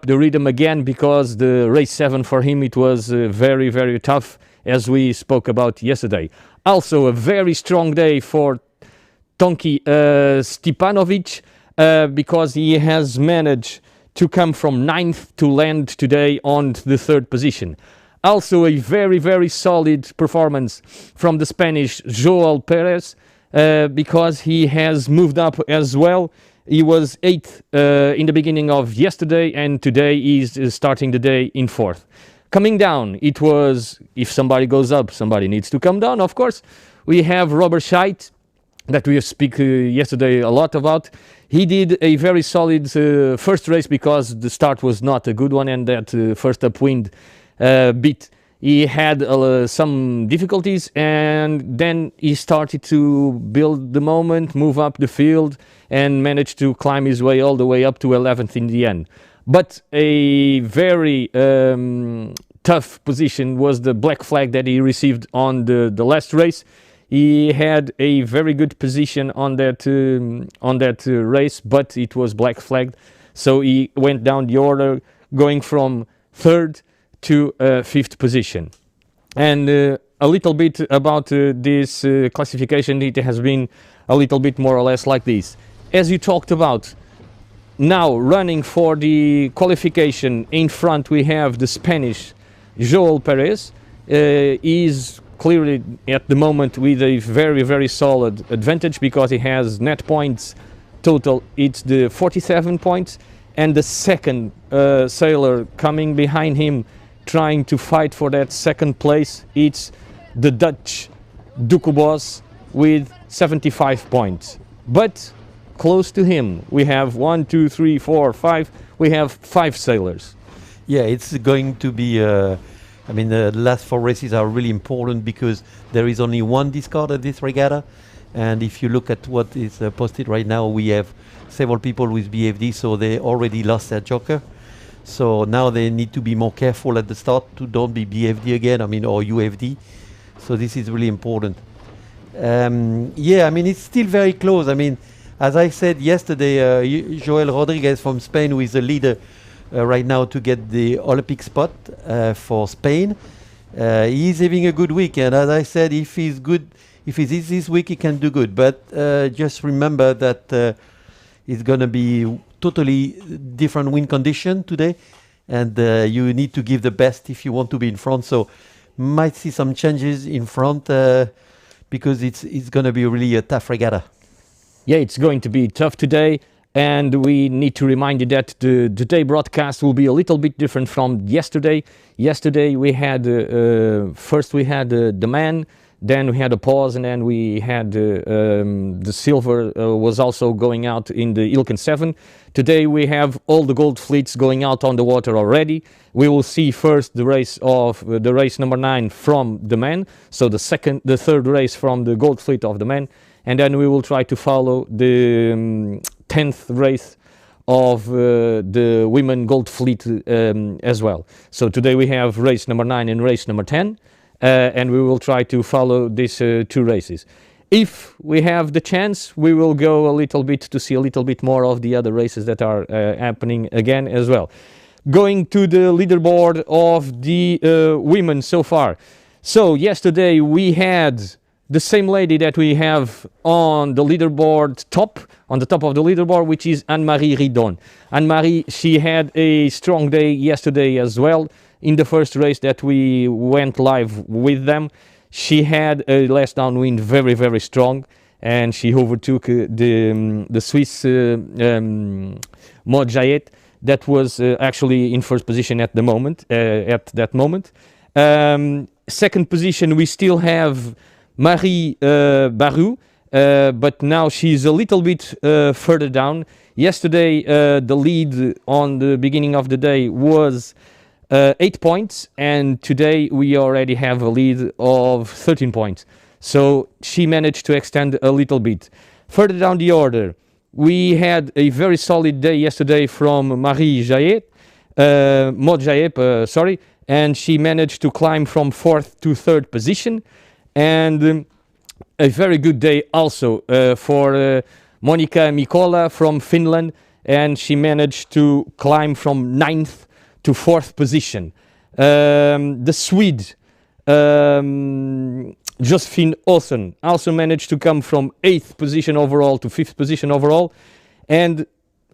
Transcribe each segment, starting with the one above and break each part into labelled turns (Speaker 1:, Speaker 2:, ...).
Speaker 1: the rhythm again, because the race 7 for him, it was very, very tough, as we spoke about yesterday. Also a very strong day for Tonki Stepanovic, because he has managed to come from 9th to land today on the 3rd position. Also a very, very solid performance from the Spanish Joel Perez, because he has moved up as well. He was 8th in the beginning of yesterday, and today he's starting the day in 4th. Coming down, it was, if somebody goes up, somebody needs to come down, of course. We have Robert Scheidt, that we speak yesterday a lot about. He did a very solid first race, because the start was not a good one, and that first upwind bit, he had some difficulties, and then he started to build the moment, move up the field, and managed to climb his way all the way up to 11th in the end. But a very tough position was the black flag that he received on the last race. He had a very good position on that race, but it was black flagged, so he went down the order, going from 3rd to 5th position. And a little bit about this classification, it has been a little bit more or less like this. As you talked about, now running for the qualification in front, we have the Spanish Joel Perez. Is clearly at the moment with a very, very solid advantage, because he has net points total, it's the 47 points, and the second sailor coming behind him trying to fight for that second place, it's the Dutch Dukubos with 75 points. But close to him we have 1, 2, 3, 4, 5, we have 5 sailors.
Speaker 2: Yeah, it's going to be I mean, the last 4 races are really important, because there is only one discard at this regatta, and if you look at what is posted right now, we have several people with BFD, so they already lost their joker. So now they need to be more careful at the start to don't be BFD again, I mean, or UFD. So this is really important. Yeah, I mean, it's still very close. I mean, as I said yesterday, Joel Rodriguez from Spain, who is the leader right now to get the Olympic spot for Spain. He's having a good week, and as I said, if he's good, if he is this week, he can do good. But just remember that it's going to be totally different wind condition today, and you need to give the best if you want to be in front. So might see some changes in front, because it's going to be really a tough regatta.
Speaker 1: Yeah, it's going to be tough today. And we need to remind you that the day broadcast will be a little bit different from yesterday. Yesterday we had, first we had the man, then we had a pause, and then we had the silver was also going out in the Ilken 7. Today we have all the gold fleets going out on the water already. We will see first the race number 9 from the man, so the third race from the gold fleet of the man, and then we will try to follow the 10th race of the women gold fleet as well. So today we have race number 9 and race number 10, and we will try to follow these 2 races. If we have the chance, we will go a little bit to see a little bit more of the other races that are happening again as well. Going to the leaderboard of the women so far. So yesterday we had the same lady that we have on the leaderboard on the top of the leaderboard, which is Anne-Marie Ridon. Anne-Marie, she had a strong day yesterday as well. In the first race that we went live with them, she had a last downwind very, very strong, and she overtook the Swiss Maud Jayet, that was actually in first position at that moment. Second position, we still have Marie Barou, but now she's a little bit further down. Yesterday, the lead on the beginning of the day was 8 points, and today we already have a lead of 13 points. So she managed to extend a little bit. Further down the order, we had a very solid day yesterday from Marie Jayet, Maud Jayet, sorry, and she managed to climb from 4th to 3rd position. And a very good day also for Monika Mikola from Finland. and she managed to climb from 9th to 4th position. The Swede, Josephine Olsen, also managed to come from 8th position overall to 5th position overall, and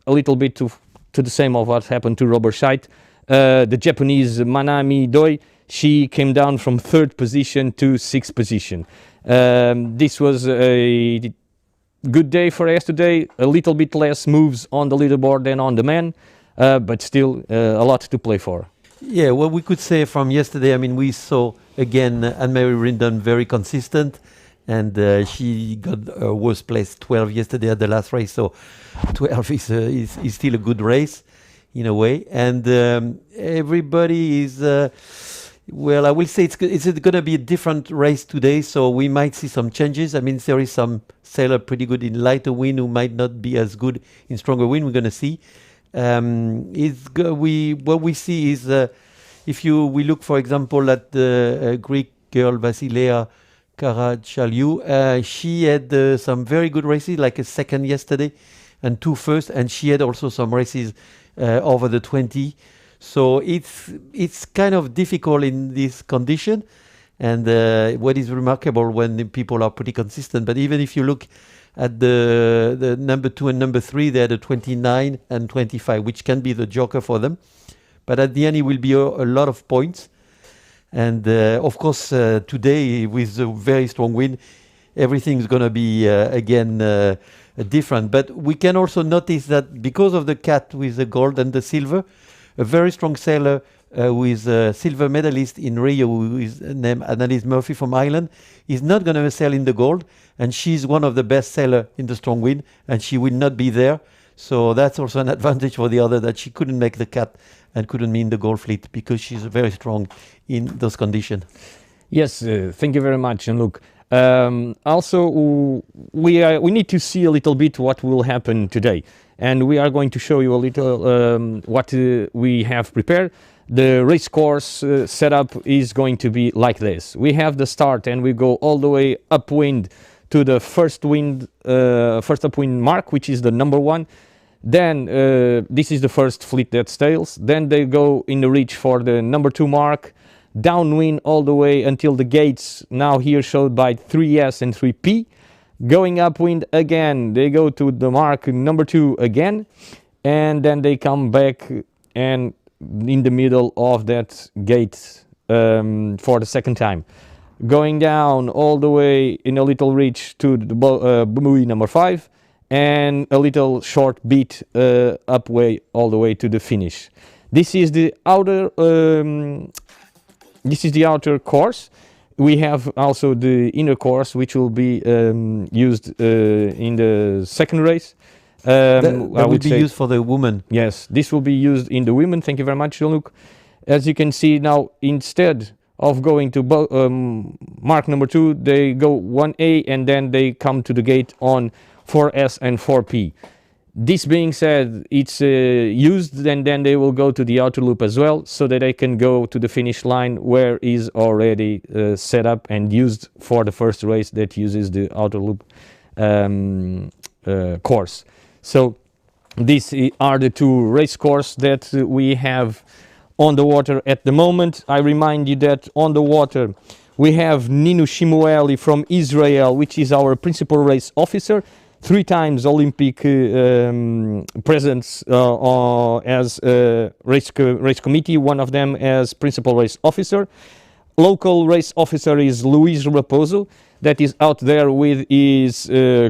Speaker 1: a little bit to the same of what happened to Robert Scheidt. The Japanese Manami Doi, she came down from 3rd position to 6th position. This was a good day for yesterday, a little bit less moves on the leaderboard than on the men, but still a lot to play for.
Speaker 2: Yeah, well, we could say from yesterday, I mean, we saw again Anne-Marie Rindon very consistent, and she got worst place 12 yesterday at the last race, so 12 is still a good race in a way. And everybody is, well, I will say it's going to be a different race today, so we might see some changes. I mean, there is some sailor pretty good in lighter wind who might not be as good in stronger wind. We're going to see. What we see is if we look, for example, at the Greek girl Vasilea Karachaliou, she had some very good races, like a second yesterday and 2 first, and she had also some races over the 20. So it's kind of difficult in this condition, and what is remarkable when the people are pretty consistent. But even if you look at the number 2 and number 3, they had a 29 and 25, which can be the joker for them. But at the end, it will be a lot of points. And of course, today, with a very strong wind, everything's going to be, again, different. But we can also notice that because of the cat with the gold and the silver, a very strong sailor who is a silver medalist in Rio, who is named Annalise Murphy from Ireland, is not going to sail in the gold. And she's one of the best sailors in the strong wind, and she will not be there. So that's also an advantage for the other, that she couldn't make the cut and couldn't be in the gold fleet, because she's very strong in those conditions.
Speaker 1: Yes, thank you very much, Jean-Luc. Also, we need to see a little bit what will happen today. And we are going to show you a little what we have prepared. The race course setup is going to be like this. We have the start, and we go all the way upwind to the first upwind mark, which is the number 1. Then this is the first fleet that sails. Then they go in the reach for the number 2 mark, downwind all the way until the gates, now here showed by 3S and 3P. Going upwind again, they go to the mark number 2 again, and then they come back and in the middle of that gate for the second time. Going down all the way in a little reach to the buoy number 5, and a little short beat up way all the way to the finish. This is the outer course. We have also the inner course, which will be used in the second race.
Speaker 2: That will be used for the women.
Speaker 1: Yes, this will be used in the women. Thank you very much, Jean-Luc. As you can see now, instead of going to mark number 2, they go 1A, and then they come to the gate on 4S and 4P. This being said, it's used, and then they will go to the outer loop as well, so that they can go to the finish line, where is already set up and used for the first race that uses the outer loop course. So these are the 2 race courses that we have on the water at the moment. I remind you that on the water we have Nino Shimueli from Israel, which is our principal race officer, 3 times Olympic presence as race committee, one of them as principal race officer. Local race officer is Luis Raposo, that is out there with his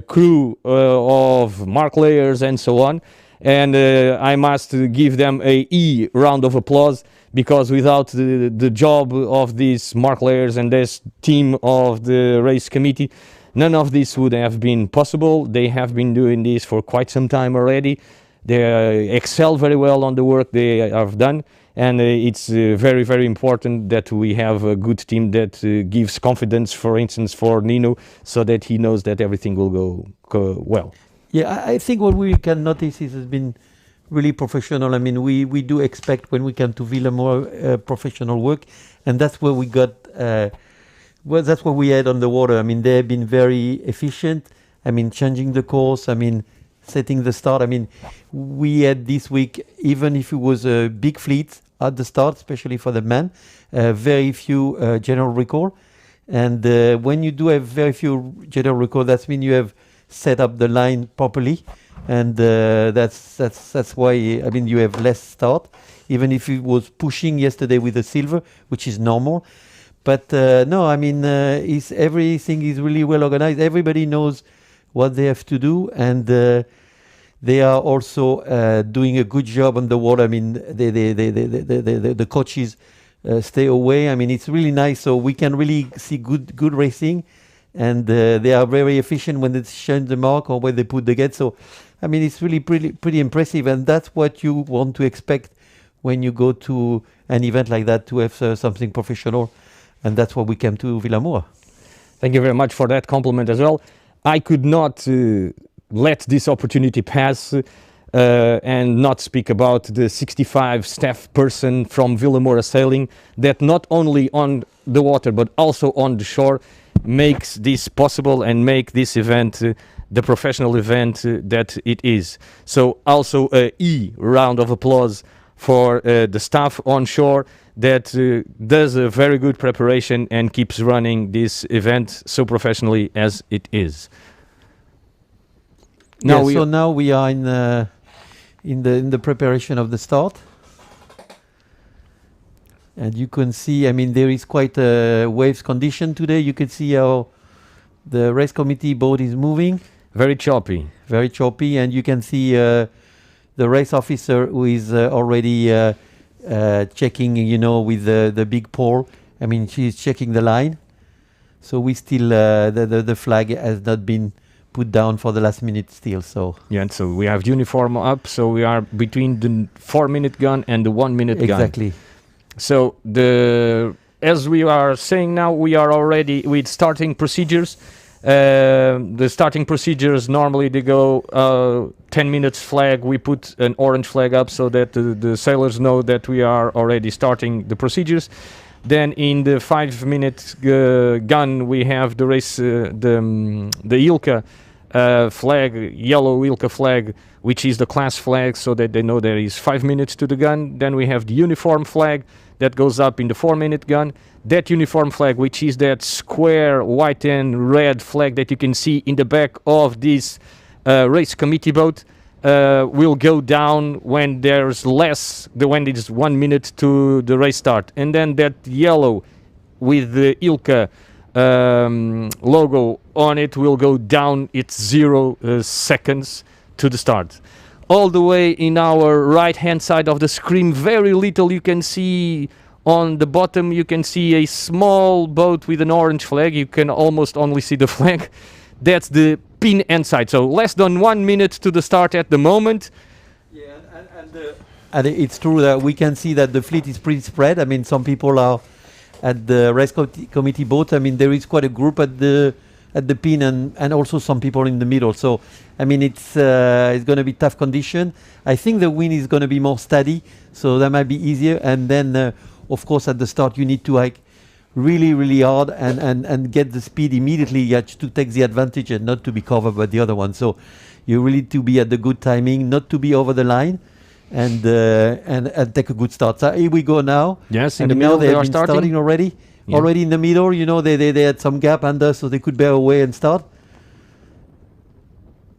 Speaker 1: crew of mark layers and so on. And I must give them a round of applause, because without the job of these mark layers and this team of the race committee, none of this would have been possible. They have been doing this for quite some time already. They excel very well on the work they have done, and it's very, very important that we have a good team that gives confidence, for instance, for Nino, so that he knows that everything will go well.
Speaker 2: Yeah, I think what we can notice is it's been really professional. I mean, we do expect, when we come to Vilamoura, professional work, and that's where we got... Well, that's what we had on the water. I mean, they have been very efficient. I mean, changing the course. I mean, setting the start. I mean, we had this week, even if it was a big fleet at the start, especially for the men, very few general recall. And when you do have very few general recall, that means you have set up the line properly, and that's why, I mean, you have less start. Even if it was pushing yesterday with the silver, which is normal. But no, I mean, everything is really well organized. Everybody knows what they have to do, and they are also doing a good job on the water. I mean, the coaches stay away. I mean, it's really nice, so we can really see good racing, and they are very efficient when they change the mark or when they put the gate. So, I mean, it's really pretty impressive, and that's what you want to expect when you go to an event like that, to have something professional. And that's why we came to Vilamoura.
Speaker 1: Thank you very much for that compliment as well. I could not let this opportunity pass and not speak about the 65 staff person from Vilamoura Sailing that not only on the water but also on the shore makes this possible and make this event the professional event that it is. So also a round of applause for the staff on shore that does a very good preparation and keeps running this event so professionally as it is.
Speaker 2: Now now we are in the preparation of the start, and you can see, I mean, there is quite a waves condition today. You can see how the race committee boat is moving.
Speaker 1: Very choppy,
Speaker 2: and you can see the race officer who is already checking, you know, with the big pole. I mean, she's checking the line. So we still, the flag has not been put down for the last minute still. So
Speaker 1: yeah, and so we have uniform up. So we are between the 4-minute gun and the 1-minute gun.
Speaker 2: Exactly.
Speaker 1: So as we are saying now, we are already with starting procedures. The starting procedures, normally they go 10 minutes flag. We put an orange flag up so that the sailors know that we are already starting the procedures. Then in the 5-minute gun, we have the race, the ILCA flag, yellow ILCA flag, which is the class flag, so that they know there is 5 minutes to the gun. Then we have the uniform flag that goes up in the 4-minute gun. That uniform flag, which is that square white and red flag that you can see in the back of this race committee boat, will go down when there's when it's 1 minute to the race start. And then that yellow with the ILCA logo on it will go down. It's 0 seconds to the start. All the way in our right hand side of the screen, very little you can see. On the bottom you can see a small boat with an orange flag. You can almost only see the flag. That's the pin end side. So less than 1 minute to the start at the moment.
Speaker 2: Yeah, and it's true that we can see that the fleet is pretty spread. I mean, some people are at the race committee boat. I mean, there is quite a group at the pin, and also some people in the middle. So, I mean, it's going to be tough condition. I think the wind is going to be more steady, so that might be easier. And then, of course, at the start, you need to hike really hard and get the speed immediately. You have to take the advantage and not to be covered by the other one. So, you really need to be at the good timing, not to be over the line, and take a good start. So here we go now.
Speaker 1: Yes, in the middle
Speaker 2: they
Speaker 1: are
Speaker 2: have been starting already.
Speaker 1: Yeah.
Speaker 2: Already in the middle, you know, they had some gap under, so they could bear away and start.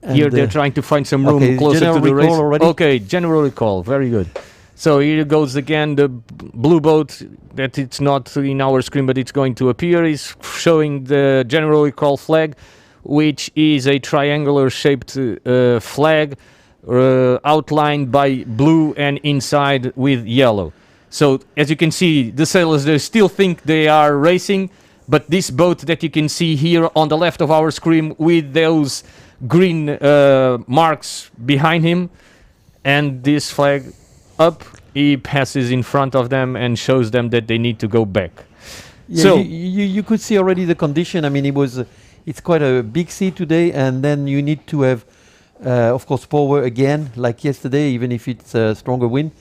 Speaker 2: And
Speaker 1: here they're trying to find some room closer to the race.
Speaker 2: Already?
Speaker 1: Okay, general recall, very good. So here goes again the blue boat that it's not in our screen, but it's going to appear, is showing the general recall flag, which is a triangular shaped flag outlined by blue and inside with yellow. So as you can see, the sailors, they still think they are racing, but this boat that you can see here on the left of our screen with those green marks behind him and this flag up, he passes in front of them and shows them that they need to go back.
Speaker 2: Yeah,
Speaker 1: so
Speaker 2: you could see already the condition. I mean, it's quite a big sea today, and then you need to have, of course, power again, like yesterday, even if it's a stronger wind,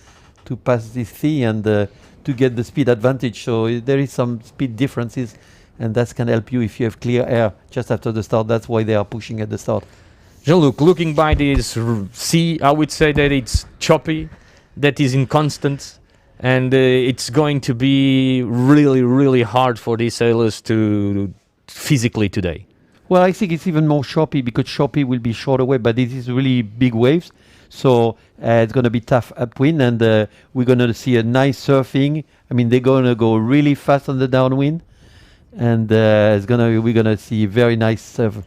Speaker 2: to pass this sea and to get the speed advantage. So there is some speed differences, and that can help you if you have clear air just after the start. That's why they are pushing at the start.
Speaker 1: Jean-Luc, looking by this sea, I would say that it's choppy, that is inconstant, and it's going to be really, really hard for these sailors to physically today.
Speaker 2: Well, I think it's even more choppy because choppy will be short away, but this is really big waves. So it's going to be tough upwind, and we're going to see a nice surfing. I mean, they're going to go really fast on the downwind, and we're going to see very nice surf.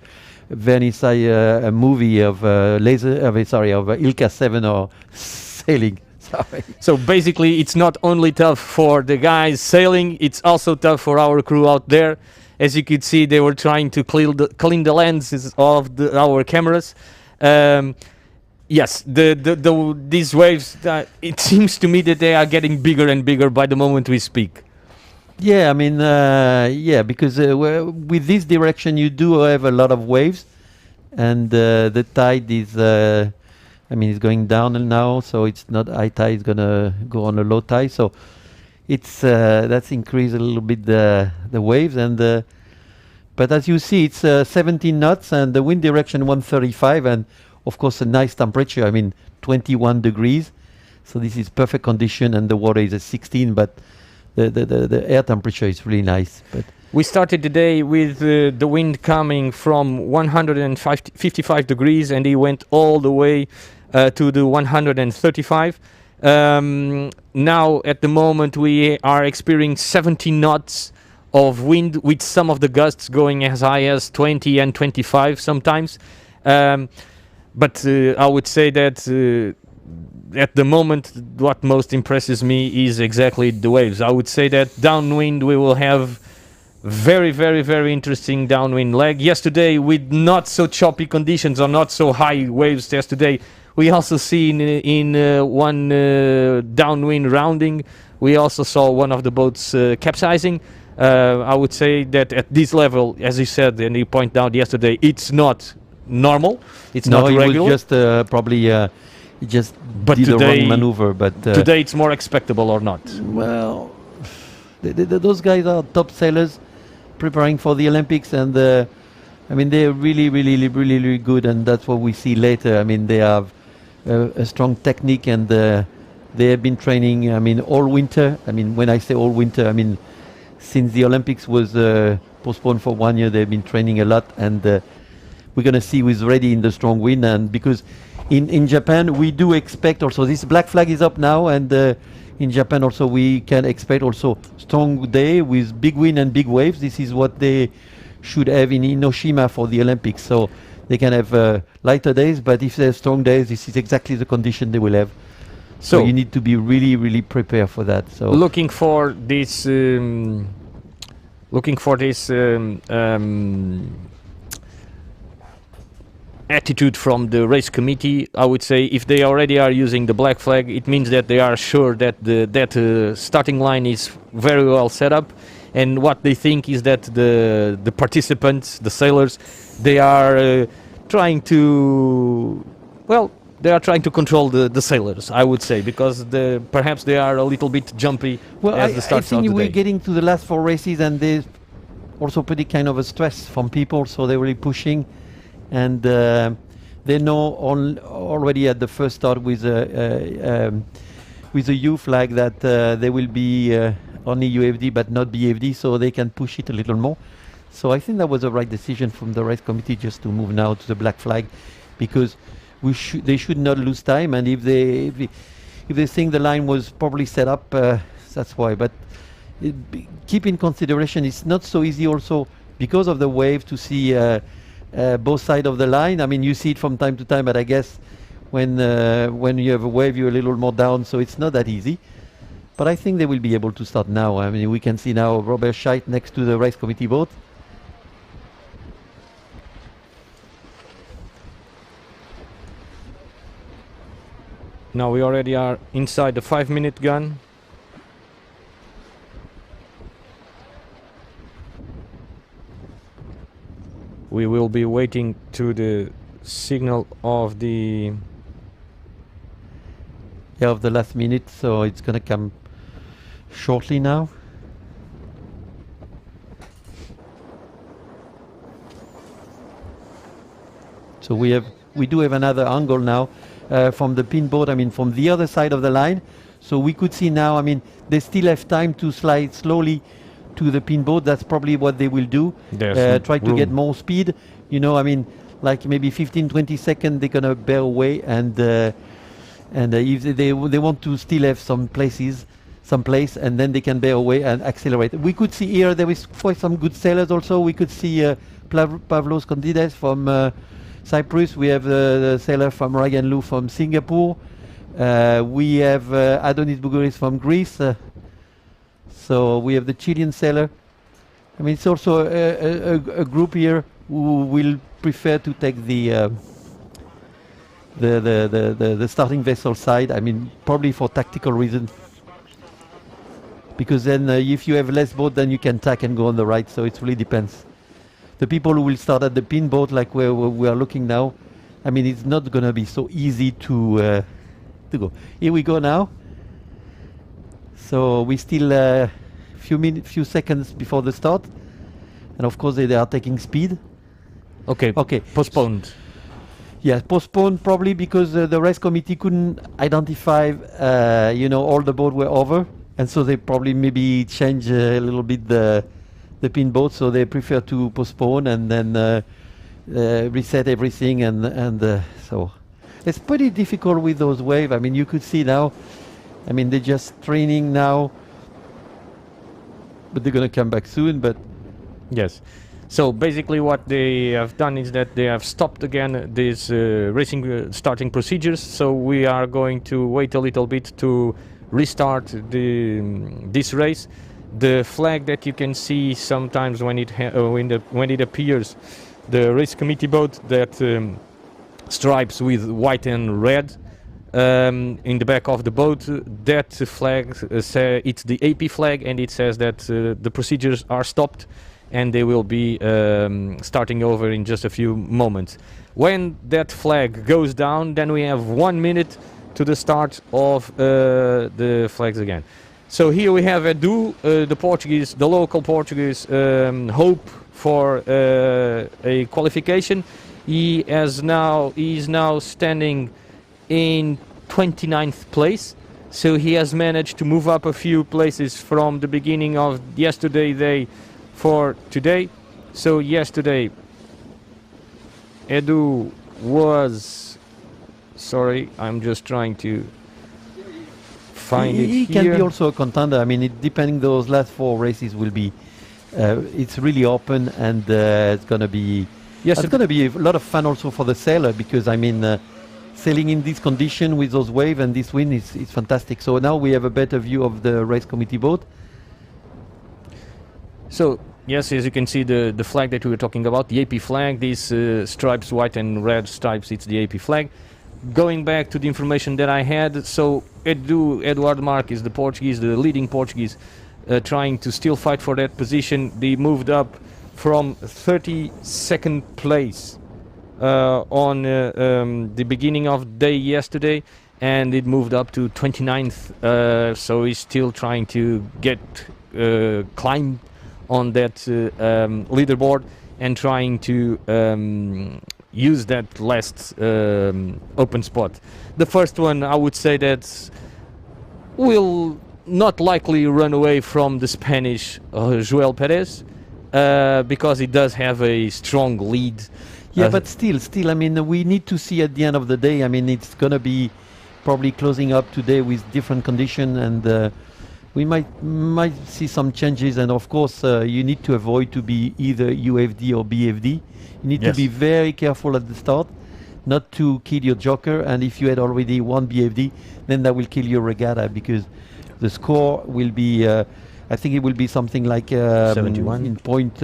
Speaker 2: Venice, a movie of Ilka 7 or sailing. Sorry.
Speaker 1: So basically, it's not only tough for the guys sailing, it's also tough for our crew out there. As you could see, they were trying to clean the lenses of our cameras. Yes, these waves, it seems to me that they are getting bigger and bigger by the moment we speak.
Speaker 2: Yeah, I mean, because with this direction you do have a lot of waves, and the tide is, it's going down now, so it's not high tide; it's gonna go on a low tide. So it's that's increased a little bit the waves, and but as you see, it's 17 knots, and the wind direction 135, and of course a nice temperature. I mean, 21 degrees, so this is perfect condition, and the water is at 16, but the air temperature is really nice. But
Speaker 1: we started the day with the wind coming from 155 degrees, and it went all the way to the 135. Now, at the moment, we are experiencing 70 knots of wind, with some of the gusts going as high as 20 and 25 sometimes. But I would say that at the moment, what most impresses me is exactly the waves. I would say that downwind we will have very, very, very interesting downwind leg. Yesterday, with not so choppy conditions or not so high waves yesterday, we also see in one downwind rounding, we also saw one of the boats capsizing. I would say that at this level, as you said and you pointed out yesterday, it's not normal. It's not regular.
Speaker 2: No, it was just probably... He just did the wrong maneuver, but
Speaker 1: today it's more expectable or not?
Speaker 2: Well, those guys are top sailors preparing for the Olympics, and they're really, really, really, really good, and that's what we see later. I mean, they have a strong technique, and they have been training, all winter. I mean, when I say all winter, since the Olympics was postponed for 1 year, they've been training a lot, and we're going to see who's ready in the strong wind, and because in Japan, we do expect also, this black flag is up now, and in Japan also we can expect also strong day with big wind and big waves. This is what they should have in Hiroshima for the Olympics. So they can have lighter days, but if there's strong days, this is exactly the condition they will have. So you need to be really, really prepared for that. So
Speaker 1: looking for this attitude from the race committee, I would say if they already are using the black flag, it means that they are sure that the starting line is very well set up, and what they think is that the participants, the sailors, they are trying to control the sailors, I would say, because perhaps they are a little bit jumpy at the start of the day.
Speaker 2: I think we're getting to the last 4 races, and there's also pretty kind of a stress from people, so they're really pushing. And they know already at the first start with a U flag that there will be only UFD but not BFD, so they can push it a little more. So I think that was the right decision from the race committee, just to move now to the black flag, because they should not lose time. And if they think the line was probably set up, that's why. But keep in consideration, it's not so easy also because of the wave to see. Both sides of the line. You see it from time to time, but I guess when you have a wave, you're a little more down, so it's not that easy. But I think they will be able to start now. We can see now Robert Scheidt next to the race committee boat.
Speaker 1: Now we already are inside the 5-minute gun. We will be waiting to the signal of the
Speaker 2: last minute, so it's gonna come shortly now. So we have we do have another angle now from the pin board, I mean from the other side of the line. So we could see now, I mean, they still have time to slide slowly to the pin board. That's probably what they will do. Try to get more speed. You know, I mean, like maybe 15, 20 seconds, they're going to bear away. And if they want to still have some place, and then they can bear away and accelerate. We could see here, there is quite some good sailors also. We could see Pavlos Condides from Cyprus. We have the sailor from Raganlu from Singapore. We have Adonis Bouguris from Greece. So we have the Chilean sailor. I mean, it's also a group here who will prefer to take the starting vessel side. I mean, probably for tactical reasons. Because then if you have less boat, then you can tack and go on the right. So it really depends. The people who will start at the pin boat, like where we are looking now, I mean, it's not going to be so easy to go. Here we go now. So we still few seconds before the start, and of course they are taking speed.
Speaker 1: Okay. Postponed.
Speaker 2: Yeah, postponed probably because the race committee couldn't identify, all the boats were over, and so they probably maybe change a little bit the pin boat, so they prefer to postpone and then reset everything, and so it's pretty difficult with those waves. I mean, you could see now, I mean, they're just training now, but they're going to come back soon. But
Speaker 1: yes. So basically what they have done is that they have stopped again these racing starting procedures. So we are going to wait a little bit to restart this race. The flag that you can see sometimes when it appears, the race committee boat that stripes with white and red in the back of the boat, that flag it's the AP flag, and it says that the procedures are stopped and they will be starting over in just a few moments. When that flag goes down, then we have 1 minute to the start of the flags again. So here we have Edu, the local Portuguese hope for a qualification. He is now standing in 29th place. So he has managed to move up a few places from the beginning of yesterday day for today. So yesterday Edu was, sorry, I'm just trying to find it here.
Speaker 2: He can be also a contender. I mean, depending, those last 4 races will be, it's really open, and it's going to be, it's going to be a lot of fun also for the sailor, because I mean, sailing in this condition with those waves and this wind is fantastic. So now we have a better view of the race committee boat.
Speaker 1: So yes, as you can see, the flag that we were talking about, the AP flag, these stripes, white and red stripes, it's the AP flag. Going back to the information that I had, so Eduardo Marques, the Portuguese, the leading Portuguese, trying to still fight for that position. They moved up from 32nd place on the beginning of day yesterday, and it moved up to 29th. So he's still trying to get climb on that leaderboard and trying to use that last open spot. The first one, I would say that will not likely run away from the Spanish Joel Perez, because he does have a strong lead.
Speaker 2: Yeah, but still, I mean, we need to see at the end of the day. I mean, it's going to be probably closing up today with different conditions, and we might see some changes. And of course, you need to avoid to be either UFD or BFD. You need to be very careful at the start, not to kill your joker. And if you had already one BFD, then that will kill your regatta, because the score will be, I think it will be something like
Speaker 1: 71
Speaker 2: in point.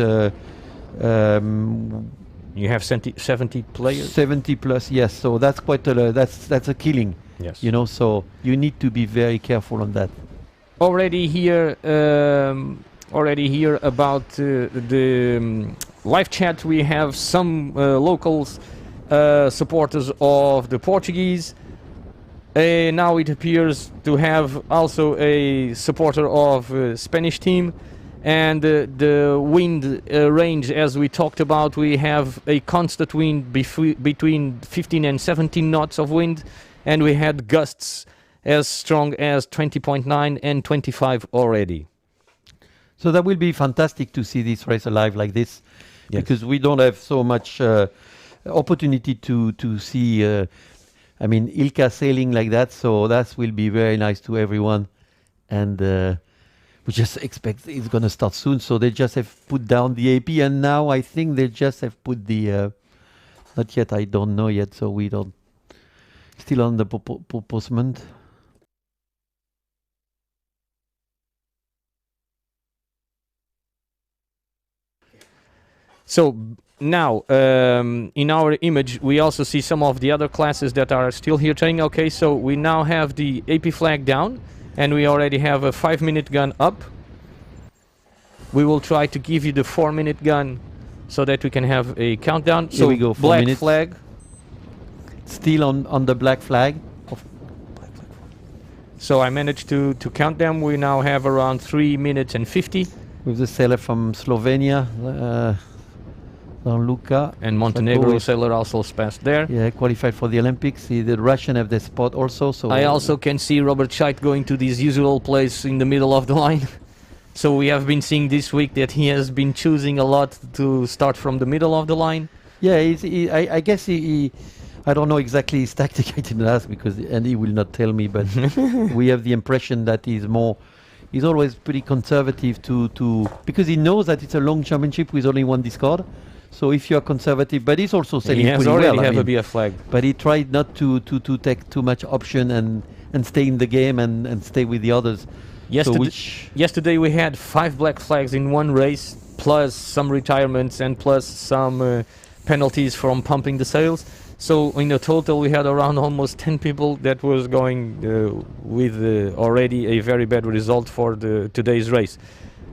Speaker 1: You have 70 players.
Speaker 2: 70 plus, yes. So that's quite that's a killing.
Speaker 1: Yes.
Speaker 2: You know, so you need to be very careful on that.
Speaker 1: Already here about the live chat, we have some locals supporters of the Portuguese. Now it appears to have also a supporter of Spanish team, And the wind range, as we talked about, we have a constant wind between 15 and 17 knots of wind, and we had gusts as strong as 20.9 and 25 already.
Speaker 2: So that will be fantastic to see this race alive like this,
Speaker 1: Yes.
Speaker 2: because we don't have so much opportunity to see. I mean, Ilka sailing like that, so that will be very nice to everyone, and we just expect it's going to start soon. So they just have put down the AP, and now I think they just have put the. Not yet, I don't know yet, so we don't. Still on the postponement.
Speaker 1: So now, in our image, we also see some of the other classes that are still here training. Okay, so we now have the AP flag down, and we already have a 5-minute gun up. We will try to give you the 4-minute gun so that we can have a countdown.
Speaker 2: Here
Speaker 1: So
Speaker 2: we go, 4
Speaker 1: black
Speaker 2: minutes.
Speaker 1: flag.
Speaker 2: Still on the black flag.
Speaker 1: So I managed to count them. We now have around 3 minutes and 50.
Speaker 2: With the sailor from Slovenia, Luka.
Speaker 1: And Montenegro
Speaker 2: is-
Speaker 1: sailor also passed there.
Speaker 2: Yeah, qualified for the Olympics. The Russian have the spot also. So
Speaker 1: I also can see Robert Scheidt going to his usual place in the middle of the line. So we have been seeing this week that he has been choosing a lot to start from the middle of the line.
Speaker 2: Yeah, I guess I don't know exactly his tactic. I didn't ask because and he will not tell me. But we have the impression that he's always pretty conservative to because he knows that it's a long championship with only one discard. So if you are conservative, but he's also sailing
Speaker 1: He has
Speaker 2: pretty
Speaker 1: already
Speaker 2: well. I
Speaker 1: have a
Speaker 2: mean,
Speaker 1: BF flag.
Speaker 2: but he tried not to take too much option and stay in the game and stay with the others.
Speaker 1: Yesterday we had 5 black flags in one race, plus some retirements and plus some penalties from pumping the sails. So in a total we had around almost 10 people that was going with already a very bad result for today's race.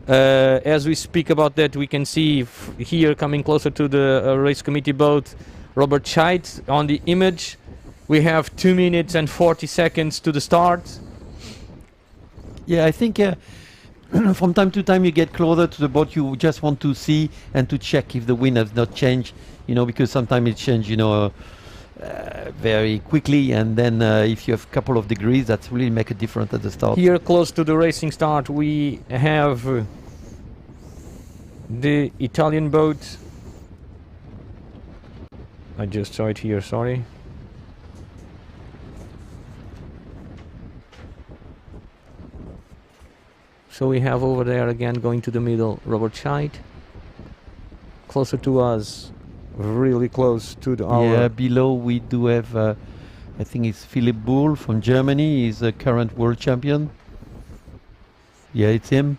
Speaker 1: As we speak about that, we can see here coming closer to the race committee boat, Robert Scheidt on the image. We have 2 minutes and 40 seconds to the start.
Speaker 2: Yeah, I think from time to time you get closer to the boat. You just want to see and to check if the wind has not changed, because sometimes it changes, very quickly. And then if you have a couple of degrees, that's really make a difference at the start.
Speaker 1: Here close to the racing start, we have the Italian boat. I just saw it here, sorry. So we have over there again going to the middle Robert Scheidt. Closer to us, really close to our...
Speaker 2: Yeah, below we do have, I think it's Philipp Bull from Germany. He's a current world champion. Yeah, it's him.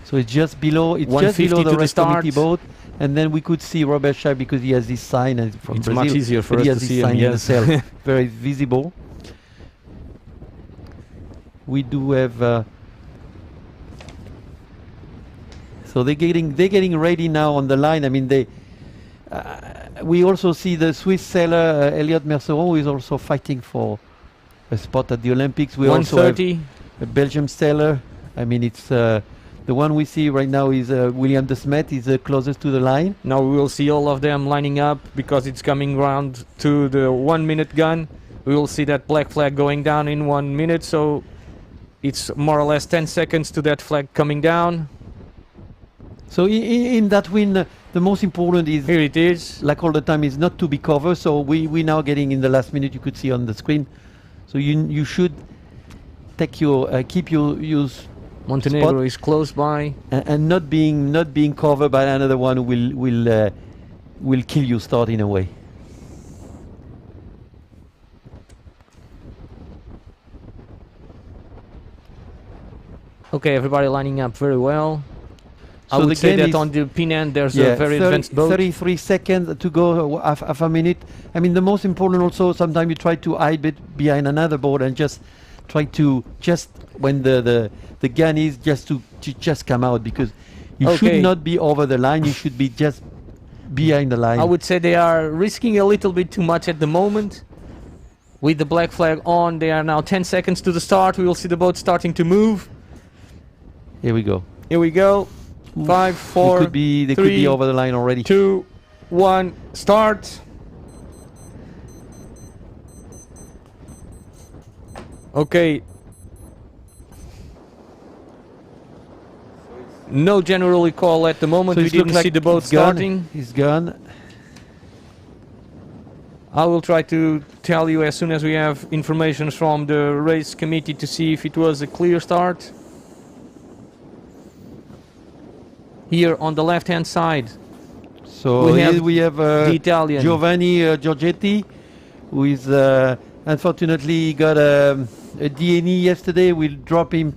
Speaker 2: So it's just below. It's just
Speaker 1: 150
Speaker 2: below
Speaker 1: to
Speaker 2: the
Speaker 1: the
Speaker 2: race committee
Speaker 1: start.
Speaker 2: boat, and then we could see Robert Scheidt because he has this sign and from
Speaker 1: It's
Speaker 2: Brazil.
Speaker 1: much easier for
Speaker 2: but
Speaker 1: us
Speaker 2: he
Speaker 1: to
Speaker 2: has this
Speaker 1: see him,
Speaker 2: sign in the
Speaker 1: yes.
Speaker 2: sail, very visible. We do have. So they're getting ready now on the line. I mean, we also see the Swiss sailor Elliot Merceron, who is also fighting for a spot at the Olympics. We also have
Speaker 1: 130.
Speaker 2: a Belgium sailor. I mean, it's the one we see right now is William de Smet. Is closest to the line.
Speaker 1: Now we will see all of them lining up because it's coming round to the 1 minute gun. We will see that black flag going down in 1 minute, so it's more or less 10 seconds to that flag coming down.
Speaker 2: So in that win, the most important is,
Speaker 1: Here it is.
Speaker 2: like all the time, is not to be covered. So we now getting in the last minute. You could see on the screen. So you should take your keep your
Speaker 1: Montenegro
Speaker 2: spot.
Speaker 1: is close by.
Speaker 2: And not being covered by another one who will kill you start in a way.
Speaker 1: Okay, everybody lining up very well. I
Speaker 2: So
Speaker 1: would
Speaker 2: the
Speaker 1: say
Speaker 2: game
Speaker 1: that
Speaker 2: is-
Speaker 1: on the pin end there's a very advanced boat.
Speaker 2: 33 seconds to go, half a minute. I mean, the most important also, sometimes you try to hide it behind another boat and just try to, when the gun is, to just come out, because you
Speaker 1: Okay.
Speaker 2: should not be over the line, you should be just behind the line.
Speaker 1: I would say they are risking a little bit too much at the moment. With the black flag on, they are now 10 seconds to the start. We will see the boat starting to move.
Speaker 2: Here we go.
Speaker 1: Here we go. 5, 4,
Speaker 2: they could be
Speaker 1: 3,
Speaker 2: over the line already.
Speaker 1: 2, 1, start. Okay. No general recall at the moment.
Speaker 2: So
Speaker 1: We
Speaker 2: it
Speaker 1: didn't
Speaker 2: looks like
Speaker 1: see the boat
Speaker 2: it's gone.
Speaker 1: starting.
Speaker 2: He's gone.
Speaker 1: I will try to tell you as soon as we have information from the race committee to see if it was a clear start. Here on the left-hand side,
Speaker 2: So here we have
Speaker 1: the Italian.
Speaker 2: Giovanni Giorgetti, who is unfortunately got a DNE yesterday. We'll drop him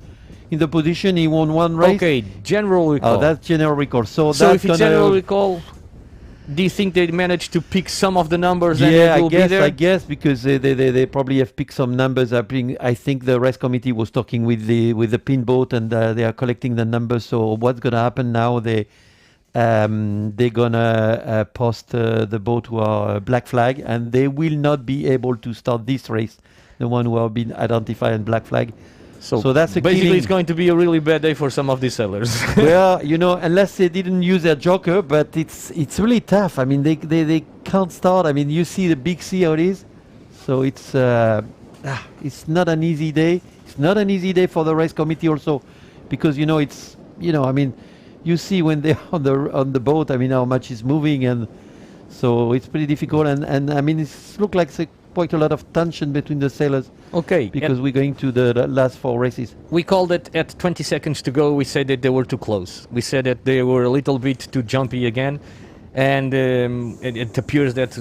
Speaker 2: in the position. He won one race.
Speaker 1: Okay, general recall.
Speaker 2: Oh, that's general recall. So
Speaker 1: So
Speaker 2: that's
Speaker 1: if it's general recall, do you think they managed to pick some of the numbers and it will be there?
Speaker 2: I guess because they probably have picked some numbers. I think the race committee was talking with the pin boat and they are collecting the numbers. So what's gonna happen now? They're gonna post the boat who are black flag, and they will not be able to start this race. The one who have been identified in black flag. So that's a
Speaker 1: basically
Speaker 2: killing.
Speaker 1: it's going to be a really bad day for some of these sailors.
Speaker 2: Well, unless they didn't use their joker, but it's really tough. I mean, they can't start. I mean, you see the big sea how it is. So it's not an easy day. It's not an easy day for the race committee also, because I mean, you see when they're on the boat. I mean, how much is moving, and so it's pretty difficult. And I mean, it looks like quite a lot of tension between the sailors.
Speaker 1: Okay.
Speaker 2: Because we're going to the last 4 races.
Speaker 1: We called it at 20 seconds to go. We said that they were too close. We said that they were a little bit too jumpy again. And it appears that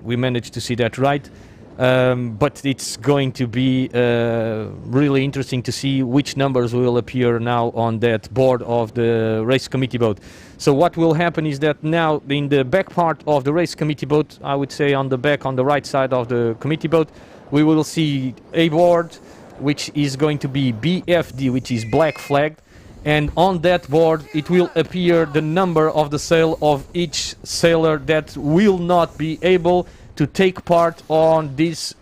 Speaker 1: we managed to see that right. But it's going to be really interesting to see which numbers will appear now on that board of the race committee boat. So what will happen is that now in the back part of the race committee boat, I would say on the back, on the right side of the committee boat, we will see a board which is going to be BFD, which is black flagged, and on that board it will appear the number of the sail of each sailor that will not be able to take part on this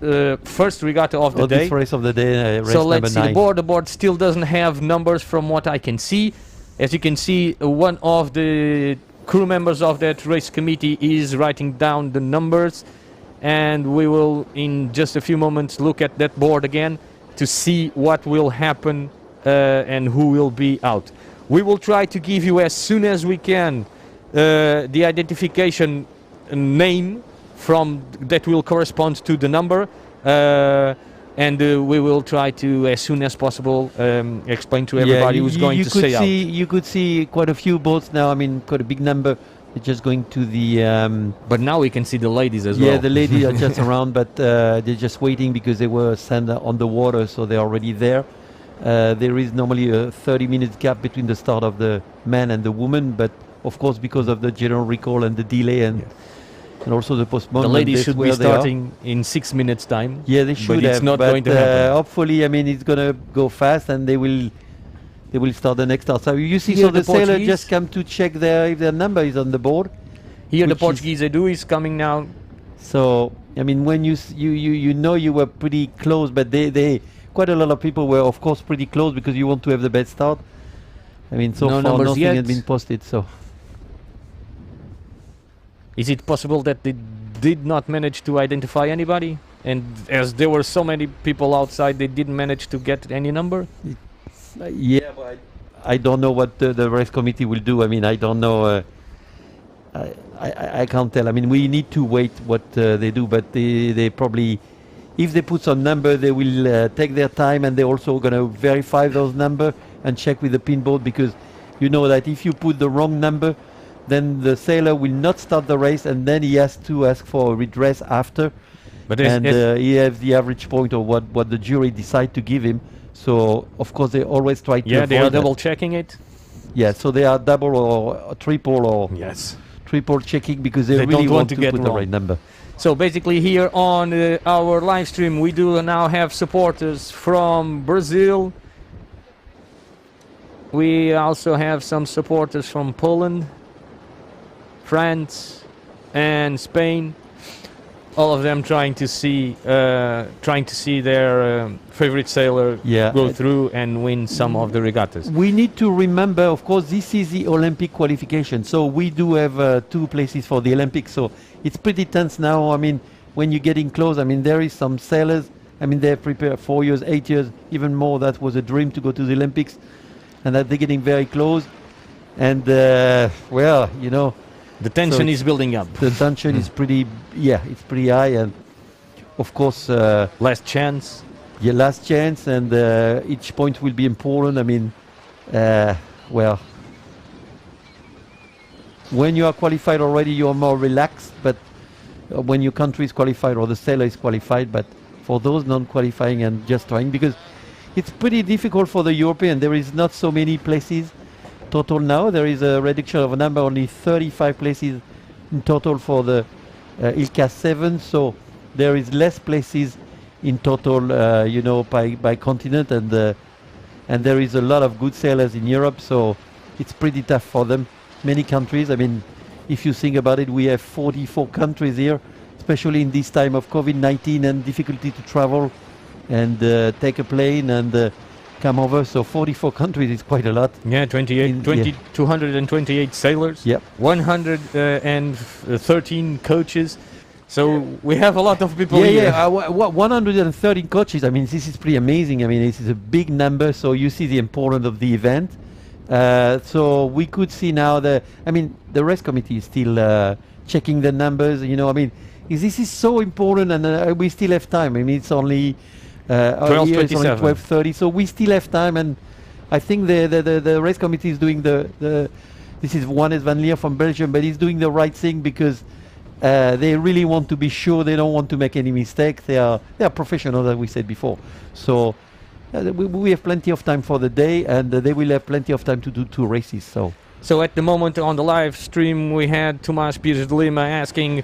Speaker 1: first regatta of the day.
Speaker 2: This race of the day, race
Speaker 1: so
Speaker 2: number
Speaker 1: let's see
Speaker 2: 9.
Speaker 1: the board. The board still doesn't have numbers from what I can see. As you can see, one of the crew members of that race committee is writing down the numbers. And we will, in just a few moments, look at that board again to see what will happen and who will be out. We will try to give you as soon as we can the identification name from that will correspond to the number, and we will try to, as soon as possible, explain to everybody who's going to stay out.
Speaker 2: You could see quite a few boats now. I mean, quite a big number. They're just going to the...
Speaker 1: but now we can see the ladies as well.
Speaker 2: Yeah, the ladies are just around, but they're just waiting because they were sent on the water, so they're already there. There is normally a 30-minute gap between the start of the man and the woman, but of course because of the general recall and the delay and also the postponement.
Speaker 1: The ladies should be starting in 6 minutes' time.
Speaker 2: Yeah, they should
Speaker 1: but
Speaker 2: have.
Speaker 1: It's not
Speaker 2: but
Speaker 1: going to happen.
Speaker 2: Hopefully, I mean, it's going to go fast and they will start the next start. So you see,
Speaker 1: Here
Speaker 2: so the sailor
Speaker 1: Portuguese
Speaker 2: just come to check if their number is on the board.
Speaker 1: Here the Portuguese Edu is coming now.
Speaker 2: So I mean, when you you were pretty close, but they quite a lot of people were of course pretty close because you want to have the best start. I mean, so
Speaker 1: no
Speaker 2: far
Speaker 1: numbers
Speaker 2: nothing
Speaker 1: yet.
Speaker 2: has been posted. So
Speaker 1: is it possible that they did not manage to identify anybody, and as there were so many people outside, they didn't manage to get any number?
Speaker 2: Yeah, but I don't know what the race committee will do. I mean, I don't know. I can't tell. I mean, we need to wait what they do, but they probably, if they put some number, they will take their time, and they're also going to verify those numbers and check with the pin board, because you know that if you put the wrong number, then the sailor will not start the race, and then he has to ask for a redress after.
Speaker 1: But
Speaker 2: he has the average point of what the jury decide to give him. So of course they always try to avoid
Speaker 1: they are
Speaker 2: that.
Speaker 1: double checking it.
Speaker 2: Yeah, so they are double or triple or triple checking because they really
Speaker 1: don't want to
Speaker 2: put
Speaker 1: get
Speaker 2: the
Speaker 1: wrong.
Speaker 2: right number.
Speaker 1: So basically here on our live stream we do now have supporters from Brazil. We also have some supporters from Poland, France and Spain. all of them trying to see their favorite sailor go through and win some of the regattas.
Speaker 2: We need to remember, of course, this is the Olympic qualification, so we do have 2 places for the Olympics, so it's pretty tense now. I mean, when you're getting close, I mean, there is some sailors, I mean, they've prepared 4 years, 8 years, even more. That was a dream to go to the Olympics, and that they're getting very close. And, well, you know,
Speaker 1: the tension is building up.
Speaker 2: The tension is pretty, it's pretty high, and of course,
Speaker 1: last chance.
Speaker 2: Yeah, last chance, and each point will be important. I mean, well, when you are qualified already, you are more relaxed, but when your country is qualified or the sailor is qualified, but for those non-qualifying and just trying, because it's pretty difficult for the European. There is not so many places total now. There is a reduction of a number, only 35 places in total for the ILCA 7, so there is less places in total, you know, by continent, and there is a lot of good sailors in Europe, so it's pretty tough for them. Many countries, I mean, if you think about it, we have 44 countries here, especially in this time of COVID-19 and difficulty to travel and take a plane and come over. So 44 countries is quite a lot.
Speaker 1: Yeah, 228 sailors, 113 coaches. So we have a lot of people here.
Speaker 2: 113 coaches. I mean, this is pretty amazing. I mean, this is a big number. So you see the importance of the event. So we could see now the race committee is still checking the numbers. You know, I mean, this is so important, and we still have time. I mean, it's only 12:30, so we still have time, and I think the race committee is doing this is Wannes van Leer from Belgium, but he's doing the right thing because they really want to be sure. They don't want to make any mistake. They are professionals, as we said before. So we have plenty of time for the day, and they will have plenty of time to do 2 races.
Speaker 1: So at the moment on the live stream, we had Tomás Pires de Lima asking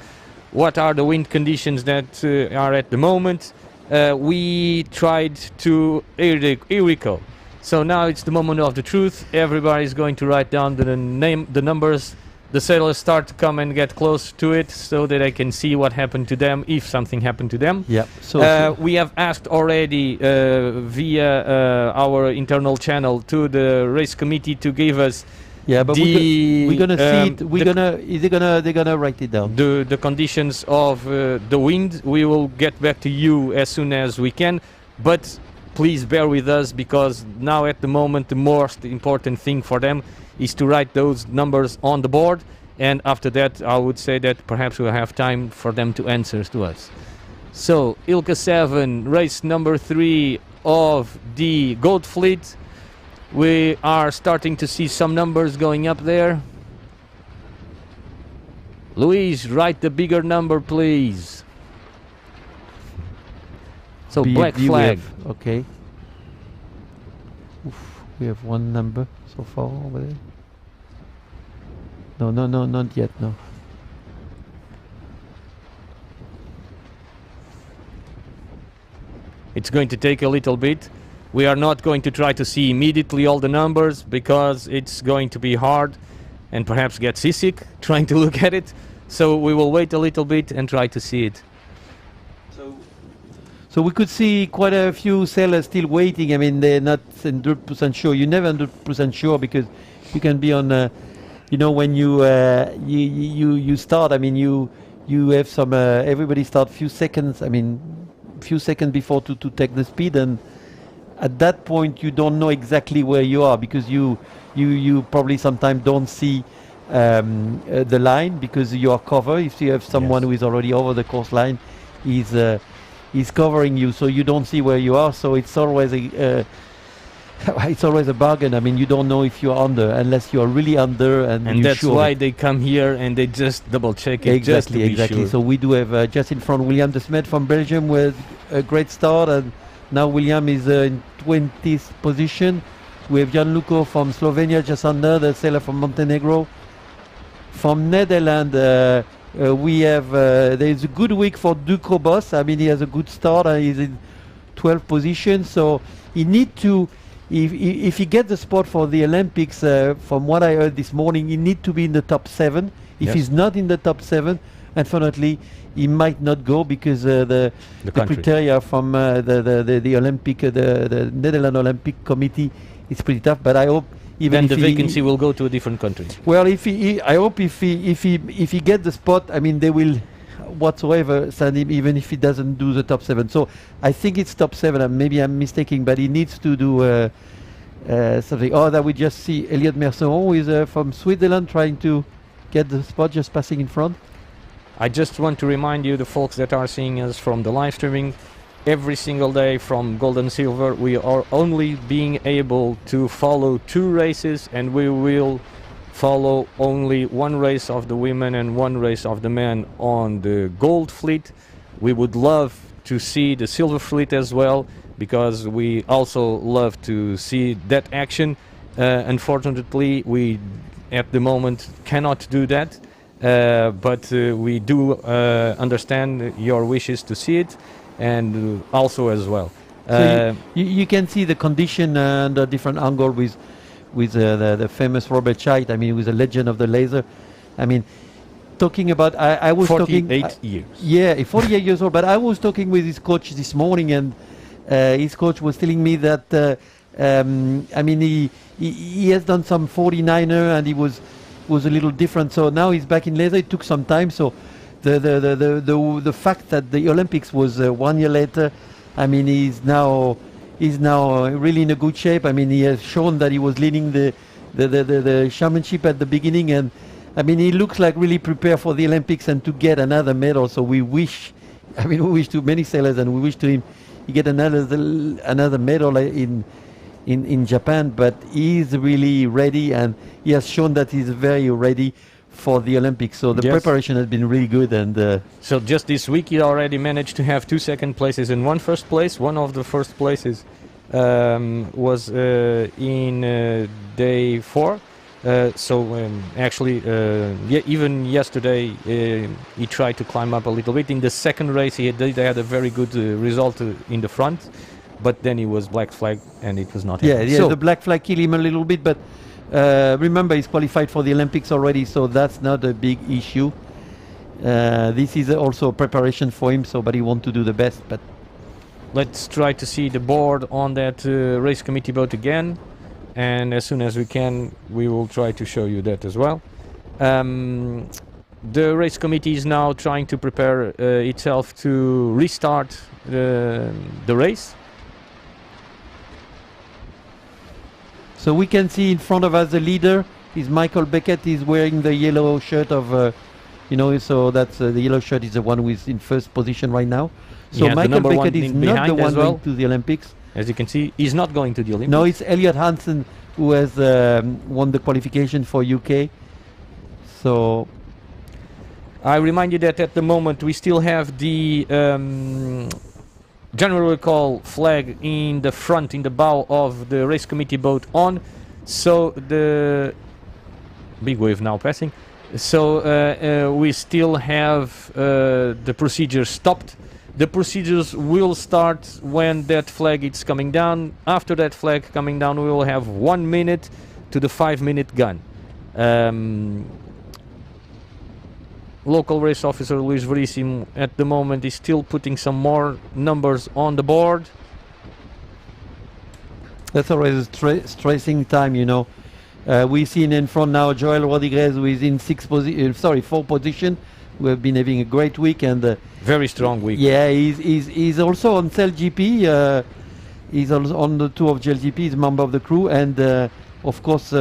Speaker 1: what are the wind conditions that are at the moment. We tried to Eurico. So now it's the moment of the truth. Everybody's going to write down the numbers. The sailors start to come and get close to it so that I can see what happened to them, if something happened to them.
Speaker 2: Yeah.
Speaker 1: We have asked already via our internal channel to the race committee to give us
Speaker 2: but we're gonna see it. They're gonna write it down.
Speaker 1: The conditions of the wind. We will get back to you as soon as we can. But please bear with us, because now at the moment the most important thing for them is to write those numbers on the board, and after that I would say that perhaps we'll have time for them to answer to us. So ILCA 7, race number 3 of the Gold Fleet. We are starting to see some numbers going up there. Luis, write the bigger number, please. So black flag.
Speaker 2: Okay. Oof, we have 1 number so far over there. No, not yet, no.
Speaker 1: It's going to take a little bit. We are not going to try to see immediately all the numbers, because it's going to be hard and perhaps get seasick trying to look at it. So we will wait a little bit and try to see it.
Speaker 2: So we could see quite a few sailors still waiting. I mean, they're not 100% sure. You're never 100% sure, because you can be on, you know, when you start. I mean, you have some. Everybody start few seconds. I mean, few seconds before to take the speed, and at that point you don't know exactly where you are, because you probably sometimes don't see the line, because you are covered. If you have someone who is already over the course line, he's covering you, so you don't see where you are. So it's always a bargain. I mean, you don't know if you're under unless you are really under, and
Speaker 1: that's why they come here and they just double check it.
Speaker 2: Exactly.
Speaker 1: Sure.
Speaker 2: So we do have just in front William de Smet from Belgium with a great start, and now William is in 20th position. We have Gianluco from Slovenia just under, the sailor from Montenegro. From Netherlands, we have there is a good week for Ducro Boss. I mean, he has a good start, and he's in 12th position. So he need to, if he gets the spot for the Olympics, from what I heard this morning, he need to be in the top 7. If he's not in the top 7, unfortunately, he might not go because the
Speaker 1: country.
Speaker 2: criteria from the Olympic, the Netherlands Olympic Committee is pretty tough. But I hope even
Speaker 1: Then
Speaker 2: if
Speaker 1: the
Speaker 2: he,
Speaker 1: vacancy will go to a different country.
Speaker 2: well, I hope if he get the spot, I mean, they will whatsoever send him, even if he doesn't do the top 7. So I think it's top 7. And maybe I'm mistaken, but he needs to do something. Oh, that we just see Elliot Merceron, who is from Switzerland, trying to get the spot, just passing in front.
Speaker 1: I just want to remind you, the folks that are seeing us from the live streaming, every single day from gold and silver, we are only being able to follow 2 races, and we will follow only 1 race of the women and 1 race of the men on the gold fleet. We would love to see the silver fleet as well, because we also love to see that action. Unfortunately, we at the moment cannot do that, but we do understand your wishes to see it, and also as well.
Speaker 2: So you can see the condition and the different angle with the famous Robert Scheidt. I mean, who is a legend of the laser. I mean, talking about, I was
Speaker 1: 48
Speaker 2: talking,
Speaker 1: years.
Speaker 2: Yeah, 48 years old. But I was talking with his coach this morning, and his coach was telling me that I mean, he has done some 49er, and he was a little different. So now he's back in laser. It took some time. So the fact that the Olympics was 1 year later, I mean, he's now really in a good shape. I mean, he has shown that he was leading the championship at the beginning, and I mean, he looks like really prepared for the Olympics and to get another medal. So we wish to many sailors, and we wish to him he get another medal in Japan. But he's really ready, and he has shown that he's very ready for the Olympics. So the preparation has been really good. And
Speaker 1: so just this week he already managed to have 2 second places and 1 first place. One of the first places was in day 4. Actually, even yesterday he tried to climb up a little bit. In the second race he had a very good result in the front, but then he was black flag and it was not happening.
Speaker 2: So the black flag killed him a little bit, but remember, he's qualified for the Olympics already, so that's not a big issue. This is also preparation for him, but he wants to do the best. But
Speaker 1: let's try to see the board on that race committee boat again, and as soon as we can, we will try to show you that as well. The race committee is now trying to prepare itself to restart the race.
Speaker 2: So we can see in front of us the leader is Michael Beckett. He's wearing the yellow shirt of, so that's the yellow shirt is the one who is in first position right now. So Michael Beckett is not the one going to the Olympics.
Speaker 1: As you can see, he's not going to the Olympics.
Speaker 2: No, it's Elliot Hansen who has won the qualification for UK. So
Speaker 1: I remind you that at the moment we still have the general recall flag in the front, in the bow of the race committee boat on. So the big wave now passing. So we still have the procedure stopped. The procedures will start when that flag is coming down. After that flag coming down, we will have 1 minute to the 5-minute gun. Local race officer Luis Verissimo at the moment is still putting some more numbers on the board.
Speaker 2: That's always a stressing time, We've seen in front now Joel Rodriguez, who is in 4th position. We have been having a great week and
Speaker 1: very strong week.
Speaker 2: Yeah, he's also on Cell GP. He's also on the tour of GLGP. He's a member of the crew, and of course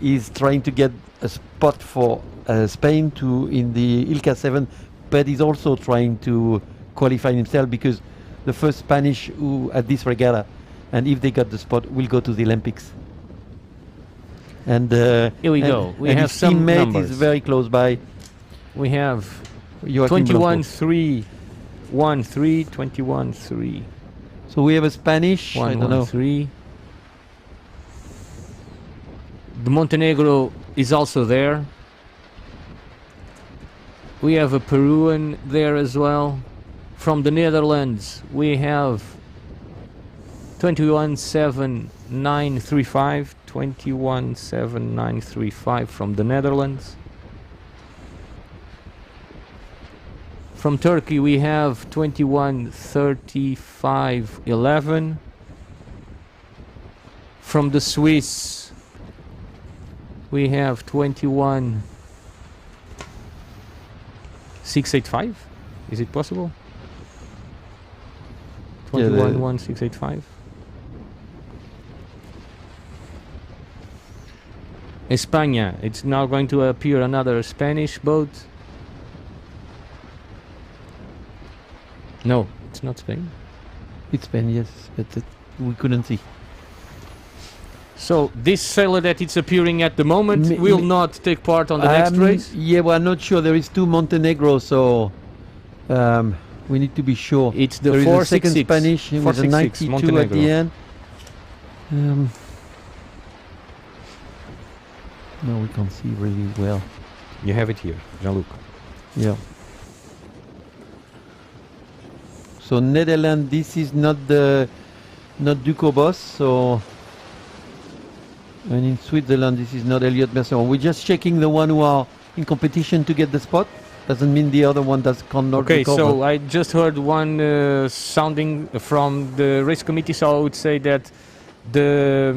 Speaker 2: he's trying to get a spot for Spain in the ILCA 7, but he's also trying to qualify himself because the first Spanish who at this regatta, and if they got the spot, will go to the Olympics. And
Speaker 1: here we go. We have
Speaker 2: his
Speaker 1: some
Speaker 2: teammate
Speaker 1: numbers.
Speaker 2: is very close by.
Speaker 1: We have
Speaker 2: Joachim
Speaker 1: 21-3, 1-3, 21-3.
Speaker 2: So we have a Spanish. I don't know.
Speaker 1: 1-1-3. The Montenegro is also there. We have a Peruvian there as well. From the Netherlands, we have 21-7-9-3-5. 21-7-9-3-5 from the Netherlands. From Turkey we have 21:35.11. From the Swiss we have 21:685. Is it possible?
Speaker 2: Yeah,
Speaker 1: 21:1685. España, it's now going to appear another Spanish boat. No, it's not Spain.
Speaker 2: It's Spain, yes, but we couldn't see.
Speaker 1: So this sailor that it's appearing at the moment will not take part on the next race?
Speaker 2: Yeah, well, I'm not sure. There is 2 Montenegro, so we need to be sure.
Speaker 1: It's the
Speaker 2: there is a second
Speaker 1: 466.
Speaker 2: Spanish with a 92
Speaker 1: Montenegro.
Speaker 2: at the end. No, we can't see really well.
Speaker 1: You have it here, Jean-Luc.
Speaker 2: Yeah. So Netherlands, this is not Duco Boss, so, and in Switzerland this is not Elliot Mercier. We're just checking the one who are in competition to get the spot. Doesn't mean the other one cannot
Speaker 1: Okay,
Speaker 2: recover.
Speaker 1: so I just heard one sounding from the race committee, so I would say that the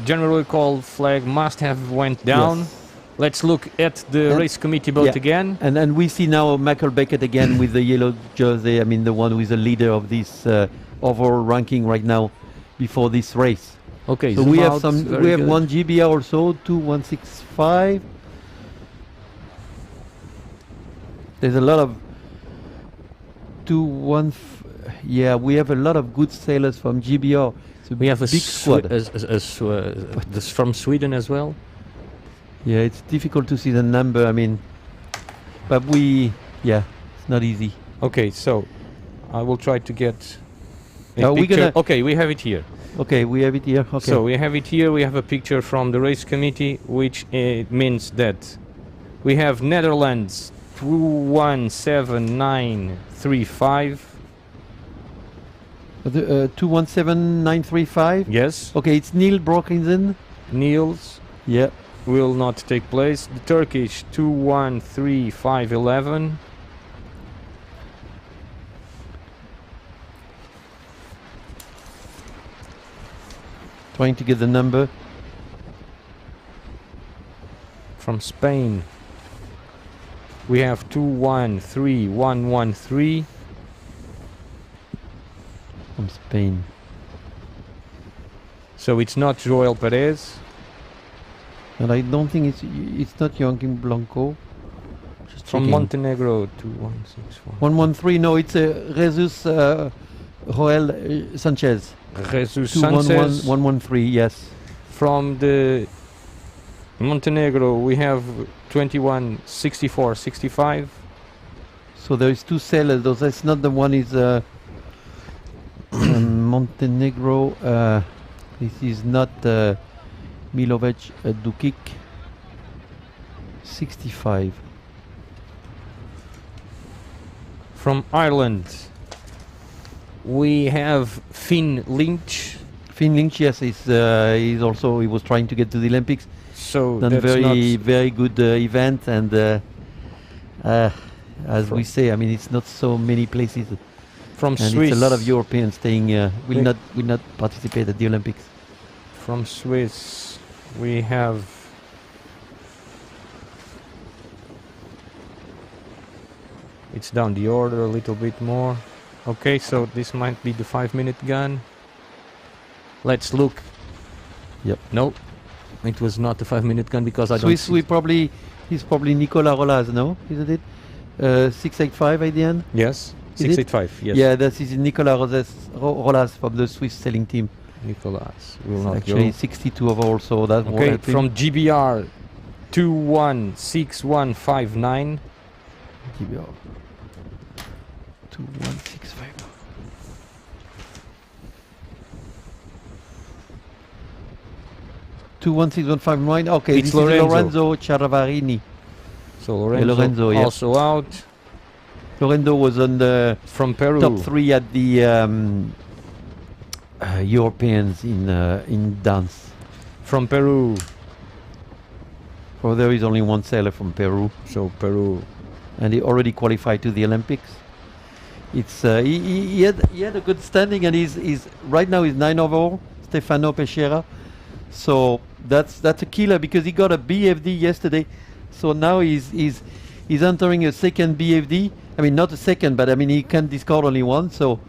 Speaker 1: general call flag must have went down.
Speaker 2: Yes.
Speaker 1: Let's look at the race committee boat again.
Speaker 2: And we see now Michael Beckett again with the yellow jersey. I mean, the one who is the leader of this overall ranking right now before this race.
Speaker 1: Okay,
Speaker 2: so
Speaker 1: zoom
Speaker 2: we have
Speaker 1: out,
Speaker 2: some.
Speaker 1: very
Speaker 2: We have
Speaker 1: good.
Speaker 2: one GBR also, 2165. There's a lot of yeah, we have a lot of good sailors from GBR. It's
Speaker 1: We have a
Speaker 2: big squad.
Speaker 1: this from Sweden as well.
Speaker 2: Yeah, it's difficult to see the number. I mean, but it's not easy.
Speaker 1: Okay, so I will try to get a
Speaker 2: Are we
Speaker 1: picture.
Speaker 2: gonna-
Speaker 1: Okay, we have it here.
Speaker 2: Okay, we have it here. Okay.
Speaker 1: So we have it here. We have a picture from the race committee, which means that we have Netherlands 217935.
Speaker 2: 217935.
Speaker 1: Yes,
Speaker 2: Okay, it's Neil Brockinson.
Speaker 1: Niels
Speaker 2: Yeah.
Speaker 1: will not take place. The Turkish 213511.
Speaker 2: Trying to get the number.
Speaker 1: From Spain we have 213113.
Speaker 2: From Spain.
Speaker 1: So it's not Joel Perez.
Speaker 2: And I don't think it's not Joaquim Blanco. Just
Speaker 1: From
Speaker 2: checking.
Speaker 1: Montenegro 2164.
Speaker 2: 113. No, it's Jesus Joel Sanchez.
Speaker 1: Jesus Sanchez.
Speaker 2: 113. Yes.
Speaker 1: From the Montenegro we have 216465.
Speaker 2: So there is 2 sailors. Though that's not the one. Is Montenegro. This is not Milovic Dukic. 65.
Speaker 1: From Ireland we have Finn Lynch.
Speaker 2: Finn Lynch, yes, he was trying to get to the Olympics.
Speaker 1: So
Speaker 2: Done
Speaker 1: that's
Speaker 2: very good event, and as we say, I mean, it's not so many places,
Speaker 1: from
Speaker 2: and
Speaker 1: Swiss.
Speaker 2: it's a lot of Europeans staying. Will not participate at the Olympics.
Speaker 1: From Swiss we have it's down the order a little bit more. Okay, so this might be the 5-minute gun. Let's look.
Speaker 2: Yep.
Speaker 1: No, it was not the 5-minute gun because I
Speaker 2: Swiss,
Speaker 1: don't see.
Speaker 2: he's probably Nicolas Rolas, no? Isn't it? 685 at the end.
Speaker 1: Yes,
Speaker 2: Is it?
Speaker 1: 685. Yes.
Speaker 2: Yeah, that is Nicolas Rolas from the Swiss sailing team.
Speaker 1: Nicolas will not
Speaker 2: Actually,
Speaker 1: go.
Speaker 2: 62 overall, so that won't
Speaker 1: Okay,
Speaker 2: help him.
Speaker 1: from GBR 216159.
Speaker 2: GBR 2165. 21615. Okay,
Speaker 1: It's
Speaker 2: this is
Speaker 1: Lorenzo.
Speaker 2: Lorenzo Ciaravarini.
Speaker 1: So Lorenzo,
Speaker 2: Lorenzo, yeah.
Speaker 1: also out.
Speaker 2: Lorenzo was on the
Speaker 1: From Peru.
Speaker 2: top 3 at the Europeans in dance.
Speaker 1: From Peru.
Speaker 2: So there is only one sailor from Peru.
Speaker 1: So Peru
Speaker 2: and he already qualified to the Olympics. It's he had a good standing, and he's right now he's 9 overall, Stefano Peschiera. So that's a killer, because he got a BFD yesterday. So now he's entering a second BFD. I mean, not a second, but I mean he can discard only one. So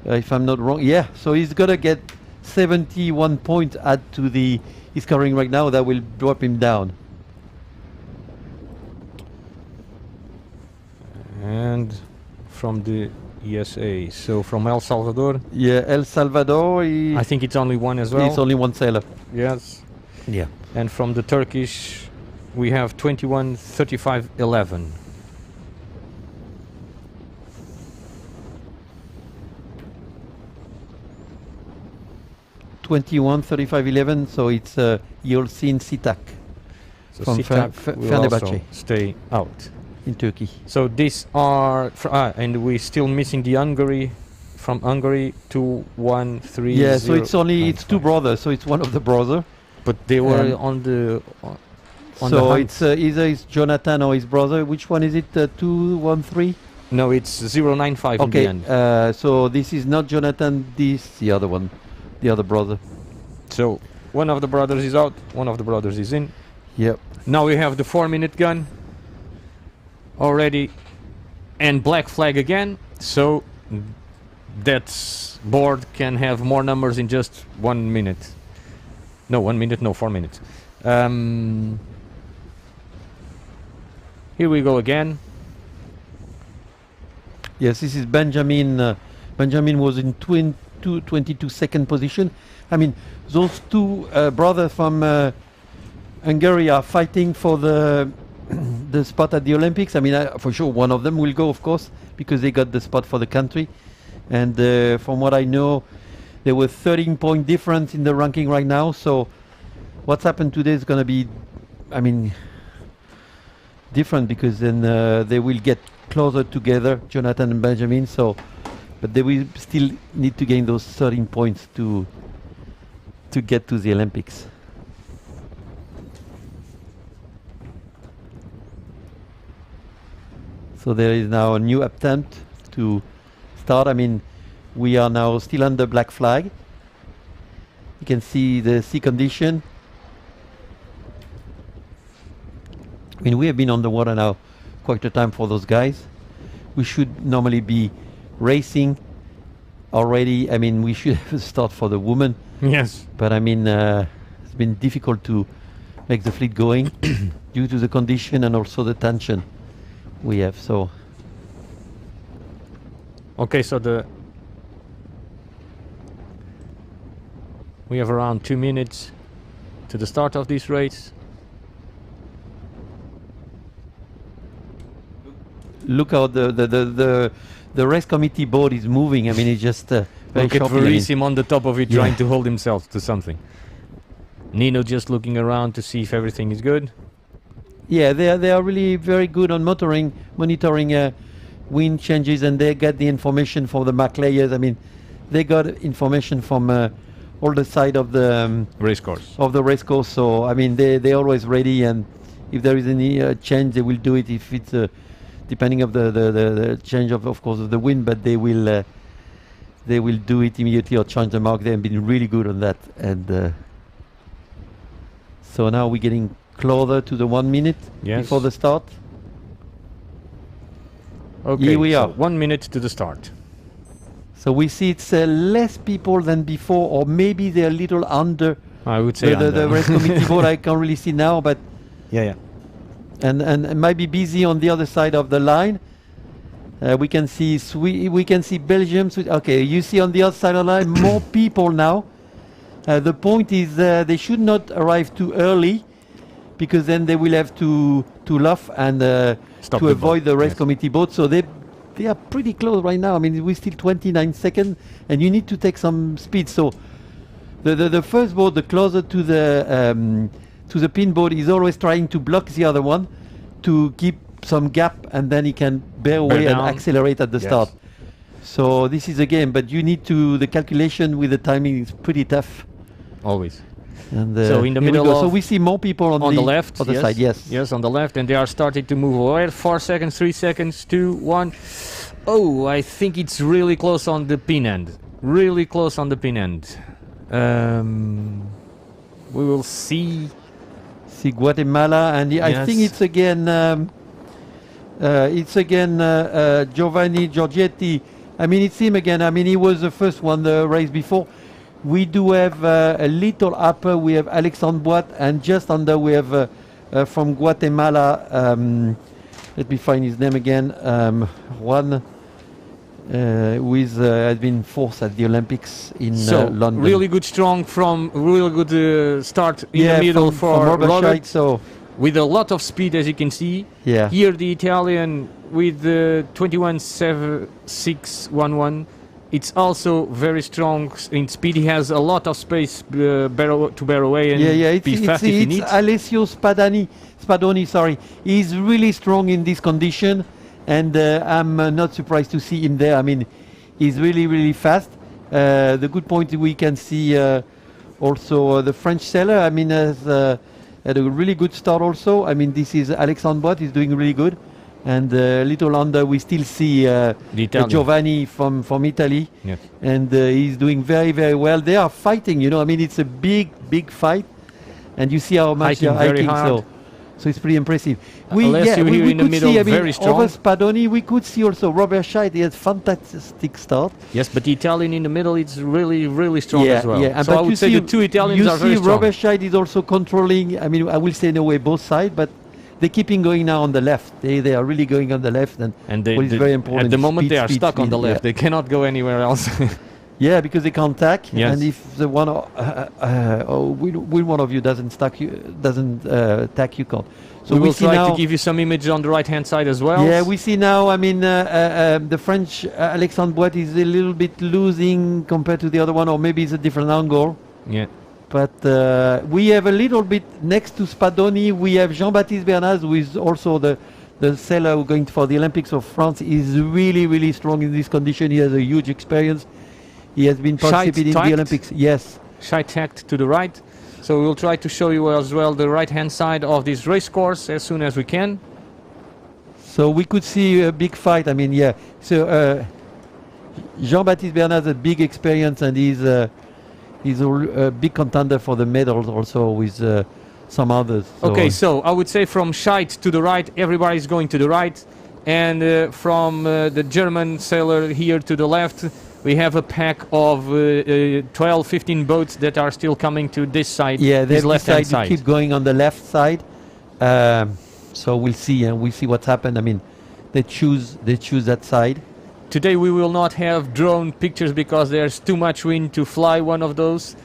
Speaker 2: if I'm not wrong, yeah. So he's gonna get 71 points add to the he's scoring right now. That will drop him down.
Speaker 1: And from the ESA, so from El Salvador.
Speaker 2: Yeah, El Salvador.
Speaker 1: I think it's only one as well.
Speaker 2: It's only one sailor.
Speaker 1: Yes.
Speaker 2: Yeah.
Speaker 1: And from the Turkish, we have 21, 35, 11.
Speaker 2: So it's Yolcin Sitak
Speaker 1: So
Speaker 2: from
Speaker 1: Sitak will also
Speaker 2: Fenerbahce
Speaker 1: stay out.
Speaker 2: in Turkey.
Speaker 1: So these are, and we're still missing the Hungary, from Hungary 2, 1, 3.
Speaker 2: Yeah, so
Speaker 1: 0,
Speaker 2: it's only
Speaker 1: 9,
Speaker 2: it's two
Speaker 1: 5.
Speaker 2: brothers, so it's one of the brother.
Speaker 1: But they were
Speaker 2: Um,
Speaker 1: on the. On the
Speaker 2: So
Speaker 1: hunt.
Speaker 2: it's either it's Jonathan or his brother. Which one is it? 2, 1, 3.
Speaker 1: No, it's 095
Speaker 2: Okay.
Speaker 1: in the end.
Speaker 2: So this is not Jonathan. This the other one, the other brother.
Speaker 1: So one of the brothers is out, one of the brothers is in.
Speaker 2: Yep.
Speaker 1: Now we have the 4-minute gun already, and black flag again. So that board can have more numbers in just 1 minute. No, 1 minute, no, 4 minutes. Here we go again.
Speaker 2: Yes, this is Benjamin. Benjamin was in 22 second position. I mean, those two brothers from Hungary are fighting for the the spot at the Olympics. I mean, for sure one of them will go, of course, because they got the spot for the country. And from what I know, there were 13-point difference in the ranking right now. So what's happened today is going to be, I mean, different, because then they will get closer together, Jonathan and Benjamin. So, but they will still need to gain those 13 points to get to the Olympics. So there is now a new attempt to start. I mean, we are now still under black flag. You can see the sea condition. I mean, we have been on the water now quite a time for those guys. We should normally be racing already. I mean, we should have a start for the women.
Speaker 1: Yes.
Speaker 2: But I mean, it's been difficult to make the fleet going due to the condition and also the tension we have. So
Speaker 1: Okay, so we have around 2 minutes to the start of this race.
Speaker 2: look how the race committee board is moving. I mean, it's just very
Speaker 1: Look at
Speaker 2: shocking. I mean,
Speaker 1: Verissim on the top of it,
Speaker 2: Yeah.
Speaker 1: trying to hold himself to something. Nino just looking around to see if everything is good.
Speaker 2: yeah, they are really very good on monitoring wind changes, and they get the information for the Mac layers. I mean, they got information from all the side of the
Speaker 1: Racecourse.
Speaker 2: racecourse. So I mean, they're always ready, and if there is any change, they will do it. If it's depending of the change of course of the wind, but they will do it immediately or change the mark. They have been really good on that, and so now we're getting closer to the 1 minute
Speaker 1: Yes.
Speaker 2: before the start.
Speaker 1: Okay,
Speaker 2: Here we
Speaker 1: so
Speaker 2: are.
Speaker 1: 1 minute to the start.
Speaker 2: So we see it's less people than before, or maybe they're a little under
Speaker 1: I would say
Speaker 2: the race committee board. I can't really see now, but
Speaker 1: yeah.
Speaker 2: and it might be busy on the other side of the line. We can see we can see Belgium. Okay, you see on the other side of the line more people now. The point is they should not arrive too early, because then they will have to luff and
Speaker 1: Stop
Speaker 2: to
Speaker 1: the
Speaker 2: avoid
Speaker 1: boat,
Speaker 2: the race
Speaker 1: yes.
Speaker 2: committee boat. So they are pretty close right now. I mean, we're still 29 seconds, and you need to take some speed. So the first boat, the closer to the pin board, is always trying to block the other one to keep some gap, and then he can bear away and
Speaker 1: down.
Speaker 2: accelerate at the
Speaker 1: Yes.
Speaker 2: start. So this is a game, but you need to, the calculation with the timing is pretty tough.
Speaker 1: Always.
Speaker 2: And
Speaker 1: So in the
Speaker 2: here we
Speaker 1: middle
Speaker 2: go.
Speaker 1: of-
Speaker 2: so we see more people on
Speaker 1: the left,
Speaker 2: other
Speaker 1: yes.
Speaker 2: side. Yes.
Speaker 1: Yes, on the left, and they are starting to move away. 4 seconds, 3 seconds, 2, 1. Oh, I think it's really close on the pin end. Really close on the pin end. We will see.
Speaker 2: See Guatemala, and I think
Speaker 1: Yes.
Speaker 2: it's again Giovanni Giorgetti. I mean, it's him again. I mean, he was the first one the race before. We do have a little upper. We have Alexandre Boite, and just under we have from Guatemala. Let me find his name again. Juan, who has been fourth at the Olympics in
Speaker 1: So
Speaker 2: London.
Speaker 1: really good, strong from really good start in the middle for
Speaker 2: Robert
Speaker 1: Robert,
Speaker 2: Scheidt, so
Speaker 1: with a lot of speed, as you can see.
Speaker 2: yeah.
Speaker 1: Here the Italian with 21.7611. It's also very strong in speed. He has a lot of space to bear away and be fast if he
Speaker 2: it's
Speaker 1: needs.
Speaker 2: Alessio Spadoni, sorry. He's really strong in this condition, and I'm not surprised to see him there. I mean, he's really, really fast. The good point we can see also the French sailor. I mean, has had a really good start also. I mean, this is Alexandre Boite. He's doing really good. And a little under, we still see Giovanni from Italy,
Speaker 1: Yes.
Speaker 2: and he's doing very, very well. They are fighting, you know. I mean, it's a big, big fight, and you see how much
Speaker 1: Hiking
Speaker 2: they're
Speaker 1: very
Speaker 2: hiking.
Speaker 1: hard.
Speaker 2: So it's pretty impressive.
Speaker 1: Alessio here in the
Speaker 2: could
Speaker 1: middle,
Speaker 2: see, I mean,
Speaker 1: very strong.
Speaker 2: over Spadoni, we could see also Robert Scheidt. He has fantastic start.
Speaker 1: Yes, but the Italian in the middle, it's really, really strong as well.
Speaker 2: Yeah.
Speaker 1: So
Speaker 2: But
Speaker 1: I
Speaker 2: you
Speaker 1: would say
Speaker 2: see,
Speaker 1: the two Italians
Speaker 2: you
Speaker 1: are
Speaker 2: see
Speaker 1: very strong.
Speaker 2: Robert Scheidt is also controlling. I mean, I will say in a way both sides, but they're keeping going now on the left. They are really going on the left, and
Speaker 1: they,
Speaker 2: what is very important
Speaker 1: at the
Speaker 2: is
Speaker 1: moment
Speaker 2: speed,
Speaker 1: they are
Speaker 2: speed,
Speaker 1: stuck on
Speaker 2: speed,
Speaker 1: the left.
Speaker 2: yeah.
Speaker 1: They cannot go anywhere else.
Speaker 2: Yeah, because they can't tack,
Speaker 1: Yes.
Speaker 2: and if the one one of you doesn't tack, you can't. So
Speaker 1: we will
Speaker 2: see
Speaker 1: try
Speaker 2: now.
Speaker 1: to give you some image on the right hand side as well.
Speaker 2: Yeah, we see now. I mean, the French Alexandre Boite is a little bit losing compared to the other one, or maybe it's a different angle.
Speaker 1: Yeah.
Speaker 2: But we have a little bit next to Spadoni. We have Jean-Baptiste Bernaz, who is also the sailor who going for the Olympics of France. Is really, really strong in this condition. He has a huge experience. He has been participating in
Speaker 1: tacked.
Speaker 2: the Olympics. Yes.
Speaker 1: Scheidt tacked to the right. So we'll try to show you as well the right hand side of this race course as soon as we can.
Speaker 2: So we could see a big fight. I mean, yeah. So Jean-Baptiste Bernaz has a big experience, and he's a big contender for the medals also with some others. So
Speaker 1: Okay, so I would say from Scheidt to the right, everybody's going to the right. And from the German sailor here to the left, we have a pack of 12, 15 boats that are still coming to this side,
Speaker 2: yeah,
Speaker 1: this
Speaker 2: they've
Speaker 1: left-hand
Speaker 2: decided
Speaker 1: side.
Speaker 2: to keep going on the left side. So we'll see, and we'll see what's happened. I mean, they choose that side.
Speaker 1: Today we will not have drone pictures because there's too much wind to fly one of those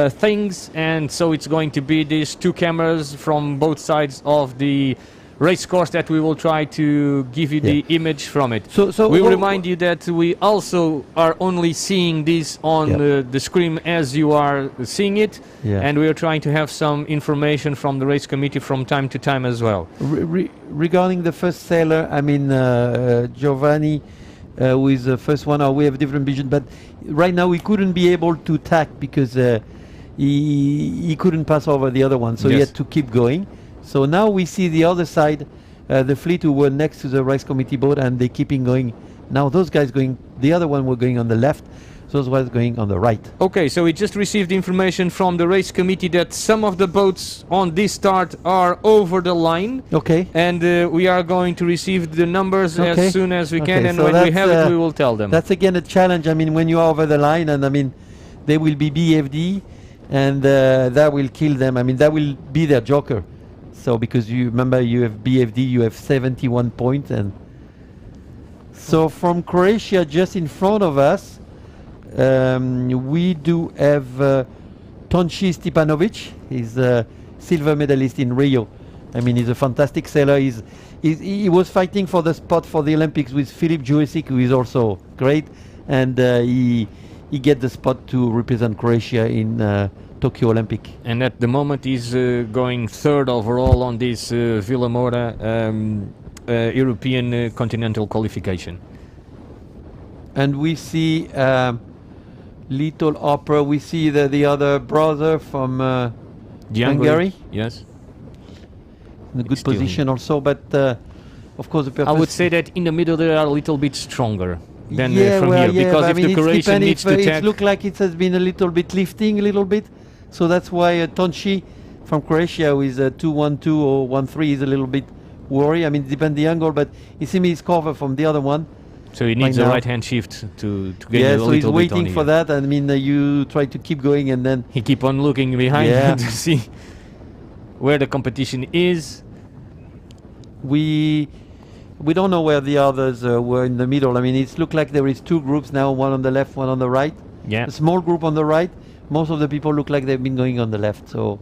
Speaker 1: things, and so it's going to be these two cameras from both sides of the race course that we will try to give you the image from it.
Speaker 2: So
Speaker 1: We'll remind you that we also are only seeing this on the screen as you are seeing it, and we are trying to have some information from the race committee from time to time as well.
Speaker 2: Regarding the first sailor, I mean, Giovanni, who is the first one, we have different vision, but right now we couldn't be able to tack because he couldn't pass over the other one, so he had to keep going. So now we see the other side, the fleet who were next to the race committee boat, and they keeping going. Now those guys going, the other one were going on the left, those ones going on the right.
Speaker 1: Okay, so we just received information from the race committee that some of the boats on this start are over the line.
Speaker 2: Okay.
Speaker 1: And we are going to receive the numbers as soon as we can, and
Speaker 2: so
Speaker 1: when we have it, we will tell them.
Speaker 2: That's again a challenge. I mean, when you are over the line, and I mean, they will be BFD, and that will kill them. I mean, that will be their joker. So because you remember, you have BFD, you have 71 points, and so from Croatia, just in front of us, we do have Tonči Stipanovic. He's a silver medalist in Rio. I mean, he's a fantastic sailor. He was fighting for the spot for the Olympics with Filip Jurisic, who is also great, and he get the spot to represent Croatia in Tokyo Olympic.
Speaker 1: And at the moment he's going third overall on this Vilamoura European Continental Qualification.
Speaker 2: And we see Little Opera. We see the other brother from Hungary.
Speaker 1: Yes.
Speaker 2: In a good
Speaker 1: Still
Speaker 2: position also, but of course the purpose.
Speaker 1: I would say that in the middle they are a little bit stronger than
Speaker 2: yeah,
Speaker 1: from
Speaker 2: well,
Speaker 1: here,
Speaker 2: yeah,
Speaker 1: because
Speaker 2: but
Speaker 1: if
Speaker 2: I mean,
Speaker 1: the
Speaker 2: it's
Speaker 1: Croatian
Speaker 2: depend
Speaker 1: needs
Speaker 2: if,
Speaker 1: to
Speaker 2: it
Speaker 1: tack,
Speaker 2: look like it has been a little bit lifting a little bit, so that's why Tonchi from Croatia with 2-1-2 or 1-3 is a little bit worried. I mean, it depends the angle, but you see me is covered from the other one.
Speaker 1: so he needs a
Speaker 2: now.
Speaker 1: right hand shift to get
Speaker 2: Yeah,
Speaker 1: a
Speaker 2: so
Speaker 1: little
Speaker 2: he's
Speaker 1: bit on
Speaker 2: waiting for
Speaker 1: here.
Speaker 2: that. I mean, you try to keep going and then
Speaker 1: He keep on looking behind
Speaker 2: Yeah.
Speaker 1: to see where the competition is.
Speaker 2: we don't know where the others were in the middle. I mean, it's looked like there is two groups now, one on the left, one on the right.
Speaker 1: Yeah.
Speaker 2: A small group on the right. Most of the people look like they've been going on the left. So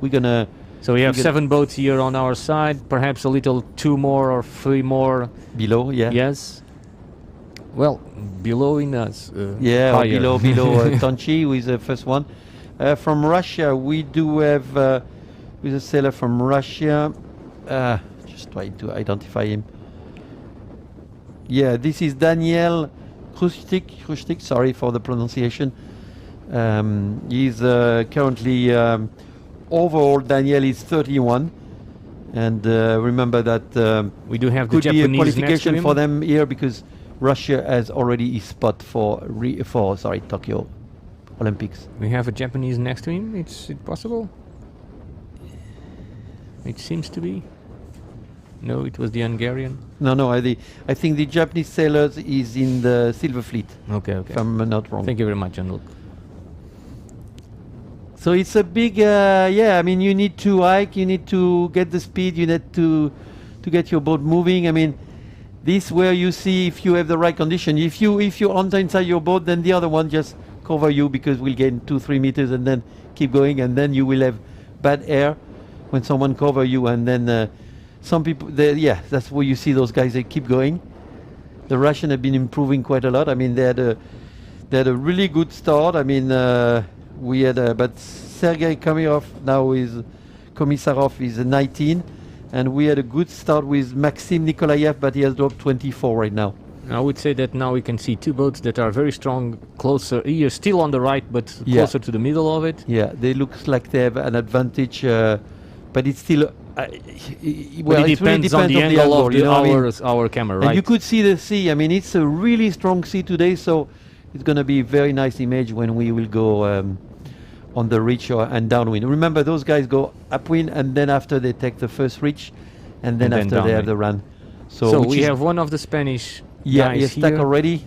Speaker 2: we're gonna.
Speaker 1: So we have
Speaker 2: get-
Speaker 1: 7 boats here on our side, perhaps a little 2 more or 3 more.
Speaker 2: Below, yeah.
Speaker 1: Yes. Well, below in us.
Speaker 2: Yeah, or
Speaker 1: higher.
Speaker 2: below Tonchi, who is the first one. From Russia, we do have with a sailor from Russia. Just trying to identify him. Yeah, this is Daniel Krustik, sorry for the pronunciation. He's currently, overall, Daniel is 31. And remember that
Speaker 1: We do have the
Speaker 2: could be a
Speaker 1: Japanese next to
Speaker 2: qualification
Speaker 1: him.
Speaker 2: for them here because Russia has already his spot for Tokyo Olympics.
Speaker 1: We have a Japanese next to him. It's it possible? It seems to be. No, it was the Hungarian.
Speaker 2: No, I think the Japanese sailors is in the Silver Fleet,
Speaker 1: Okay.
Speaker 2: if I'm not wrong.
Speaker 1: Thank you very much, Jean-Luc.
Speaker 2: So it's a big, I mean, you need to hike, you need to get the speed, you need to get your boat moving. I mean, this where you see if you have the right condition. If you enter inside your boat, then the other one just cover you because we'll gain 2-3 meters and then keep going, and then you will have bad air when someone cover you, and then some people, that's where you see those guys. They keep going. The Russians have been improving quite a lot. I mean, they had a really good start. I mean, we had, but Sergei Komisarov is 19, and we had a good start with Maxim Nikolaev, but he has dropped 24 right now.
Speaker 1: I would say that now we can see 2 boats that are very strong, closer. Here, still on the right, but
Speaker 2: Yeah.
Speaker 1: closer to the middle of it.
Speaker 2: Yeah, they look like they have an advantage, but it's still.
Speaker 1: But
Speaker 2: It
Speaker 1: it
Speaker 2: really
Speaker 1: depends on the angle of
Speaker 2: you know what I mean?
Speaker 1: our camera,
Speaker 2: And
Speaker 1: right?
Speaker 2: you could see the sea. I mean, it's a really strong sea today, so it's going to be a very nice image when we will go on the reach and downwind. Remember, those guys go upwind, and then after they take the first reach, and then
Speaker 1: And then
Speaker 2: after they have
Speaker 1: downwind.
Speaker 2: the run.
Speaker 1: So
Speaker 2: which
Speaker 1: we
Speaker 2: is-
Speaker 1: have one of the Spanish
Speaker 2: yeah,
Speaker 1: guys
Speaker 2: he's stuck
Speaker 1: here.
Speaker 2: already.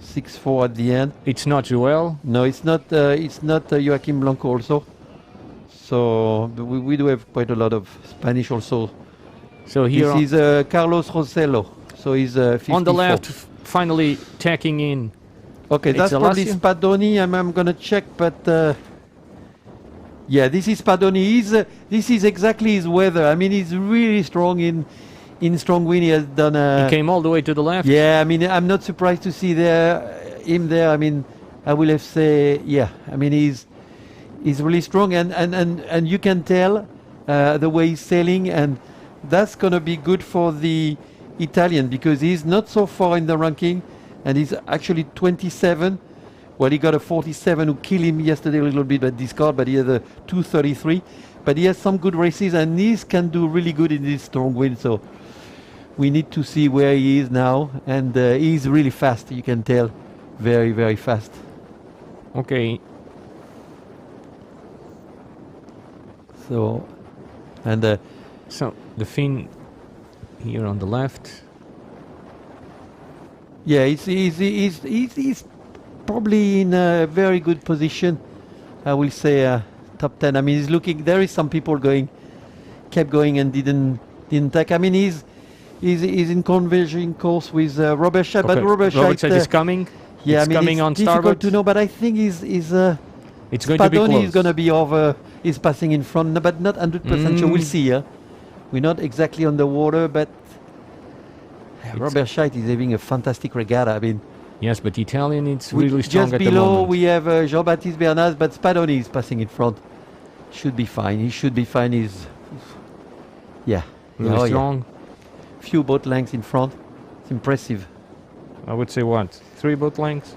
Speaker 2: 6-4 at the end.
Speaker 1: It's not Joel.
Speaker 2: No, it's not. It's not Joaquim Blanco also. So we do have quite a lot of Spanish also.
Speaker 1: So here
Speaker 2: This is Carlos Rosello. So he's 54.
Speaker 1: on the left, finally tacking in.
Speaker 2: Okay,
Speaker 1: It's
Speaker 2: that's probably
Speaker 1: Alassio.
Speaker 2: Spadoni. I'm gonna check, but yeah, this is Spadoni. This is exactly his weather. I mean, he's really strong in strong wind. He has done
Speaker 1: He came all the way to the left.
Speaker 2: yeah, I mean, I'm not surprised to see him there. I mean, I will have say, yeah. I mean, he's really strong, and you can tell the way he's sailing, and that's gonna be good for the Italian because he's not so far in the ranking, and he's actually 27. Well, he got a 47 who killed him yesterday a little bit at discard, but he has a 233. But he has some good races, and he can do really good in this strong wind. So we need to see where he is now, and he's really fast. You can tell, very, very fast.
Speaker 1: Okay.
Speaker 2: So, and
Speaker 1: So the fin here on the left.
Speaker 2: yeah, he's probably in a very good position. I will say top 10. I mean, he's looking. There is some people kept going and didn't take. I mean, he's in converging course with Robert Scheidt, but
Speaker 1: Okay.
Speaker 2: Robert
Speaker 1: Scheidt
Speaker 2: Scheidt,
Speaker 1: is coming.
Speaker 2: yeah,
Speaker 1: It's
Speaker 2: I mean,
Speaker 1: coming
Speaker 2: it's
Speaker 1: on
Speaker 2: difficult
Speaker 1: starboard.
Speaker 2: to know, but I think
Speaker 1: It's going to be
Speaker 2: Spadoni
Speaker 1: close.
Speaker 2: is going to be over. He's passing in front, but not 100% sure. We'll see. We're not exactly on the water, but Robert Scheidt is having a fantastic regatta. I mean,
Speaker 1: Yes, but Italian it's really
Speaker 2: just
Speaker 1: strong at the
Speaker 2: below
Speaker 1: moment.
Speaker 2: we have Jean-Baptiste Bernaz, but Spadoni is passing in front. Should be fine. He should be fine. He's
Speaker 1: Really strong.
Speaker 2: Few boat lengths in front. It's impressive.
Speaker 1: I would say what? 3 boat lengths?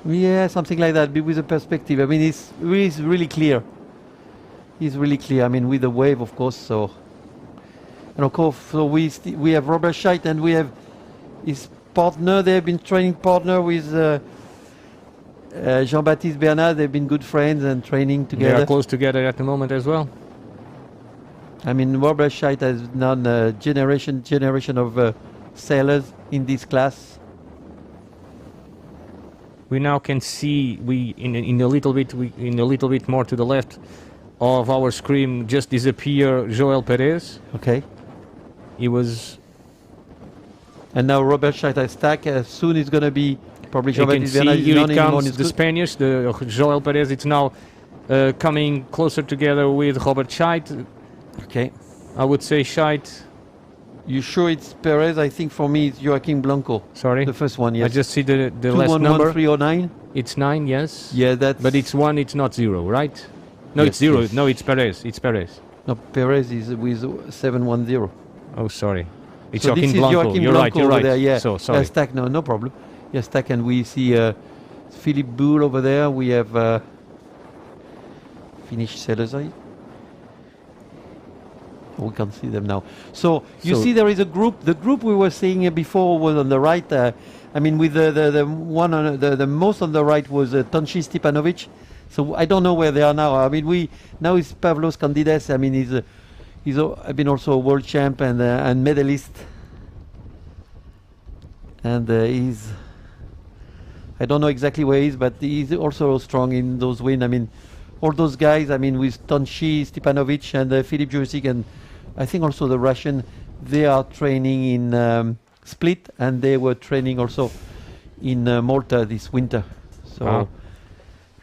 Speaker 2: Yeah, something like that, but with a perspective. I mean, he's really clear. He's really clear. I mean, with the wave, of course. So, and of course, so we have Robert Scheidt and we have his partner. They have been training partner with Jean-Baptiste Bernard. They've been good friends and training together.
Speaker 1: They are close together at the moment as well.
Speaker 2: I mean, Robert Scheidt has done a generation of sailors in this class.
Speaker 1: We now can see in a little bit more to the left of our screen just disappear Joel Perez.
Speaker 2: Okay.
Speaker 1: He was.
Speaker 2: And now Robert Scheidt has stack. Soon it's going to be probably
Speaker 1: You can
Speaker 2: Jean-Baptiste
Speaker 1: see
Speaker 2: Bernard is
Speaker 1: here
Speaker 2: not
Speaker 1: it
Speaker 2: anymore in
Speaker 1: comes
Speaker 2: his
Speaker 1: the
Speaker 2: group.
Speaker 1: Spaniards. The Joel Perez. It's now coming closer together with Robert Scheidt.
Speaker 2: Okay.
Speaker 1: I would say Scheidt.
Speaker 2: You sure it's Perez? I think for me it's Joaquim Blanco.
Speaker 1: Sorry,
Speaker 2: The first one, yes.
Speaker 1: I just see the last number.
Speaker 2: 211309.
Speaker 1: It's 9, yes.
Speaker 2: Yeah, that's...
Speaker 1: But it's 1. It's not 0, right? No,
Speaker 2: Yes,
Speaker 1: it's 0.
Speaker 2: yes.
Speaker 1: No, it's Perez. It's Perez.
Speaker 2: No, Perez is with 710.
Speaker 1: Oh, sorry. It's
Speaker 2: So
Speaker 1: Joaquin
Speaker 2: this is
Speaker 1: Blanco.
Speaker 2: Joaquim
Speaker 1: You're
Speaker 2: Blanco
Speaker 1: right. You're
Speaker 2: over
Speaker 1: right.
Speaker 2: there, yeah.
Speaker 1: So sorry.
Speaker 2: Stack, no problem. Yeah, stack, and we see Philippe Boulle over there. We have Finnish sailors. We can see them now. So you see there is a group. The group we were seeing before was on the right. I mean, with the one on the most on the right was Tonchi Stipanovic. So I don't know where they are now. I mean, now it's Pavlos Candides. I mean, he's been also a world champ and medalist. And I don't know exactly where he is, but he's also strong in those wins. I mean, all those guys, I mean, with Tonchi Stipanovic and Filip Jurisic, and I think also the Russian, they are training in Split, and they were training also in Malta this winter. So
Speaker 1: Wow.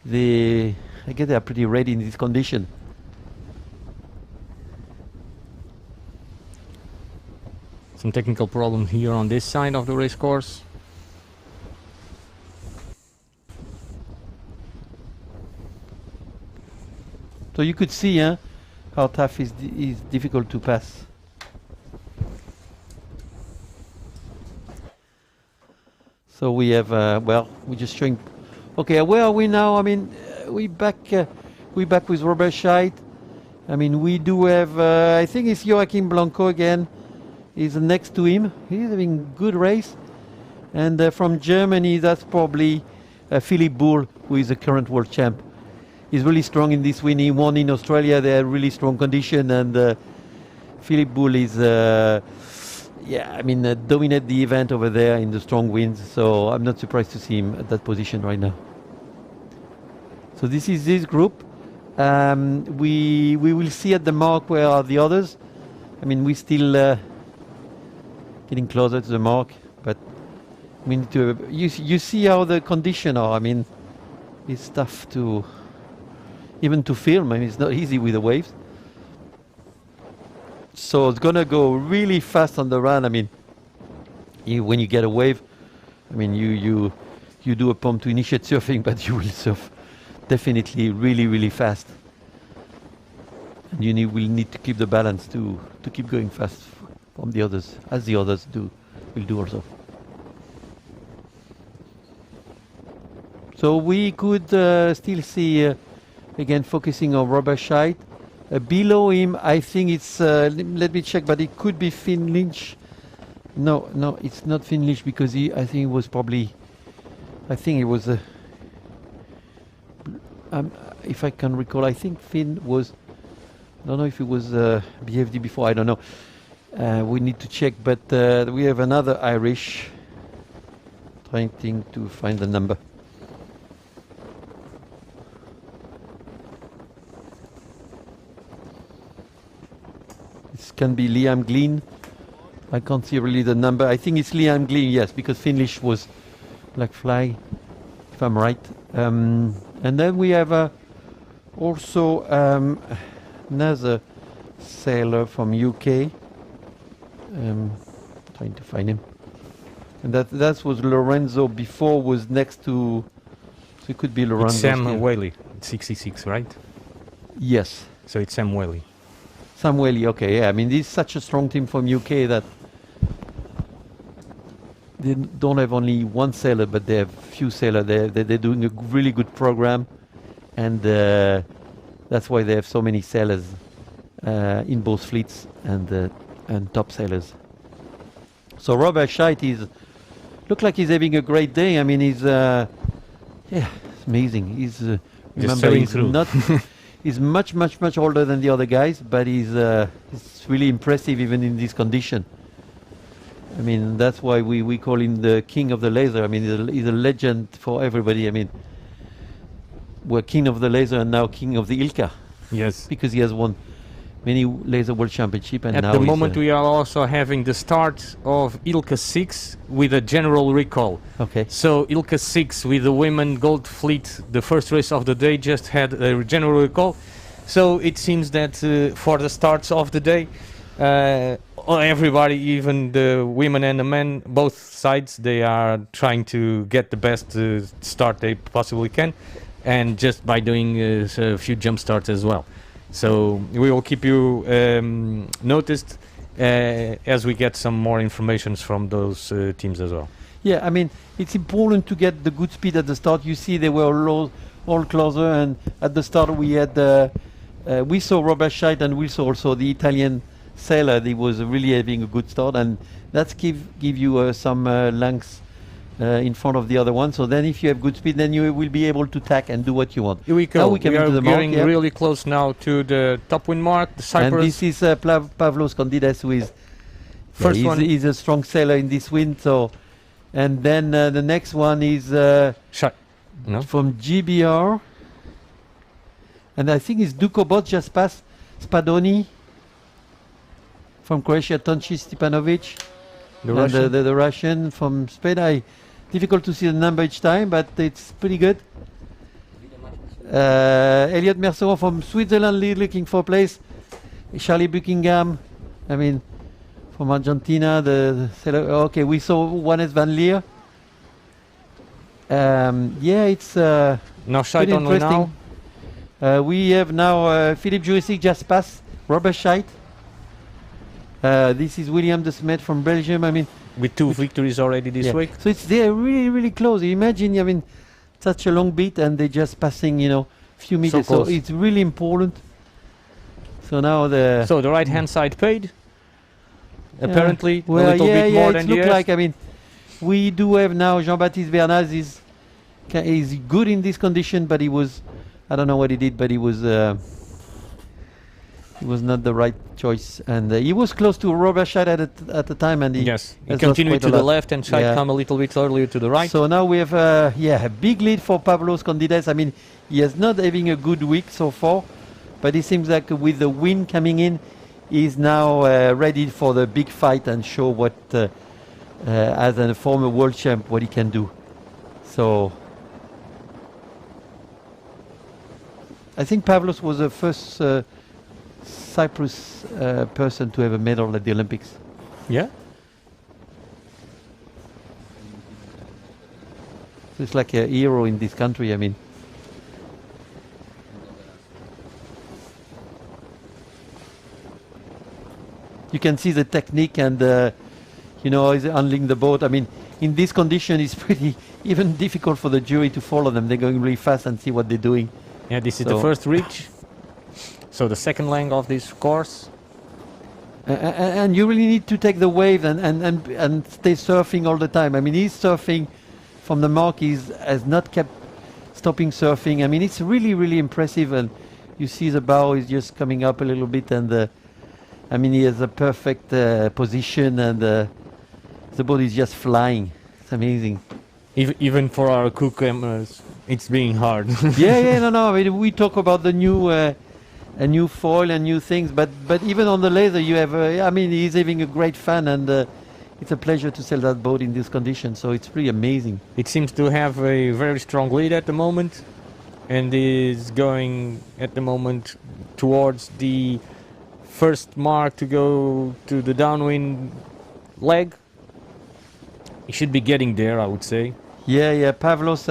Speaker 2: I guess they are pretty ready in this condition.
Speaker 1: Some technical problem here on this side of the race course.
Speaker 2: So you could see how tough is difficult to pass. So we have, well, we're just showing. Okay, where are we now? I mean, we back with Robert Scheidt. I mean, we do have, I think it's Joaquim Blanco again. He's next to him. He's having good race. And from Germany, that's probably Philippe Boulle, who is the current world champ. He's really strong in this win. He won in Australia. They had really strong condition. And Philippe Boulle is, yeah, I mean, dominate the event over there in the strong winds. So I'm not surprised to see him at that position right now. So this is this group. We will see at the mark where are the others. I mean, we still getting closer to the mark, but we need to. You see how the condition are. I mean, it's tough to even to film. I mean, it's not easy with the waves. So it's gonna go really fast on the run. I mean, when you get a wave, I mean, you do a pump to initiate surfing, but you will surf definitely really fast. And you will need to keep the balance to keep going fast from the others, as the others will do also. So we could still see, again, focusing on Robert Scheidt. Below him, I think it's, let me check, but it could be Finn Lynch. No, it's not Finn Lynch, because I think it was probably, if I can recall, I think Finn was, I don't know if it was BFD before, I don't know. We need to check, but we have another Irish, trying to find the number. This can be Liam Glean. I can't see really the number. I think it's Liam Glean, yes, because Finnish was Black Flag, if I'm right. And then we have also another sailor from UK. Trying to find him. And that was Lorenzo before, was next to, so it could be Lorenzo.
Speaker 1: It's Sam
Speaker 2: still.
Speaker 1: Whaley, 66, right?
Speaker 2: Yes.
Speaker 1: So it's Sam Whaley.
Speaker 2: Sam Whaley, okay, yeah. I mean, this is such a strong team from UK that they don't have only one sailor, but they have few sailors. They're doing a really good program, and that's why they have so many sailors in both fleets and top sailors. So Robert Scheidt look like he's having a great day. I mean, he's it's amazing. He's remember he's not he's much older than the other guys, but he's really impressive even in this condition. I mean, that's why we call him the king of the laser. I mean, he's a legend for everybody. I mean, we're king of the laser and now king of the Ilka.
Speaker 1: Yes.
Speaker 2: Because he has won many laser world championship, and
Speaker 1: at
Speaker 2: now
Speaker 1: the moment we are also having the start of Ilka 6 with a general recall.
Speaker 2: Okay.
Speaker 1: So Ilka 6 with the women gold fleet, the first race of the day, just had a general recall. So it seems that for the starts of the day, everybody, even the women and the men, both sides, they are trying to get the best start they possibly can, and just by doing a few jump starts as well. So we will keep you noticed as we get some more information from those teams as well.
Speaker 2: Yeah, I mean, it's important to get the good speed at the start. You see, they were all closer, and at the start we had we saw Robert Scheidt, and we saw also the Italian sailor. He was really having a good start, and that's give you some lengths in front of the other one. So then if you have good speed, then you will be able to tack and do what you want.
Speaker 1: Here we go.
Speaker 2: Now
Speaker 1: We
Speaker 2: come
Speaker 1: are
Speaker 2: into the mark,
Speaker 1: getting really close now to the top wind mark, the
Speaker 2: and
Speaker 1: Cyprus.
Speaker 2: this is Pavlos Condides, who is
Speaker 1: First one.
Speaker 2: he's a strong sailor in this wind. So, and then the next one is
Speaker 1: No?
Speaker 2: from GBR, and I think it's Dukobot just past Spadoni from Croatia, Tonči Stipanovic,
Speaker 1: The
Speaker 2: and
Speaker 1: Russian.
Speaker 2: the Russian from Spain. Difficult to see the number each time, but it's pretty good. Elliot Merceau from Switzerland looking for place. Charlie Buckingham, I mean, from Argentina. Okay, we saw Juanes Van Leer. Yeah, it's
Speaker 1: Now Scheidt
Speaker 2: pretty
Speaker 1: only now.
Speaker 2: interesting. We have now Philippe Jurisic just passed Robert Scheidt. This is William de Smet from Belgium. I mean,
Speaker 1: With two victories already this week.
Speaker 2: so they're really close. Imagine, I mean, such a long beat, and they're just passing, few meters. So
Speaker 1: close.
Speaker 2: it's really important. So now the
Speaker 1: So the right hand side paid. Apparently
Speaker 2: well,
Speaker 1: a little bit more than
Speaker 2: it
Speaker 1: the
Speaker 2: looks
Speaker 1: rest.
Speaker 2: like. I mean, we do have now Jean-Baptiste Bernaz is good in this condition, but I don't know what he did, but he was not the right choice, and he was close to Robert Scheidt at the time, and he
Speaker 1: Yes, he
Speaker 2: has
Speaker 1: continued
Speaker 2: lost
Speaker 1: to
Speaker 2: quite a
Speaker 1: the
Speaker 2: lot.
Speaker 1: left and Scheidt
Speaker 2: Yeah.
Speaker 1: come a little bit earlier to the right.
Speaker 2: So now we have a big lead for Pavlos Condides. I mean, he is not having a good week so far, but it seems like with the wind coming in, he's now ready for the big fight and show what, as a former world champ, what he can do. So I think Pavlos was the first Cyprus person to have a medal at the Olympics.
Speaker 1: Yeah.
Speaker 2: So it's like a hero in this country. I mean, you can see the technique and he's handling the boat. I mean, in this condition, it's pretty even difficult for the jury to follow them. They're going really fast and see what they're doing.
Speaker 1: Yeah, this is
Speaker 2: So-
Speaker 1: the first reach. So the second leg of this course.
Speaker 2: And you really need to take the wave and stay surfing all the time. I mean, he's surfing from the mark. Has not kept stopping surfing. I mean, it's really impressive. And you see the bow is just coming up a little bit, and I mean, he has a perfect position, and the boat is just flying. It's amazing.
Speaker 1: Even for our crew cameras, it's being hard.
Speaker 2: No. I mean, we talk about the new. A new foil and new things, but even on the laser you have I mean, he's having a great fun, and it's a pleasure to sail that boat in this condition, so it's pretty amazing.
Speaker 1: It seems to have a very strong lead at the moment, and is going at the moment towards the first mark to go to the downwind leg. He should be getting there, I would say.
Speaker 2: Pavlos,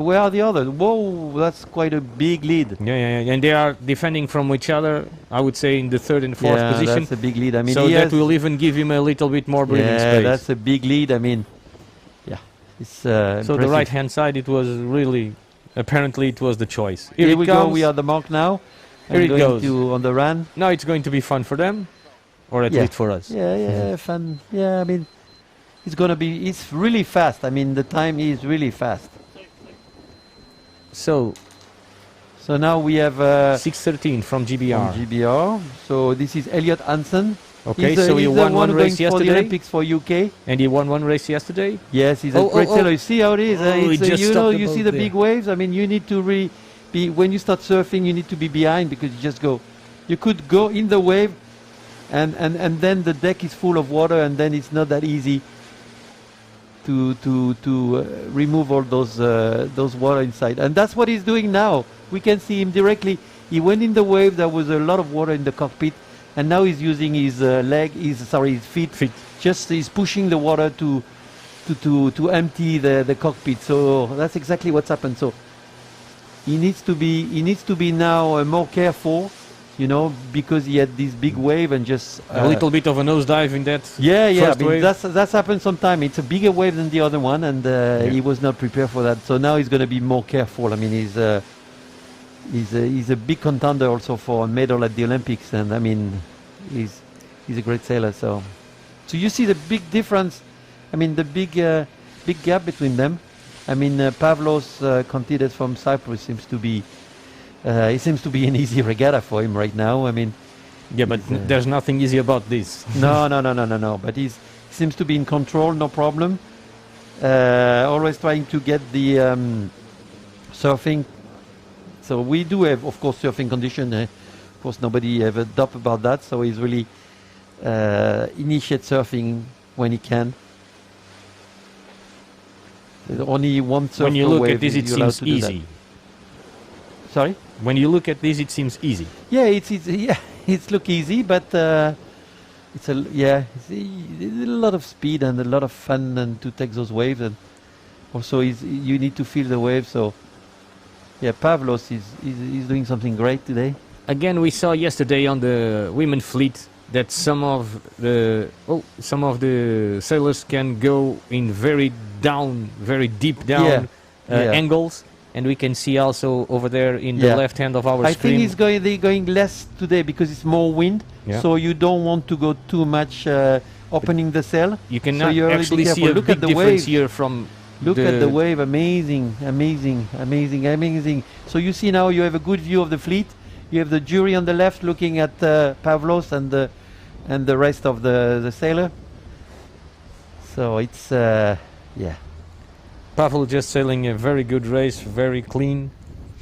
Speaker 2: where are the others? Whoa, that's quite a big lead.
Speaker 1: Yeah, and they are defending from each other, I would say, in the third and fourth position.
Speaker 2: That's a big lead. I mean,
Speaker 1: So that will even give him a little bit more breathing space.
Speaker 2: that's a big lead. I mean, It's
Speaker 1: So the
Speaker 2: impressive.
Speaker 1: right-hand side, it was really, apparently it was the choice.
Speaker 2: Here
Speaker 1: it
Speaker 2: we
Speaker 1: comes.
Speaker 2: go. We are the mark now.
Speaker 1: Here
Speaker 2: I'm
Speaker 1: it
Speaker 2: going
Speaker 1: goes.
Speaker 2: to on the run.
Speaker 1: Now it's going to be fun for them, or at
Speaker 2: Yeah.
Speaker 1: least for us.
Speaker 2: Yeah, fun. Yeah, I mean, it's gonna be. It's really fast. I mean, the time is really fast.
Speaker 1: So
Speaker 2: So now we have
Speaker 1: 6:13 from
Speaker 2: from
Speaker 1: GBR.
Speaker 2: GBR. So this is Elliot Hansen.
Speaker 1: Okay,
Speaker 2: he's
Speaker 1: so he
Speaker 2: he's the
Speaker 1: won one
Speaker 2: one
Speaker 1: race
Speaker 2: going for the
Speaker 1: yesterday,
Speaker 2: Olympics for UK.
Speaker 1: and he won one race yesterday.
Speaker 2: Yes, he's a
Speaker 1: Oh,
Speaker 2: great
Speaker 1: oh, oh.
Speaker 2: sailor. You see how it is?
Speaker 1: Oh,
Speaker 2: It's,
Speaker 1: he just
Speaker 2: you know,
Speaker 1: stopped the
Speaker 2: you see
Speaker 1: boat
Speaker 2: the
Speaker 1: there.
Speaker 2: big waves. I mean, you need to really be when you start surfing. You need to be behind because you just go. You could go in the wave, and then the deck is full of water, and then it's not that easy to remove all those water inside. And that's what he's doing now. We can see him directly. He went in the wave. There was a lot of water in the cockpit, and now he's using his his feet. Just he's pushing the water to empty the cockpit. So that's exactly what's happened. So he needs to be now more careful, you know, because he had this big wave and just
Speaker 1: A little bit of a nosedive in that.
Speaker 2: yeah. I
Speaker 1: first
Speaker 2: mean,
Speaker 1: wave.
Speaker 2: that's happened sometime. It's a bigger wave than the other one, and he was not prepared for that. So now he's going to be more careful. I mean, he's a big contender also for a medal at the Olympics, and I mean, he's a great sailor. So you see the big difference. I mean, the big gap between them. I mean, Pavlos Contides from Cyprus seems to be it seems to be an easy regatta for him right now. I mean,
Speaker 1: Yeah, but
Speaker 2: He's,
Speaker 1: there's nothing easy about this.
Speaker 2: no. But he seems to be in control, no problem. Always trying to get the surfing. So we do have, of course, surfing condition. Of course, nobody ever doubt about that. So he's really initiate surfing when he can. There's only one surf
Speaker 1: When you
Speaker 2: per
Speaker 1: look
Speaker 2: wave
Speaker 1: at this, it
Speaker 2: you're allowed
Speaker 1: seems
Speaker 2: to do that.
Speaker 1: easy.
Speaker 2: Sorry?
Speaker 1: When you look at this, it seems easy.
Speaker 2: Yeah, it's look easy, but it's a lot of speed and a lot of fun and to take those waves, and also you need to feel the wave. So yeah, Pavlos is doing something great today.
Speaker 1: Again, we saw yesterday on the women fleet that some of the sailors can go in very deep down
Speaker 2: Yeah.
Speaker 1: angles, and we can see also over there in the
Speaker 2: Yeah.
Speaker 1: left hand of our
Speaker 2: I
Speaker 1: screen.
Speaker 2: think they're going less today because it's more wind,
Speaker 1: Yeah.
Speaker 2: so you don't want to go too much opening the sail.
Speaker 1: You can
Speaker 2: so you really
Speaker 1: actually
Speaker 2: be
Speaker 1: see
Speaker 2: careful.
Speaker 1: a
Speaker 2: Look
Speaker 1: big
Speaker 2: at the
Speaker 1: difference
Speaker 2: waves.
Speaker 1: here from
Speaker 2: Look at the wave, amazing. So you see now you have a good view of the fleet. You have the jury on the left looking at Pavlos and the rest of the sailor. So it's
Speaker 1: Pavel just sailing a very good race, very clean.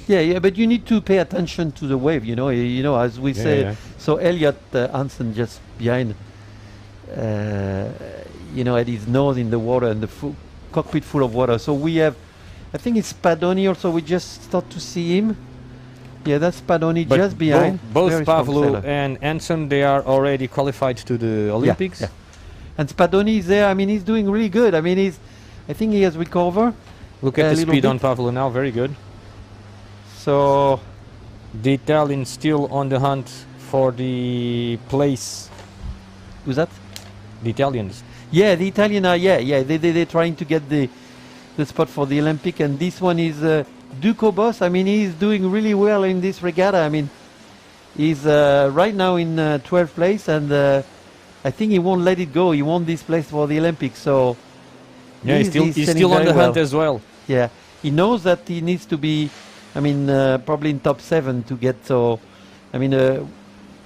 Speaker 2: yeah. But you need to pay attention to the wave. You know, as we say.
Speaker 1: Yeah.
Speaker 2: So Elliot Hansen just behind, had his nose in the water and the cockpit full of water. So we have, I think it's Spadoni also. We just start to see him. Yeah, that's Spadoni
Speaker 1: But
Speaker 2: just behind.
Speaker 1: both
Speaker 2: Very strong
Speaker 1: Pavlo
Speaker 2: sailor.
Speaker 1: and Anson, they are already qualified to the Olympics.
Speaker 2: Yeah. And Spadoni is there. I mean, he's doing really good. I mean, I think he has recovered.
Speaker 1: Look at
Speaker 2: A
Speaker 1: the
Speaker 2: little
Speaker 1: speed
Speaker 2: bit.
Speaker 1: on Pavlo now, very good.
Speaker 2: So
Speaker 1: The Italian still on the hunt for the place.
Speaker 2: who's that?
Speaker 1: The Italians.
Speaker 2: Yeah, the Italian are. Yeah. They're trying to get the spot for the Olympic, and this one is Duco Boss. I mean, he's doing really well in this regatta. I mean, he's right now in 12th place, and I think he won't let it go. He won this place for the Olympics, so
Speaker 1: Yeah, he's
Speaker 2: sailing
Speaker 1: still on
Speaker 2: very
Speaker 1: the hunt
Speaker 2: well.
Speaker 1: as well.
Speaker 2: Yeah, he knows that he needs to be. I mean, probably in top 7 to get. So, I mean,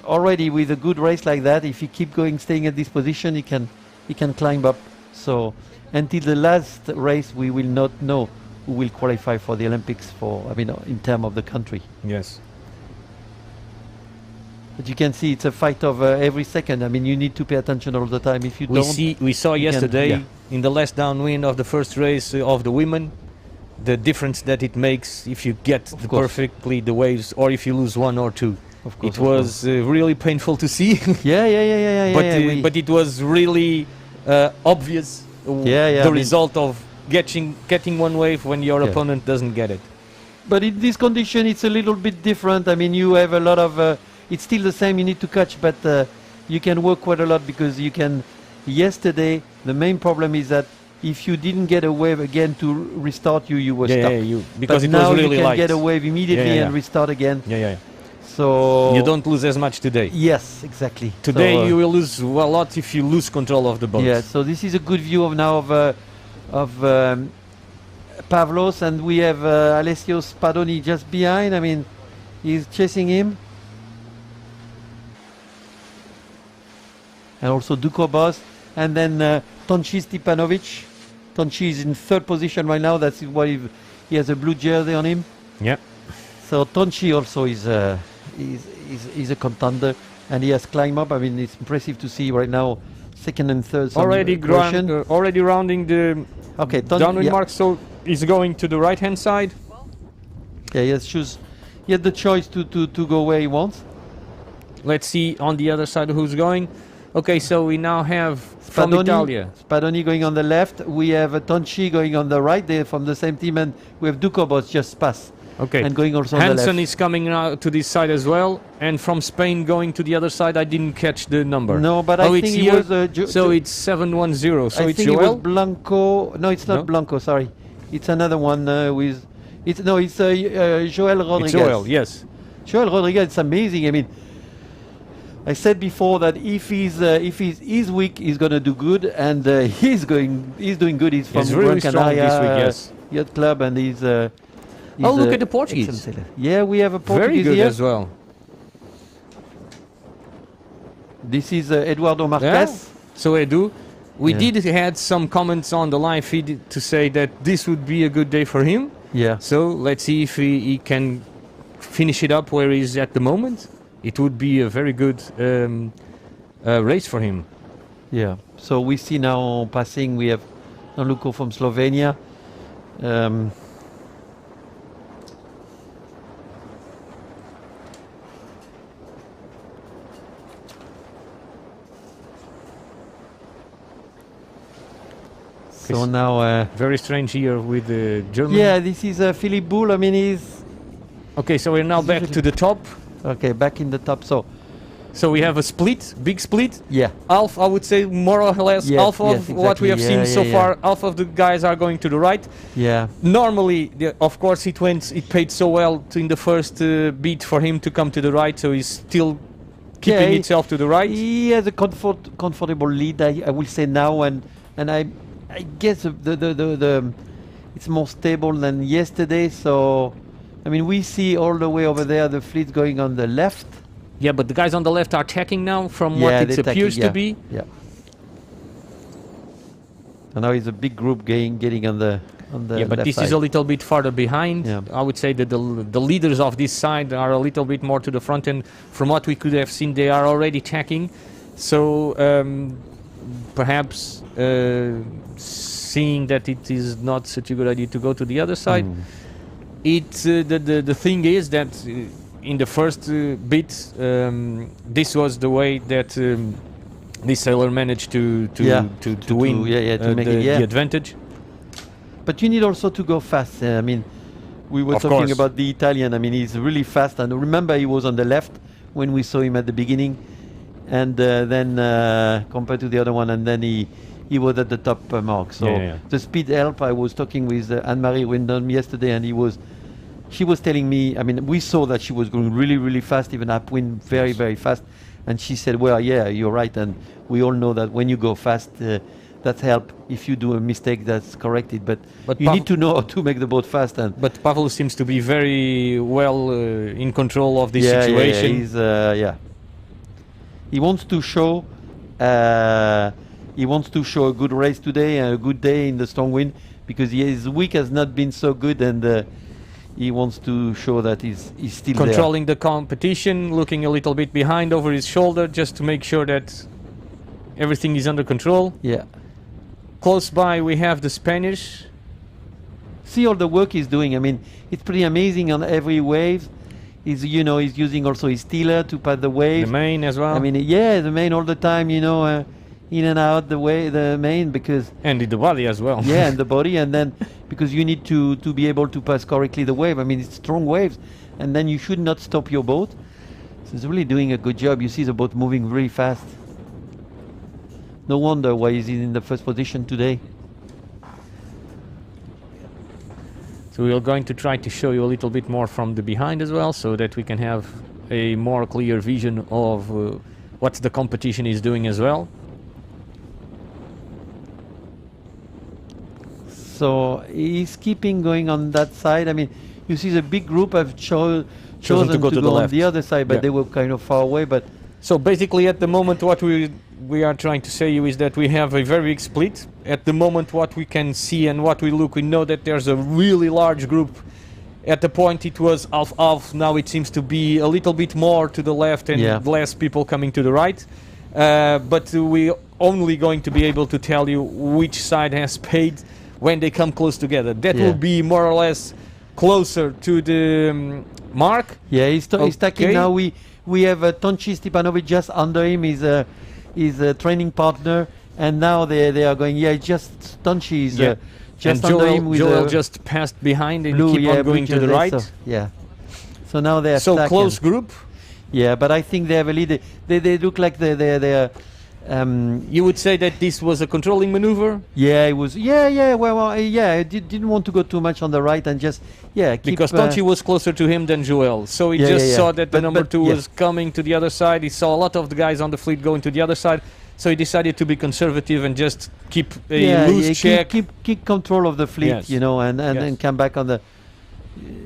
Speaker 2: already with a good race like that, if he keep going, staying at this position, he can climb up. So, until the last race, we will not know who will qualify for the Olympics. In terms of the country.
Speaker 1: Yes.
Speaker 2: But you can see it's a fight of every second. I mean, you need to pay attention all the time. If you don't,
Speaker 1: We saw
Speaker 2: you can-
Speaker 1: yesterday
Speaker 2: yeah.
Speaker 1: in the last downwind of the first race of the women, the difference that it makes if you get
Speaker 2: course.
Speaker 1: perfectly the waves or if you lose one or two.
Speaker 2: of course,
Speaker 1: It was really painful to see.
Speaker 2: Yeah.
Speaker 1: But it was really obvious
Speaker 2: I
Speaker 1: the
Speaker 2: mean-
Speaker 1: result of getting one wave when your
Speaker 2: Yeah.
Speaker 1: opponent doesn't get it.
Speaker 2: But in this condition, it's a little bit different. I mean, you have a lot of. It's still the same. You need to catch, but you can work quite a lot because you can. Yesterday, the main problem is that if you didn't get a wave again to restart, you were stuck.
Speaker 1: Because
Speaker 2: but
Speaker 1: it
Speaker 2: now
Speaker 1: was really
Speaker 2: you can
Speaker 1: light.
Speaker 2: get a wave immediately and restart again.
Speaker 1: Yeah.
Speaker 2: So
Speaker 1: You don't lose as much today.
Speaker 2: Yes, exactly.
Speaker 1: Today
Speaker 2: So,
Speaker 1: you will lose a lot if you lose control of the boat.
Speaker 2: Yeah. So this is a good view of now of Pavlos, and we have Alessio Spadoni just behind. I mean, he's chasing him. And also Dukobos, and then Tonchi Stipanovic. Tonchi is in third position right now. That's why he has a blue jersey on him.
Speaker 1: Yeah.
Speaker 2: So Tonchi also is a contender, and he has climbed up. I mean, it's impressive to see right now, second and third.
Speaker 1: Already rounding the downwind mark, so he's going to the right-hand side.
Speaker 2: Yeah, he had the choice to go where he wants.
Speaker 1: Let's see on the other side who's going. Okay, so we now have from Italia.
Speaker 2: Spadoni going on the left. We have Tonchi going on the right. They're from the same team, and we have Dukobos just past.
Speaker 1: Okay.
Speaker 2: And going also on the left.
Speaker 1: Hansen is coming now to this side as well, and from Spain going to the other side. I didn't catch the number.
Speaker 2: No, but I think
Speaker 1: it's
Speaker 2: it
Speaker 1: here.
Speaker 2: was.
Speaker 1: So it's 710. So
Speaker 2: I
Speaker 1: it's
Speaker 2: think
Speaker 1: Joel.
Speaker 2: it was Blanco. No, it's not
Speaker 1: No?
Speaker 2: Blanco. Sorry, it's another one with. It's Joel Rodriguez.
Speaker 1: It's Joel. Yes.
Speaker 2: Joel Rodriguez. It's amazing. I mean, I said before that if he's weak, he's gonna do good, and he's doing good. He's from
Speaker 1: really
Speaker 2: Gran
Speaker 1: strong
Speaker 2: Canaria
Speaker 1: this week, yes.
Speaker 2: Yacht Club, and he's
Speaker 1: Look at the Portuguese.
Speaker 2: excellent. Yeah, we have a Portuguese
Speaker 1: Very good
Speaker 2: here.
Speaker 1: as well.
Speaker 2: This is Eduardo Marquez.
Speaker 1: Yeah. So Edu, we
Speaker 2: Yeah.
Speaker 1: did had some comments on the live feed to say that this would be a good day for him.
Speaker 2: Yeah.
Speaker 1: So let's see if he can finish it up where he's at the moment. It would be a very good race for him.
Speaker 2: Yeah. So we see now passing. We have Gianluca from Slovenia. So now,
Speaker 1: Very strange here with the German.
Speaker 2: yeah, this is Philippe Boul. I mean, he's
Speaker 1: Okay, so we're now back to the top.
Speaker 2: okay back in the top.
Speaker 1: So we have a split, big split.
Speaker 2: Yeah,
Speaker 1: Half, I would say, more or less,
Speaker 2: Yes,
Speaker 1: half of
Speaker 2: yes,
Speaker 1: what we have
Speaker 2: exactly.
Speaker 1: seen
Speaker 2: Yeah,
Speaker 1: so
Speaker 2: yeah,
Speaker 1: far. Half of the guys are going to the right.
Speaker 2: yeah,
Speaker 1: Normally, of course, it paid so well in the first beat for him to come to the right, so he's still keeping
Speaker 2: Yeah,
Speaker 1: itself to the right.
Speaker 2: he has a comfortable lead. I will say now, and I guess the it's more stable than yesterday. So, I mean, we see all the way over there the fleet going on the left.
Speaker 1: Yeah, but the guys on the left are tacking now from what it
Speaker 2: they're tacking,
Speaker 1: appears
Speaker 2: yeah,
Speaker 1: to be.
Speaker 2: Yeah. And now it's a big group getting on the
Speaker 1: Yeah, but
Speaker 2: left
Speaker 1: this
Speaker 2: side.
Speaker 1: is a little bit farther behind.
Speaker 2: Yeah.
Speaker 1: I would say that the leaders of this side are a little bit more to the front, and from what we could have seen, they are already tacking. So perhaps seeing that it is not such a good idea to go to the other side. The thing is that in the first bit, this was the way that this sailor managed to win
Speaker 2: make it,
Speaker 1: the advantage.
Speaker 2: But you need also to go fast. I mean, we were
Speaker 1: Of
Speaker 2: talking
Speaker 1: course.
Speaker 2: about the Italian. I mean, he's really fast. And remember, he was on the left when we saw him at the beginning, and then compared to the other one, and then he was at the top mark. So the speed help. I was talking with Anne-Marie Windham yesterday, and she was telling me, I mean, we saw that she was going really, really fast, even upwind, very, very fast. And she said, well, yeah, you're right. And we all know that when you go fast, that's help. If you do a mistake, that's corrected. But you need to know how to make the boat fast.
Speaker 1: But Pavel seems to be very well in control of this situation.
Speaker 2: He wants to show a good race today and a good day in the strong wind, because his week has not been so good, and he wants to show that he's still
Speaker 1: controlling the competition, looking a little bit behind over his shoulder just to make sure that everything is under control.
Speaker 2: Yeah.
Speaker 1: Close by we have the Spanish.
Speaker 2: See all the work he's doing. I mean, it's pretty amazing on every wave. He's using also his tiller to pass the wave.
Speaker 1: The main as well.
Speaker 2: I mean, yeah, the main all the time, in and out the main, because
Speaker 1: and the body as well.
Speaker 2: yeah, and the body, and then because you need to be able to pass correctly the wave. I mean, it's strong waves, and then you should not stop your boat. So he's really doing a good job. You see the boat moving really fast. No wonder why he's in the first position today.
Speaker 1: So we are going to try to show you a little bit more from the behind as well, so that we can have a more clear vision of what the competition is doing as well.
Speaker 2: So he's keeping going on that side. I mean, you see the big group have chosen to go
Speaker 1: the
Speaker 2: on
Speaker 1: left.
Speaker 2: the other side, but
Speaker 1: Yeah.
Speaker 2: they were kind of far away. But
Speaker 1: So basically at the moment what we are trying to say you is that we have a very big split. At the moment what we can see and what we look, we know that there's a really large group. At the point it was half-half, now it seems to be a little bit more to the left and
Speaker 2: Yeah.
Speaker 1: less people coming to the right. But we're only going to be able to tell you which side has paid when they come close together. That
Speaker 2: Yeah.
Speaker 1: will be more or less closer to the mark.
Speaker 2: yeah, he's tacking
Speaker 1: Okay.
Speaker 2: now. We have Tonchi Stipanovic just under him. He's a training partner, and now they are going. Yeah, just Tonchi is
Speaker 1: Yeah.
Speaker 2: just
Speaker 1: and
Speaker 2: under
Speaker 1: Joel,
Speaker 2: him with
Speaker 1: Joel
Speaker 2: a
Speaker 1: just passed behind and
Speaker 2: blue,
Speaker 1: keep
Speaker 2: yeah,
Speaker 1: on going
Speaker 2: blue
Speaker 1: to the
Speaker 2: jersey,
Speaker 1: right.
Speaker 2: So, yeah. So now they're
Speaker 1: So
Speaker 2: stacking.
Speaker 1: close group.
Speaker 2: Yeah, but I think they have a lead. They look like they're
Speaker 1: You would say that this was a controlling maneuver
Speaker 2: yeah, it was. Yeah. Well, yeah. I didn't want to go too much on the right and just keep,
Speaker 1: because Tonchi was closer to him than Joel. So he
Speaker 2: Yeah,
Speaker 1: just
Speaker 2: yeah, yeah.
Speaker 1: saw that the
Speaker 2: But-
Speaker 1: number
Speaker 2: but,
Speaker 1: 2
Speaker 2: yeah.
Speaker 1: was coming to the other side. He saw a lot of the guys on the fleet going to the other side. So he decided to be conservative and just keep a loose check.
Speaker 2: keep control of the fleet,
Speaker 1: Yes.
Speaker 2: you know, and
Speaker 1: Yes.
Speaker 2: then come back on the.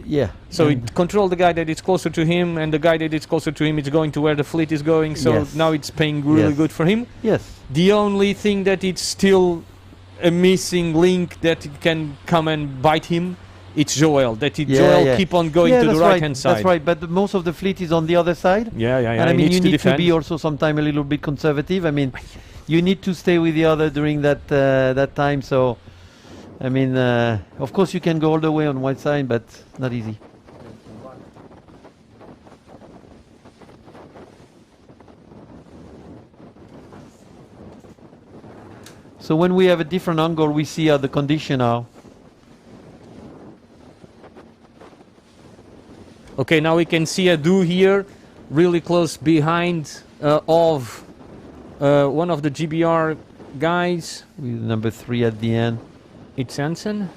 Speaker 2: Yeah.
Speaker 1: So he
Speaker 2: and-
Speaker 1: controlled the guy that is closer to him, and the guy that is closer to him is going to where the fleet is going. So
Speaker 2: Yes.
Speaker 1: now it's paying really
Speaker 2: Yes.
Speaker 1: good for him.
Speaker 2: Yes.
Speaker 1: The only thing that it's still a missing link that it can come and bite him, it's Joel. Joel keep on going
Speaker 2: Yeah,
Speaker 1: to the
Speaker 2: that's
Speaker 1: right hand side.
Speaker 2: That's right. But most of the fleet is on the other side.
Speaker 1: Yeah.
Speaker 2: And I
Speaker 1: he
Speaker 2: mean,
Speaker 1: needs
Speaker 2: you
Speaker 1: to
Speaker 2: need to
Speaker 1: defend.
Speaker 2: be also sometime a little bit conservative. I mean, you need to stay with the other during that time. So, I mean, of course you can go all the way on one side, but not easy. So when we have a different angle, we see how the condition are.
Speaker 1: Okay, now we can see a do here, really close behind of one of the GBR guys.
Speaker 2: With number 3 at the end.
Speaker 1: It's Hansen.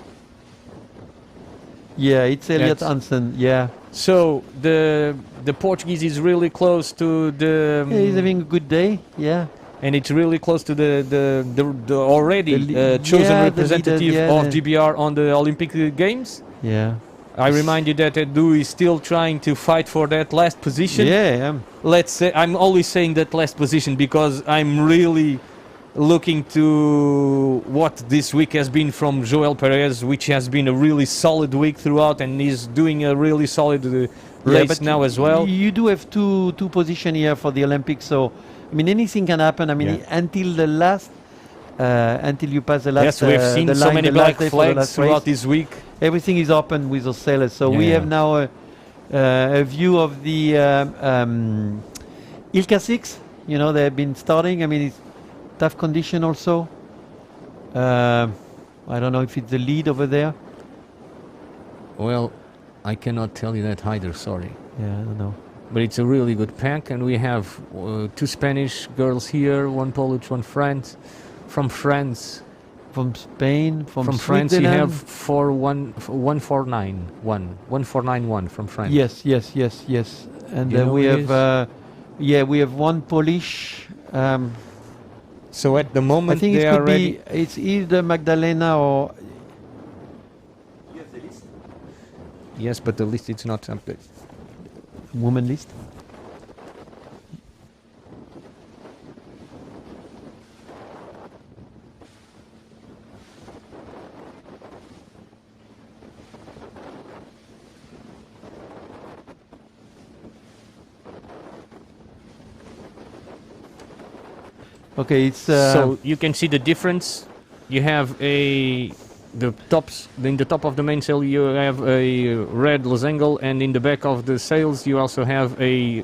Speaker 2: Yeah, it's Elliot
Speaker 1: That's-
Speaker 2: Hansen. Yeah.
Speaker 1: So the Portuguese is really close to the
Speaker 2: Yeah, he's having a good day. Yeah.
Speaker 1: and it's really close to the already chosen
Speaker 2: yeah, the
Speaker 1: representative
Speaker 2: leader, yeah,
Speaker 1: of
Speaker 2: the-
Speaker 1: GBR on the Olympic Games.
Speaker 2: Yeah.
Speaker 1: I remind you that Edu is still trying to fight for that last position.
Speaker 2: Yeah.
Speaker 1: Let's say I'm always saying that last position because I'm really looking to what this week has been from Joel Perez, which has been a really solid week throughout, and he's doing a really solid race
Speaker 2: but
Speaker 1: now as well.
Speaker 2: You do have two position here for the Olympics, so I mean anything can happen. I mean
Speaker 1: Yeah.
Speaker 2: until the last, until you pass the last.
Speaker 1: Yes, we've seen
Speaker 2: the
Speaker 1: so
Speaker 2: line,
Speaker 1: many
Speaker 2: the last
Speaker 1: black
Speaker 2: day for the
Speaker 1: flags
Speaker 2: last
Speaker 1: throughout
Speaker 2: race.
Speaker 1: this week.
Speaker 2: Everything is open with those sailors, so we
Speaker 1: Yeah.
Speaker 2: have now a view of the Ilka 6. You know, they've been starting. I mean, it's tough condition also. I don't know if it's the lead over there.
Speaker 1: Well, I cannot tell you that either, sorry.
Speaker 2: Yeah, I don't know.
Speaker 1: But it's a really good pack, and we have 2 Spanish girls here, 1 Polish, 1 French. From France,
Speaker 2: From Spain, from
Speaker 1: France, you have
Speaker 2: Switzerland.
Speaker 1: 1491 from France.
Speaker 2: Yes. And
Speaker 1: You know
Speaker 2: we
Speaker 1: who it
Speaker 2: have, we have 1 Polish.
Speaker 1: So at the
Speaker 2: I
Speaker 1: moment
Speaker 2: think
Speaker 1: they
Speaker 2: it
Speaker 1: are
Speaker 2: could
Speaker 1: ready.
Speaker 2: be. It's either Magdalena or.
Speaker 1: Yes, but the list it's not updated.
Speaker 2: Woman list. Okay, it's.
Speaker 1: So you can see the difference. You have the tops in the top of the mainsail. You have a red losangle, and in the back of the sails you also have a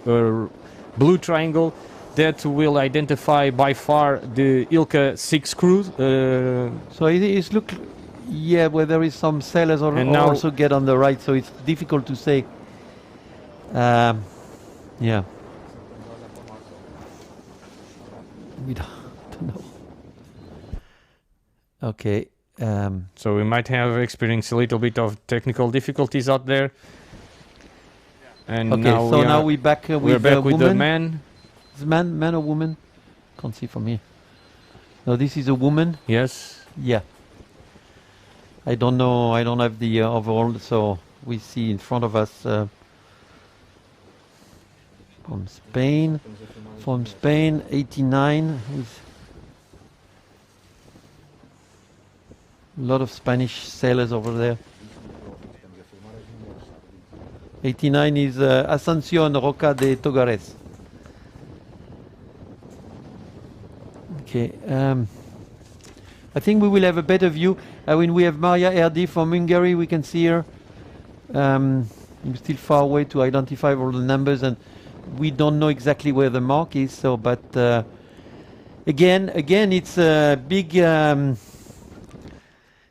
Speaker 1: blue triangle that will identify by far the Ilka 6 crew.
Speaker 2: So it's look. Yeah, where there is some sailors
Speaker 1: And now-
Speaker 2: also get on the right, so it's difficult to say. Yeah. We don't know. Okay.
Speaker 1: So we might have experienced a little bit of technical difficulties out there. And
Speaker 2: okay,
Speaker 1: now
Speaker 2: so now we're back
Speaker 1: we're
Speaker 2: with
Speaker 1: back
Speaker 2: the
Speaker 1: with
Speaker 2: woman.
Speaker 1: the man.
Speaker 2: Is it man or woman? Can't see from here. No, this is a woman.
Speaker 1: Yes.
Speaker 2: Yeah. I don't know. I don't have the overall. So we see in front of us from Spain. From Spain, 89. With a lot of Spanish sailors over there. 89 is Ascensión Roca de Togares. Okay. I think we will have a better view. When we have Maria Erdi from Hungary, we can see her. We're still far away to identify all the numbers, and we don't know exactly where the mark is. So, but again, it's a big.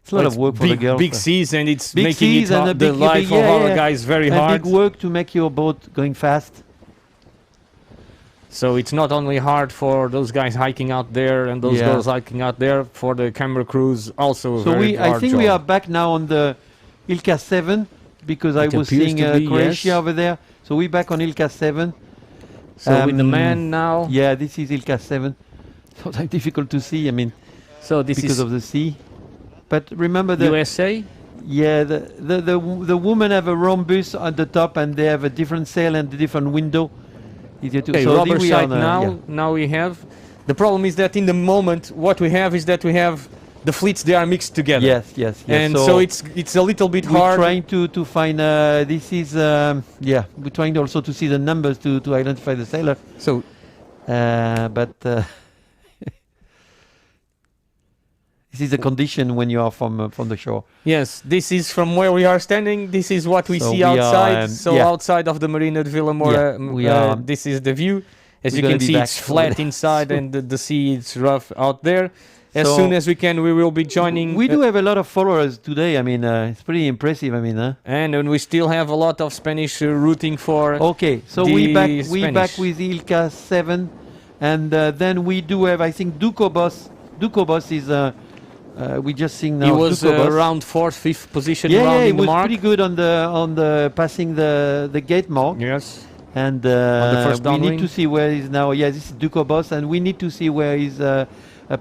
Speaker 2: It's a lot of work for the girls.
Speaker 1: Big seas, and it's
Speaker 2: Big
Speaker 1: making
Speaker 2: seas
Speaker 1: it
Speaker 2: and a
Speaker 1: the
Speaker 2: big-
Speaker 1: life
Speaker 2: yeah,
Speaker 1: of our
Speaker 2: yeah.
Speaker 1: guys very
Speaker 2: And
Speaker 1: hard.
Speaker 2: big work to make your boat going fast.
Speaker 1: So it's not only hard for those guys hiking out there and those
Speaker 2: Yeah.
Speaker 1: girls hiking out there, for the camera crews also a
Speaker 2: So
Speaker 1: very
Speaker 2: I
Speaker 1: hard
Speaker 2: think
Speaker 1: job.
Speaker 2: we are back now on the Ilka 7 because I
Speaker 1: It
Speaker 2: was
Speaker 1: appears
Speaker 2: seeing
Speaker 1: to be,
Speaker 2: Croatia
Speaker 1: yes.
Speaker 2: over there. So we're back on Ilka 7.
Speaker 1: So with the
Speaker 2: Um,
Speaker 1: man now.
Speaker 2: Yeah, this is Ilka 7. Sometimes difficult to see. I mean,
Speaker 1: So this
Speaker 2: because
Speaker 1: is
Speaker 2: of the sea. But remember the
Speaker 1: USA.
Speaker 2: yeah the women have a rhombus at the top and they have a different sail and a different window. Easier to
Speaker 1: Okay,
Speaker 2: so
Speaker 1: rubber
Speaker 2: we are
Speaker 1: side
Speaker 2: on,
Speaker 1: now.
Speaker 2: yeah.
Speaker 1: Now we have. The problem is that in the moment, what we have is that we have the fleets. They are mixed together.
Speaker 2: Yes.
Speaker 1: And so it's a little bit
Speaker 2: we're
Speaker 1: hard.
Speaker 2: trying to find this is we're trying also to see the numbers to identify the sailor.
Speaker 1: So
Speaker 2: But this is the condition when you are from the shore.
Speaker 1: yes, this is from where we are standing. This is what we
Speaker 2: So
Speaker 1: see
Speaker 2: we are,
Speaker 1: outside. So
Speaker 2: yeah.
Speaker 1: outside of the marina at Vilamoura,
Speaker 2: Yeah, we are-
Speaker 1: this is the view. As
Speaker 2: we're
Speaker 1: you
Speaker 2: gonna
Speaker 1: can
Speaker 2: be
Speaker 1: see,
Speaker 2: back
Speaker 1: it's
Speaker 2: over
Speaker 1: flat
Speaker 2: there.
Speaker 1: inside, and the sea is rough out there. As
Speaker 2: So-
Speaker 1: soon as we can, we will be joining.
Speaker 2: We do have a lot of followers today. I mean, it's pretty impressive. I mean,
Speaker 1: and we still have a lot of Spanish rooting for.
Speaker 2: Okay, so
Speaker 1: The
Speaker 2: we back
Speaker 1: Spanish.
Speaker 2: with Ilka 7, and then we do have I think Duco Boss. Duco Boss is we just seeing now.
Speaker 1: He was
Speaker 2: Duco Boss.
Speaker 1: around 4th, 5th position
Speaker 2: Yeah,
Speaker 1: round
Speaker 2: he
Speaker 1: in the
Speaker 2: was
Speaker 1: mark.
Speaker 2: pretty good on the passing the gate mark.
Speaker 1: Yes.
Speaker 2: And
Speaker 1: the first
Speaker 2: we need
Speaker 1: downwind.
Speaker 2: to see where he's now. Yeah, this is Duco Boss, and we need to see where is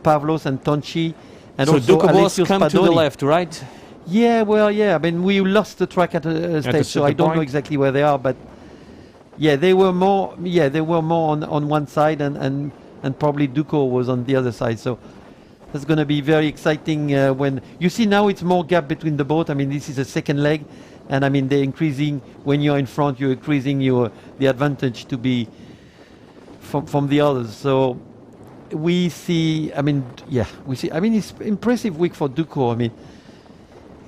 Speaker 2: Pavlos and Tonchi, and
Speaker 1: So
Speaker 2: also
Speaker 1: Duco Boss
Speaker 2: Alexios
Speaker 1: come to the
Speaker 2: Spadoni.
Speaker 1: left, right?
Speaker 2: Yeah, well, yeah. I mean, we lost the track at a stage, so I
Speaker 1: certain
Speaker 2: don't know
Speaker 1: point.
Speaker 2: exactly where they are, but yeah, they were more. Yeah, they were more on one side, and probably Duco was on the other side. So that's going to be very exciting when you see now it's more gap between the boat. I mean, this is a second leg, and I mean they're increasing. When you're in front, you're increasing the advantage to be from the others. So we see. I mean, yeah, we see. I mean, it's impressive week for Duco. I mean.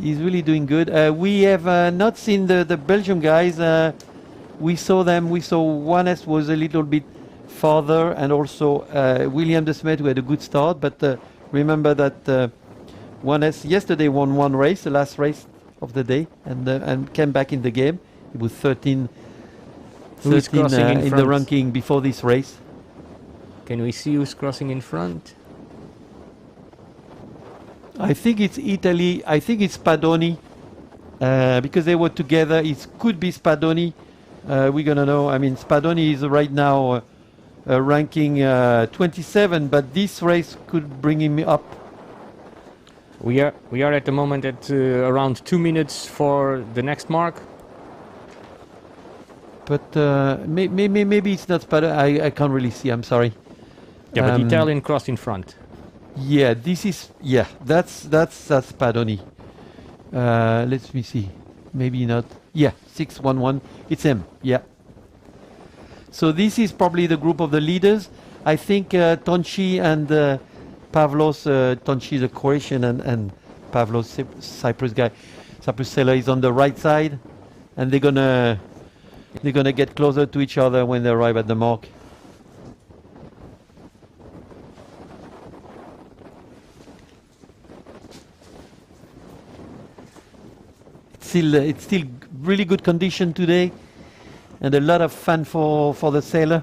Speaker 2: He's really doing good. We have not seen the Belgium guys. We saw them. We saw Juanes was a little bit farther, and also William de Smet who had a good start. But remember that Juanes yesterday won one race, the last race of the day, and came back in the game. He was 13
Speaker 1: Who's crossing in
Speaker 2: in the
Speaker 1: front?
Speaker 2: ranking before this race.
Speaker 1: Can we see who's crossing in front?
Speaker 2: I think it's Italy. I think it's Spadoni because they were together. It could be Spadoni. We're gonna know. I mean, Spadoni is right now ranking 27, but this race could bring him up.
Speaker 1: We are at the moment at around 2 minutes for the next mark.
Speaker 2: But maybe it's not Spadoni. I can't really see. I'm sorry.
Speaker 1: Yeah, but the Italian crossed in front.
Speaker 2: Yeah, this is that's Spadoni. Let me see. Maybe not. Yeah, 611. It's him. Yeah. So this is probably the group of the leaders. I think Tonchi and Pavlos. Tonchi is a Croatian and Pavlos Cyprus guy. Cyprus sailor is on the right side, and they're gonna get closer to each other when they arrive at the mark. It's still really good condition today, and a lot of fun for the sailor.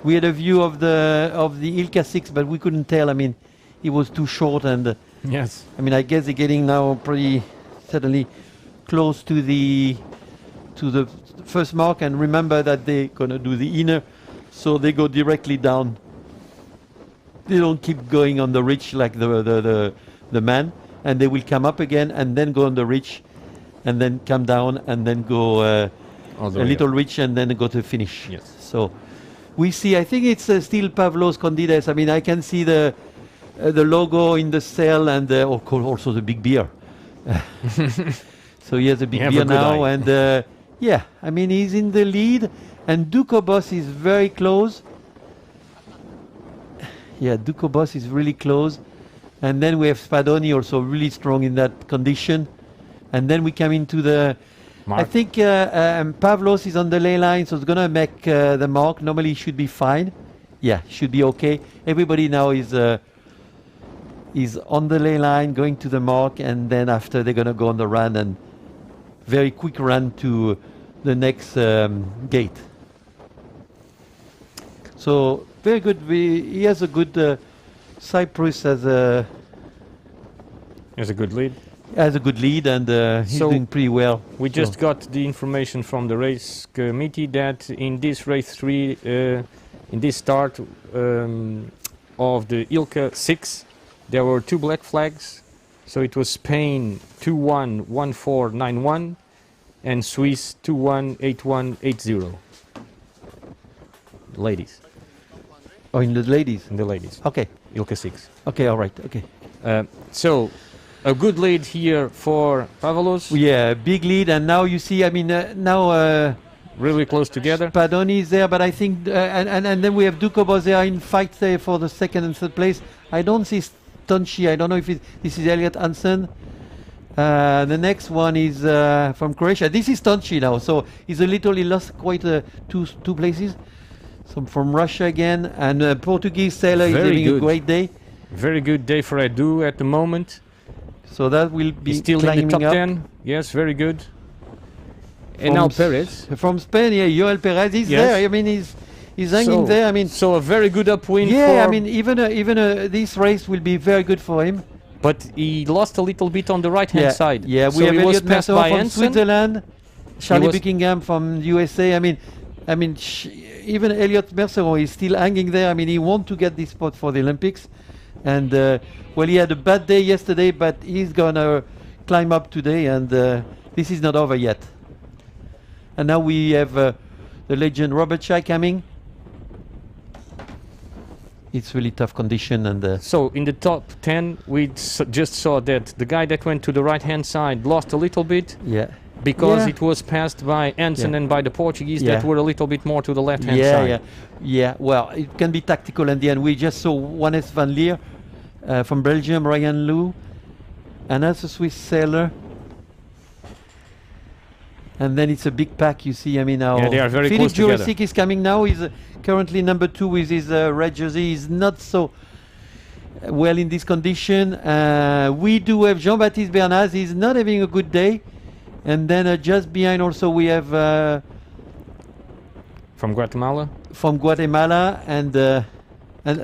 Speaker 2: We had a view of the Ilka 6, but we couldn't tell. I mean, he was too short, and
Speaker 1: Yes.
Speaker 2: I mean, I guess they're getting now pretty certainly close to the first mark. And remember that they're gonna do the inner, so they go directly down. They don't keep going on the ridge like the man, and they will come up again and then go on the ridge, and then come down and then go
Speaker 1: All the
Speaker 2: a
Speaker 1: way
Speaker 2: little
Speaker 1: up.
Speaker 2: ridge and then go to the finish.
Speaker 1: Yes.
Speaker 2: So we see. I think it's still Pavlos Condides. I mean, I can see the logo in the sail and also the big beer. So he has a big
Speaker 1: You have
Speaker 2: beer
Speaker 1: a good
Speaker 2: now,
Speaker 1: eye.
Speaker 2: and yeah, I mean he's in the lead, and Dukobos is very close. Yeah, Dukobos is really close, and then we have Spadoni also really strong in that condition, and then we come into the.
Speaker 1: Mark.
Speaker 2: I think Pavlos is on the ley line, so it's gonna make the mark. Normally, he should be fine. Yeah, should be okay. Everybody now is on the ley line, going to the mark, and then after they're gonna go on the run and very quick run to the next gate. So very good. He has a good Cyprus
Speaker 1: Has a good lead.
Speaker 2: has a good lead, and he's
Speaker 1: So
Speaker 2: doing pretty well.
Speaker 1: We
Speaker 2: So-
Speaker 1: just got the information from the race committee that in this race 3, in this start of the ILCA 6, there were 2 black flags. So it was Spain 2-1, 1-4-9-1, and Swiss 2-1, 8-1, 8-0. Ladies,
Speaker 2: Oh, in the ladies.
Speaker 1: and the ladies,
Speaker 2: Okay.
Speaker 1: ILCA 6.
Speaker 2: Okay. All right. Okay.
Speaker 1: So a good lead here for Pavalos,
Speaker 2: Yeah, big lead, and now you see. I mean, now
Speaker 1: really close together.
Speaker 2: Spadoni is there, but I think, and then we have Dukobos there in fight there for the second and third place. I don't see Tonchi. I don't know if this is Elliot Hansen. The next one is from Croatia. This is Tonchi now, so he lost quite two places. So from Russia again, and Portuguese sailor is
Speaker 1: Very
Speaker 2: having a
Speaker 1: good.
Speaker 2: great day.
Speaker 1: Very good day for Edu at the moment.
Speaker 2: So that will be
Speaker 1: He's still in
Speaker 2: climbing
Speaker 1: the top
Speaker 2: up.
Speaker 1: 10. Yes, very good. And
Speaker 2: From
Speaker 1: now
Speaker 2: S-
Speaker 1: Perez.
Speaker 2: From Spain, yeah, Joel Perez is
Speaker 1: Yes.
Speaker 2: there. I mean, he's hanging there. I mean,
Speaker 1: so a very good upwind.
Speaker 2: yeah,
Speaker 1: for,
Speaker 2: I mean, even this race will be very good for him.
Speaker 1: but he lost a little bit on the right hand
Speaker 2: Yeah,
Speaker 1: side.
Speaker 2: yeah.
Speaker 1: So
Speaker 2: We have
Speaker 1: he was
Speaker 2: Elliot
Speaker 1: passed
Speaker 2: Mercer
Speaker 1: by
Speaker 2: from
Speaker 1: Hansen.
Speaker 2: Switzerland, Charlie
Speaker 1: was-
Speaker 2: Buckingham from USA. I mean, even Elliot Mercer is still hanging there. I mean, he wants to get this spot for the Olympics, and well, he had a bad day yesterday, but he's gonna climb up today, and this is not over yet. And now we have the legend Robert Shai coming. It's really tough condition, and
Speaker 1: So in the top 10, we just saw that the guy that went to the right hand side lost a little bit
Speaker 2: yeah.
Speaker 1: because
Speaker 2: Yeah.
Speaker 1: it was passed by Hansen
Speaker 2: Yeah.
Speaker 1: and by the Portuguese
Speaker 2: Yeah.
Speaker 1: that were a little bit more to the left hand
Speaker 2: Yeah,
Speaker 1: side.
Speaker 2: yeah. Well, it can be tactical in the end. We just saw Wannes van Leer from Belgium, Ryan Lou, another Swiss sailor. And then it's a big pack, you see. I mean, now
Speaker 1: Yeah, they are very
Speaker 2: Philip
Speaker 1: close together.
Speaker 2: Jurisic is coming now. He's currently number 2 with his red jersey. He's not so well in this condition. We do have Jean-Baptiste Bernaz. He's not having a good day. And then just behind also we have
Speaker 1: From Guatemala.
Speaker 2: from Guatemala, and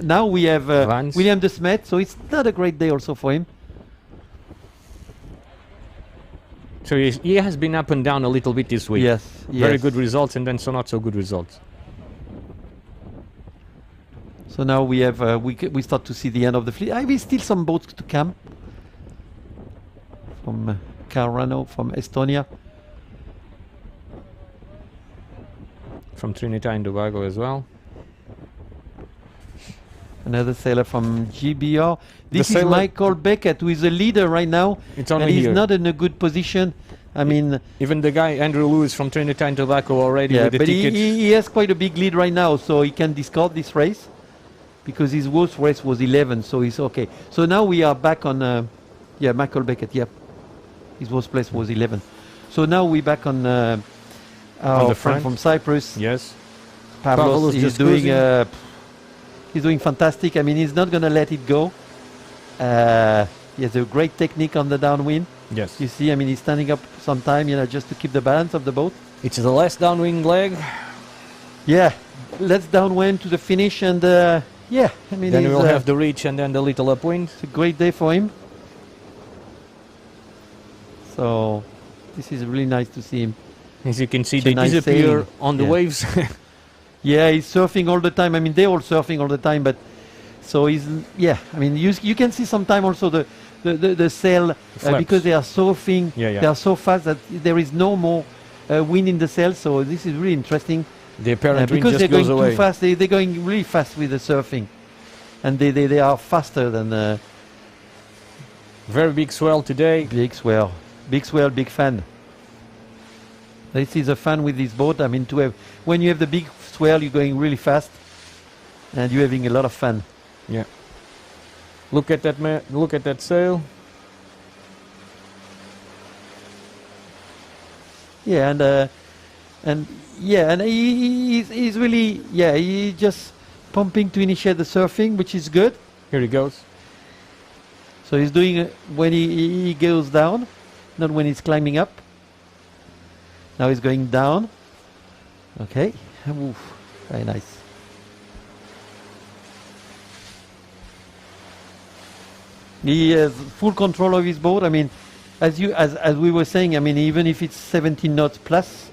Speaker 2: now we have
Speaker 1: Vance.
Speaker 2: William de Smet. So it's not a great day also for him.
Speaker 1: So he has been up and down a little bit this week.
Speaker 2: Yes,
Speaker 1: Very
Speaker 2: yes.
Speaker 1: good results and then some not so good results.
Speaker 2: So now we have we start to see the end of the fleet. I mean, still some boats to come from Carano, from Estonia.
Speaker 1: From Trinidad and Tobago as well.
Speaker 2: Another sailor from GBR. This is
Speaker 1: sailor-
Speaker 2: Michael Beckett, who is a leader right now,
Speaker 1: It's
Speaker 2: and
Speaker 1: only
Speaker 2: he's
Speaker 1: here.
Speaker 2: not in a good position. I mean,
Speaker 1: Even the guy Andrew Lewis from Trinidad and Tobago already
Speaker 2: yeah,
Speaker 1: with the
Speaker 2: but
Speaker 1: ticket.
Speaker 2: he has quite a big lead right now, so he can discard this race because his worst race was 11, so he's okay. So now we are back on, yeah, Michael Beckett. Yep, his worst place was 11. So now we're back on our
Speaker 1: the
Speaker 2: friend
Speaker 1: front.
Speaker 2: from Cyprus.
Speaker 1: Yes.
Speaker 2: Pavlos
Speaker 1: Pavlos
Speaker 2: is
Speaker 1: just
Speaker 2: doing
Speaker 1: cruising.
Speaker 2: he's doing fantastic. I mean, he's not gonna let it go. He has a great technique on the downwind.
Speaker 1: Yes.
Speaker 2: You see, I mean, he's standing up sometime, just to keep the balance of the boat.
Speaker 1: It's the last downwind leg.
Speaker 2: Yeah, let's downwind to the finish, and Yeah, I mean,
Speaker 1: Then
Speaker 2: he's,
Speaker 1: we'll have the reach and then the little upwind.
Speaker 2: it's a great day for him. So this is really nice to see him.
Speaker 1: As you can see,
Speaker 2: It's a
Speaker 1: they
Speaker 2: nice
Speaker 1: disappear
Speaker 2: sailing.
Speaker 1: on the
Speaker 2: Yeah.
Speaker 1: waves.
Speaker 2: Yeah, he's surfing all the time. I mean, they're all surfing all the time, but so he's, yeah, I mean, you can see sometime also the sail
Speaker 1: Flaps.
Speaker 2: because they are surfing,
Speaker 1: Yeah.
Speaker 2: they are so fast that there is no more wind in the sail. So this is really interesting.
Speaker 1: The apparent wind
Speaker 2: Because
Speaker 1: just
Speaker 2: they're
Speaker 1: goes
Speaker 2: going
Speaker 1: away.
Speaker 2: too fast, they're going really fast with the surfing, and they are faster than
Speaker 1: Very big swell today.
Speaker 2: big swell, big fan. This is a fun with this boat. I mean, to have when you have the big swell, you're going really fast, and you're having a lot of fun.
Speaker 1: Yeah. Look at that look at that sail.
Speaker 2: Yeah, and he's really, yeah, he's just pumping to initiate the surfing, which is good.
Speaker 1: Here he goes.
Speaker 2: So he's doing it when he goes down, not when he's climbing up. Now he's going down. Okay, oof, very nice. He has full control of his boat. I mean, as we were saying, I mean, even if it's 17 knots plus,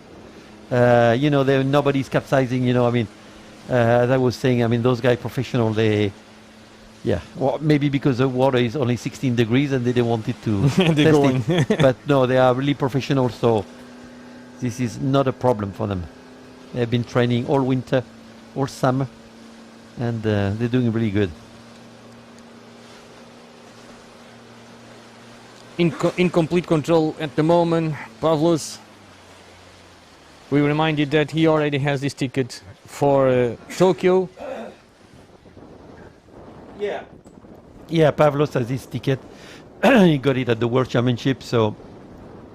Speaker 2: you know, nobody's capsizing. You know, I mean, as I was saying, I mean, those guys professional, they, yeah, well, maybe because the water is only 16 degrees and they didn't want it to
Speaker 1: They're
Speaker 2: test
Speaker 1: going.
Speaker 2: it. But no, they are really professional, so this is not a problem for them. They've been training all winter, all summer, and they're doing really good.
Speaker 1: In complete control at the moment, Pavlos. We remind you that he already has this ticket for Tokyo.
Speaker 2: Yeah. Yeah, Pavlos has his ticket. He got it at the World Championship, so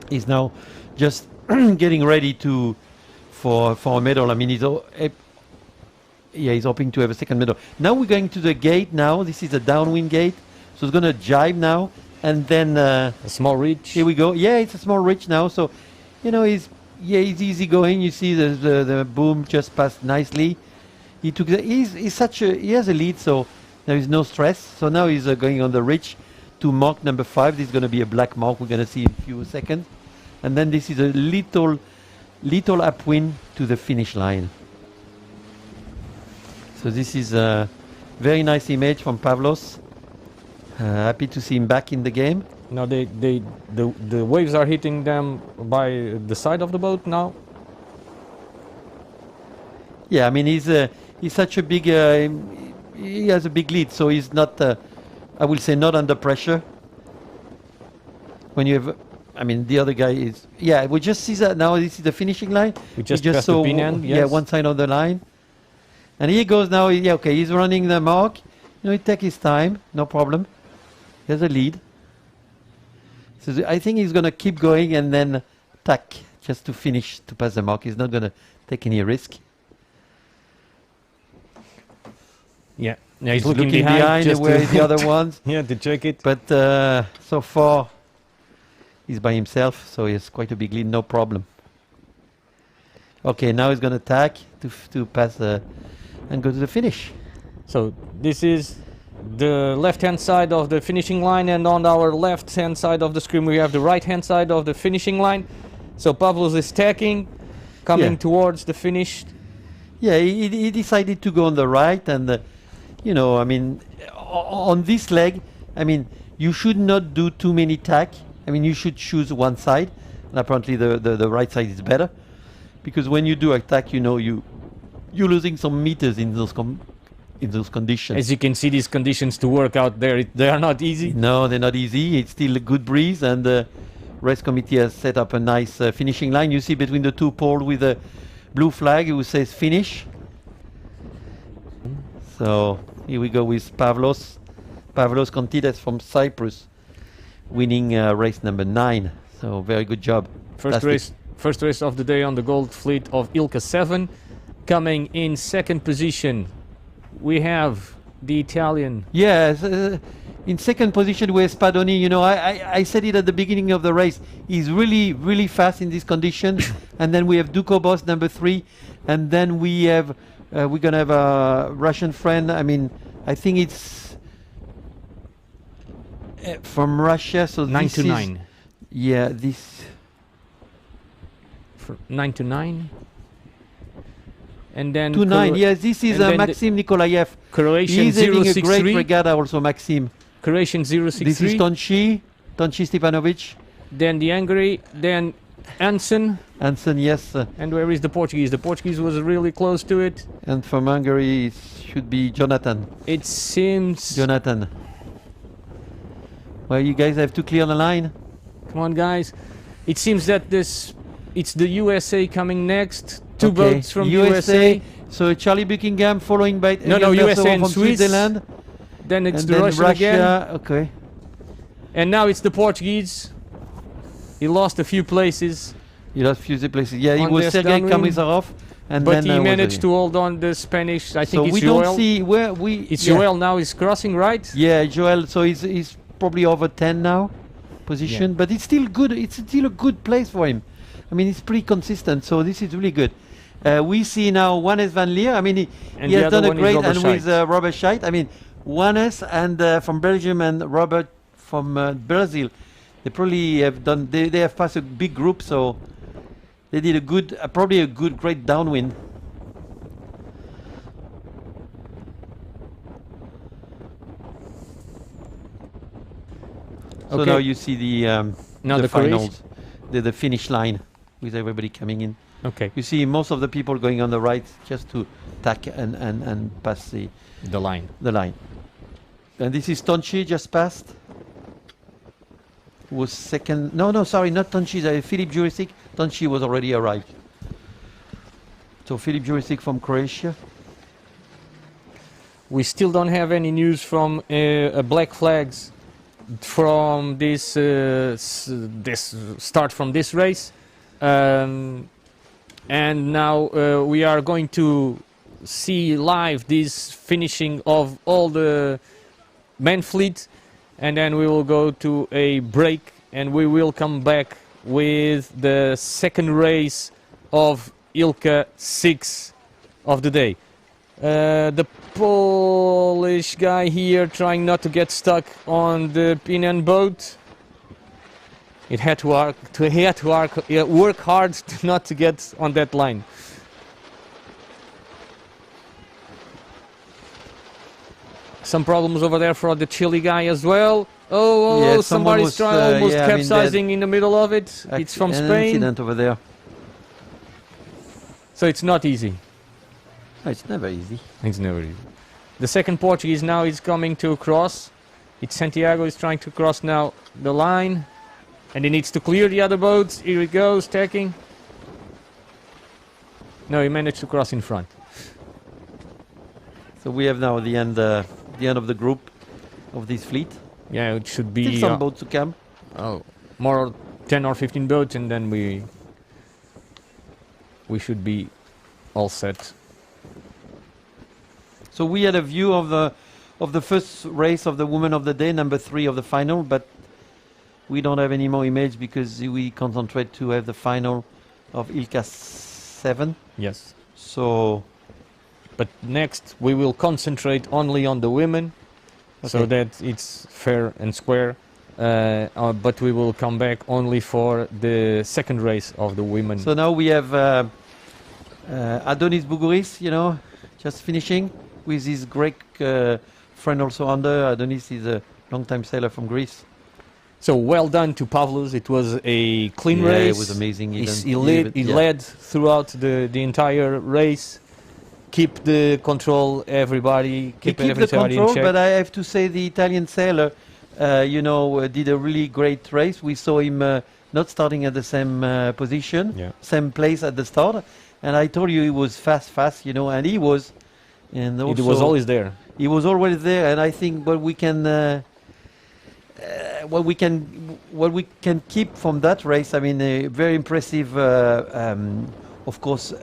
Speaker 2: he's now just getting ready for a medal. I mean, he's hoping to have a second medal. Now we're going to the gate. Now this is a downwind gate, so it's going to jibe now, and then
Speaker 1: A small reach.
Speaker 2: here we go. Yeah, it's a small reach now, so you know he's easy going. You see the boom just passed nicely. He took he has a lead, so there is no stress. So now he's going on the ridge to mark number 5. This is going to be a black mark. We're going to see in a few seconds. And then this is a little upwind to the finish line. So this is a very nice image from Pavlos. Happy to see him back in the game.
Speaker 1: Now the waves are hitting them by the side of the boat now.
Speaker 2: Yeah, I mean he's such a big he has a big lead, so he's not I will say not under pressure. When you have, I mean the other guy is, yeah, we just see that now. This is the finishing line.
Speaker 1: We just
Speaker 2: We
Speaker 1: passed the
Speaker 2: saw
Speaker 1: pin end,
Speaker 2: yeah,
Speaker 1: yes.
Speaker 2: one side of the line, and he goes now. Yeah, okay, he's running the mark. You know, he take his time, no problem. He has a lead. So I think he's gonna keep going and then tack just to finish to pass the mark. He's not gonna take any risk.
Speaker 1: Yeah. Yeah, he's
Speaker 2: Looking
Speaker 1: looking behind just
Speaker 2: where
Speaker 1: to
Speaker 2: the other ones.
Speaker 1: yeah, to check it.
Speaker 2: But so far, he's by himself, so he has quite a big lead, no problem. Okay, now he's going to tack to pass and go to the finish.
Speaker 1: So this is the left-hand side of the finishing line, and on our left-hand side of the screen we have the right-hand side of the finishing line. So Pavlos is tacking, coming
Speaker 2: Yeah.
Speaker 1: towards the finish.
Speaker 2: Yeah, he decided to go on the right, and you know, I mean, on this leg, I mean, you should not do too many tack. I mean, you should choose one side, and apparently the right side is better, because when you do a tack, you know, you're losing some meters in those conditions.
Speaker 1: As you can see, these conditions to work out there, they are not easy.
Speaker 2: No, they're not easy. It's still a good breeze, and the race committee has set up a nice finishing line. You see between the two poles with a blue flag, it says finish. So here we go with Pavlos Contides from Cyprus, winning race number 9. So very good job.
Speaker 1: First race of the day on the Gold Fleet of Ilka 7. Coming in second position, we have the Italian.
Speaker 2: Yes, in second position with Spadoni. You know, I said it at the beginning of the race. He's really, really fast in this condition. And then we have Duco Boss number 3, and then we have we're gonna have a Russian friend. I mean, I think it's from Russia. So
Speaker 1: 9
Speaker 2: this
Speaker 1: to
Speaker 2: is,
Speaker 1: 9.
Speaker 2: Yeah, this.
Speaker 1: 9 to 9. And then
Speaker 2: 2-9. Yes, this is
Speaker 1: and then
Speaker 2: Maxim Nikolaev.
Speaker 1: Croatian
Speaker 2: He's having a great
Speaker 1: 063.
Speaker 2: regatta also, Maxim.
Speaker 1: Croatian 063.
Speaker 2: This is Tonchi Stepanovic.
Speaker 1: Then the Hungary. Then Anson.
Speaker 2: Anson, yes.
Speaker 1: And where is the Portuguese? The Portuguese was really close to it.
Speaker 2: And from Hungary it should be Jonathan.
Speaker 1: It seems.
Speaker 2: Jonathan. Well, you guys have to clear the line.
Speaker 1: Come on, guys. It seems that it's the USA coming next. Two
Speaker 2: Okay,
Speaker 1: boats from USA.
Speaker 2: So Charlie Buckingham following by
Speaker 1: No, USA and
Speaker 2: from
Speaker 1: Swiss.
Speaker 2: Switzerland.
Speaker 1: Then it's
Speaker 2: And
Speaker 1: the
Speaker 2: then
Speaker 1: Russian
Speaker 2: Russia.
Speaker 1: again.
Speaker 2: Okay.
Speaker 1: And now it's the Portuguese. He lost a few places,
Speaker 2: He lost few places. Yeah, he
Speaker 1: On
Speaker 2: was
Speaker 1: their
Speaker 2: Sergei
Speaker 1: downwind,
Speaker 2: Kamizarov. And
Speaker 1: but
Speaker 2: then
Speaker 1: he
Speaker 2: was
Speaker 1: managed to hold on the Spanish. I think
Speaker 2: so
Speaker 1: it's
Speaker 2: we
Speaker 1: Joel.
Speaker 2: don't see where we.
Speaker 1: It's
Speaker 2: yeah.
Speaker 1: Joel now is crossing, right?
Speaker 2: Yeah, Joel. So he's probably over 10 now, position.
Speaker 1: Yeah.
Speaker 2: But it's still good. It's still a good place for him. I mean, it's pretty consistent. So this is really good. We see now Juanes van Leer. I mean,
Speaker 1: And
Speaker 2: he
Speaker 1: the
Speaker 2: has
Speaker 1: other
Speaker 2: done a
Speaker 1: one is
Speaker 2: great,
Speaker 1: Robert
Speaker 2: and with
Speaker 1: Scheidt.
Speaker 2: Robert Scheidt. I mean, Juanes and from Belgium and Robert from Brazil. They probably have done. They have passed a big group, so they did a good, probably a good, great downwind. So
Speaker 1: Okay.
Speaker 2: now you see the
Speaker 1: Now the
Speaker 2: finals, the finish line with everybody coming in.
Speaker 1: Okay,
Speaker 2: You see most of the people going on the right just to tack and pass
Speaker 1: the line.
Speaker 2: the line. And this is Tonchi just passed. Was second. No, sorry, not Tonchi. Filip Jurisic. Tonchi was already arrived. So Filip Jurisic from Croatia.
Speaker 1: We still don't have any news from black flags from this this start from this race, and now we are going to see live this finishing of all the main fleet, and then we will go to a break, and we will come back with the second race of Ilka 6 of the day. The Polish guy here trying not to get stuck on the pinion boat. It had to work hard not to get on that line. Some problems over there for the Chile guy as well. Oh,
Speaker 2: Yeah, someone
Speaker 1: somebody's
Speaker 2: was,
Speaker 1: trying almost
Speaker 2: yeah, I mean,
Speaker 1: capsizing in the middle of it. It's from
Speaker 2: An
Speaker 1: Spain,
Speaker 2: incident over there.
Speaker 1: so it's not easy.
Speaker 2: No, it's never easy.
Speaker 1: It's never easy. The second Portuguese now is coming to cross. It's Santiago is trying to cross now the line. And he needs to clear the other boats. Here he goes, tacking. No, he managed to cross in front.
Speaker 2: So we have now the end of the group of this fleet.
Speaker 1: Yeah, it should
Speaker 2: Still
Speaker 1: be
Speaker 2: some boats to come.
Speaker 1: more 10 or 15 boats, and then we should be all set.
Speaker 2: So we had a view of the first race of the woman of the day, number 3 of the final, but we don't have any more image because we concentrate to have the final of Ilka 7.
Speaker 1: Yes.
Speaker 2: So
Speaker 1: But next we will concentrate only on the women, so
Speaker 2: Okay.
Speaker 1: that it's fair and square. But we will come back only for the second race of the women.
Speaker 2: so now we have Adonis Bougouris, just finishing with his Greek friend also under. Adonis is a long-time sailor from Greece.
Speaker 1: So well done to Pavlos. It was a clean
Speaker 2: Yeah,
Speaker 1: race.
Speaker 2: it was amazing.
Speaker 1: He led throughout the entire race. Keep the control, everybody.
Speaker 2: He
Speaker 1: Keep
Speaker 2: keep the
Speaker 1: everybody in
Speaker 2: control,
Speaker 1: check.
Speaker 2: but I have to say the Italian sailor, did a really great race. We saw him not starting at the same position,
Speaker 1: Yeah.
Speaker 2: same place at the start, and I told you he was fast, and he was. And also
Speaker 1: It was always there.
Speaker 2: he was always there, and I think what we can keep from that race. I mean, very impressive, of course,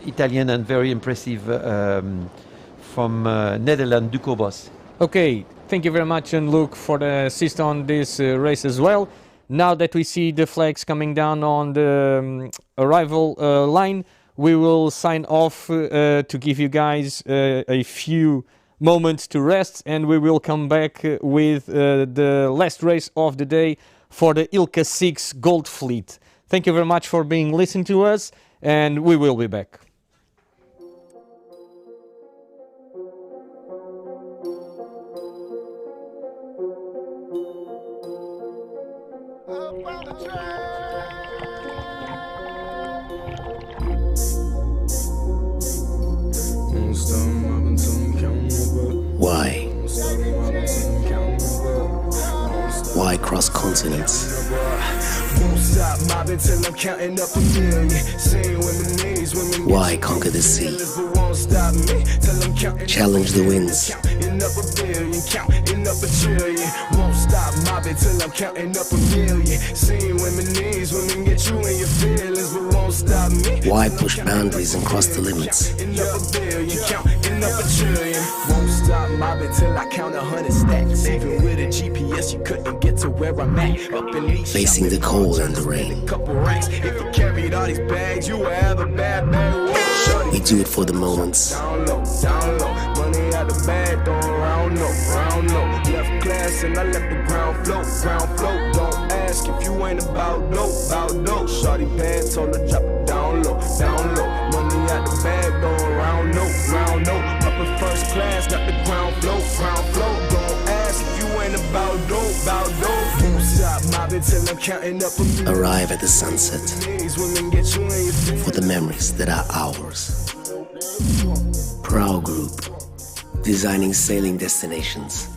Speaker 2: Italian, and very impressive from Netherlands, Duco Boss.
Speaker 1: Okay, thank you very much, and Luke, for the assist on this race as well. Now that we see the flags coming down on the arrival line, we will sign off to give you guys a few moments to rest, and we will come back with the last race of the day for the Ilka 6 Gold Fleet. Thank you very much for being listening to us, and we will be back.
Speaker 3: Why? Why cross continents? Why conquer the sea? Challenge the winds. Why push boundaries and cross the limits?
Speaker 4: Won't stop mobbing till I count 100 stacks. Even with a GPS, you couldn't get to where I'm at. Up in Leech,
Speaker 3: Facing the cold and the rain.
Speaker 4: couple racks. If you carried all these bags, you would have a bad bag.
Speaker 3: We do it for the moments.
Speaker 4: Down low, money out the bag, throwing round low. Left class and I let the ground flow. Don't ask if you ain't about dope. Shorty bad, told her drop it down low. Money out the bag, throwing round low. Up in first class, got the ground flow. Don't ask if you ain't about dope. Won't stop mobbing till I'm counting up a million.
Speaker 3: Arrive at the sunset
Speaker 4: Women get you in your
Speaker 3: for the memories that are ours. Proud Group, designing sailing destinations.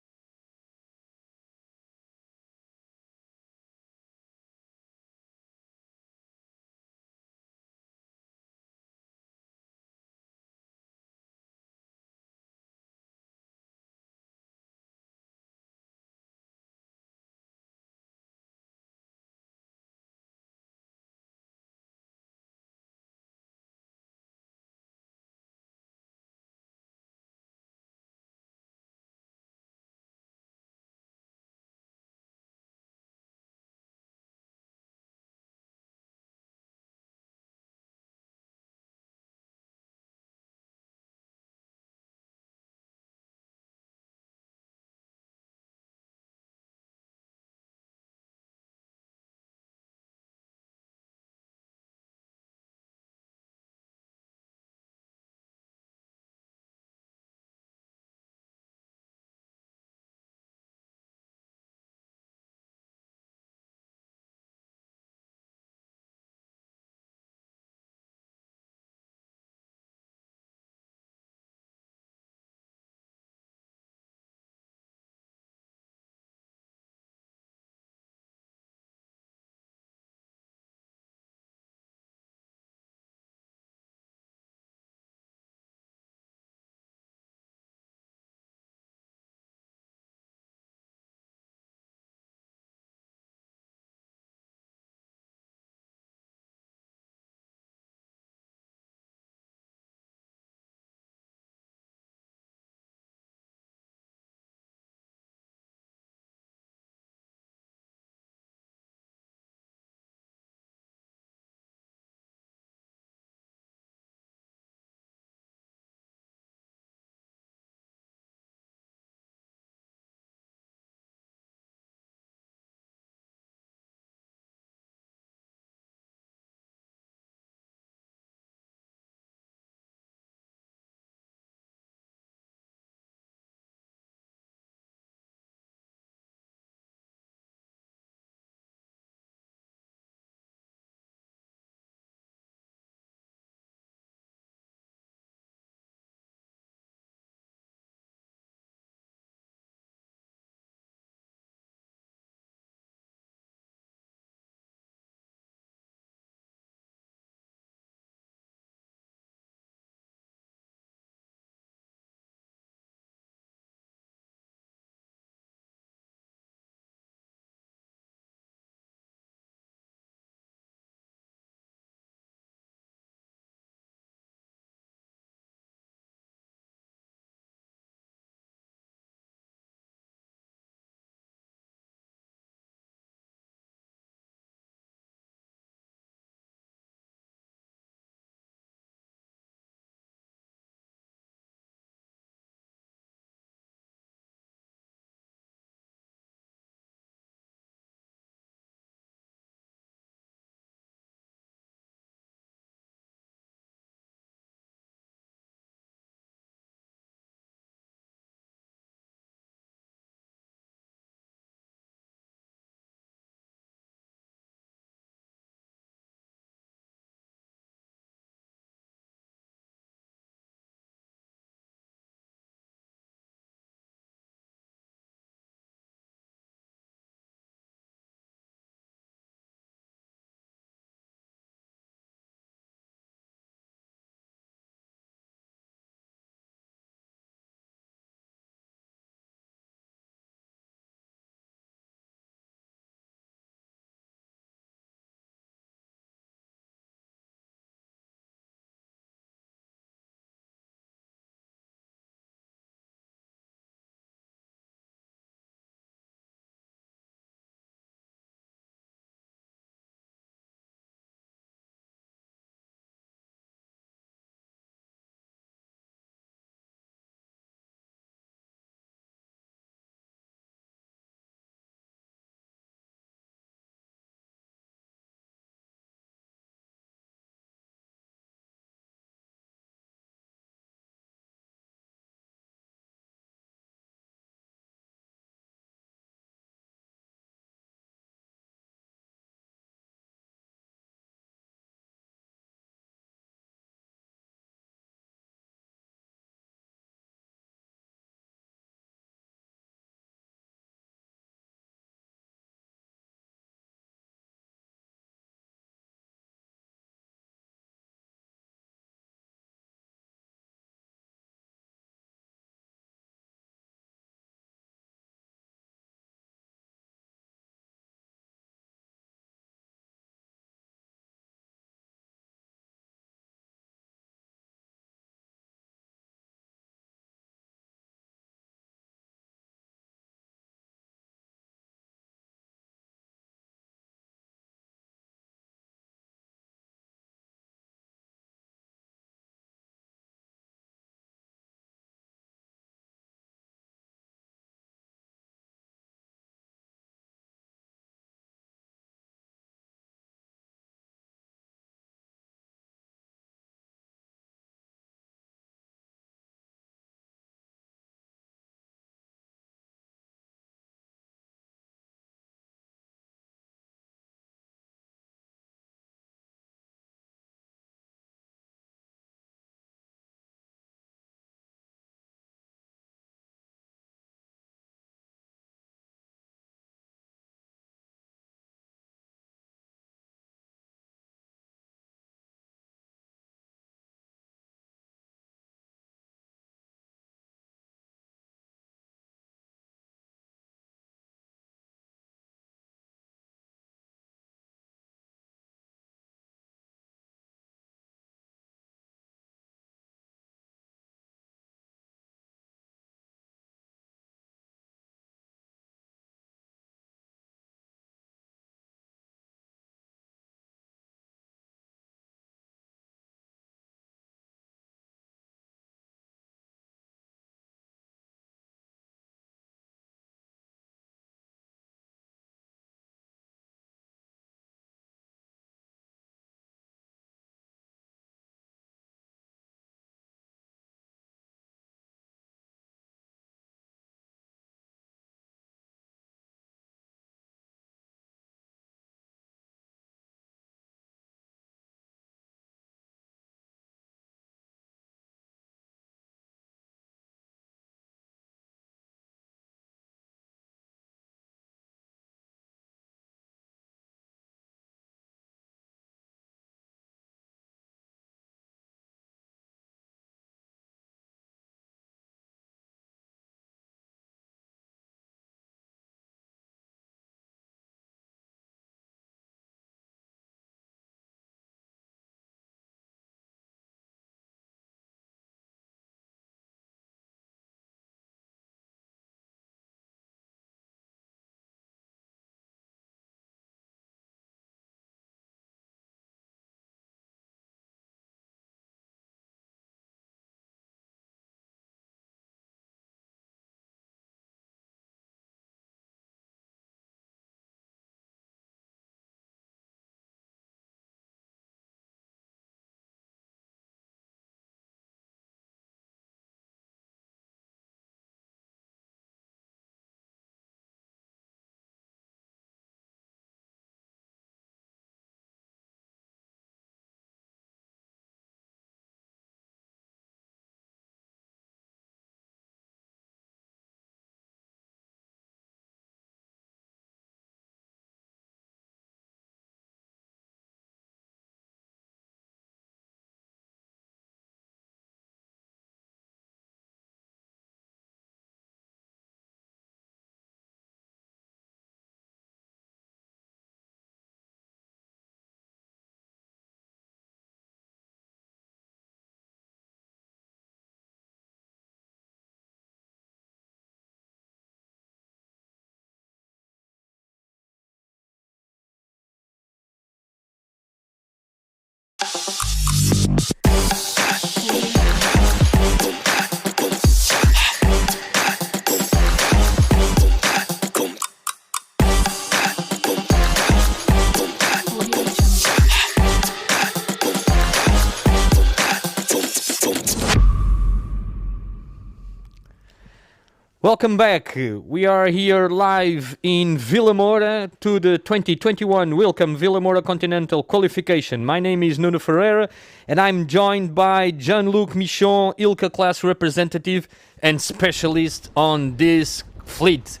Speaker 1: Welcome back. We are here live in Vilamoura to the 2021 Welcome Vilamoura Continental Qualification. My name is Nuno Ferreira and I'm joined by Jean-Luc Michon, ILCA class representative and specialist on this fleet.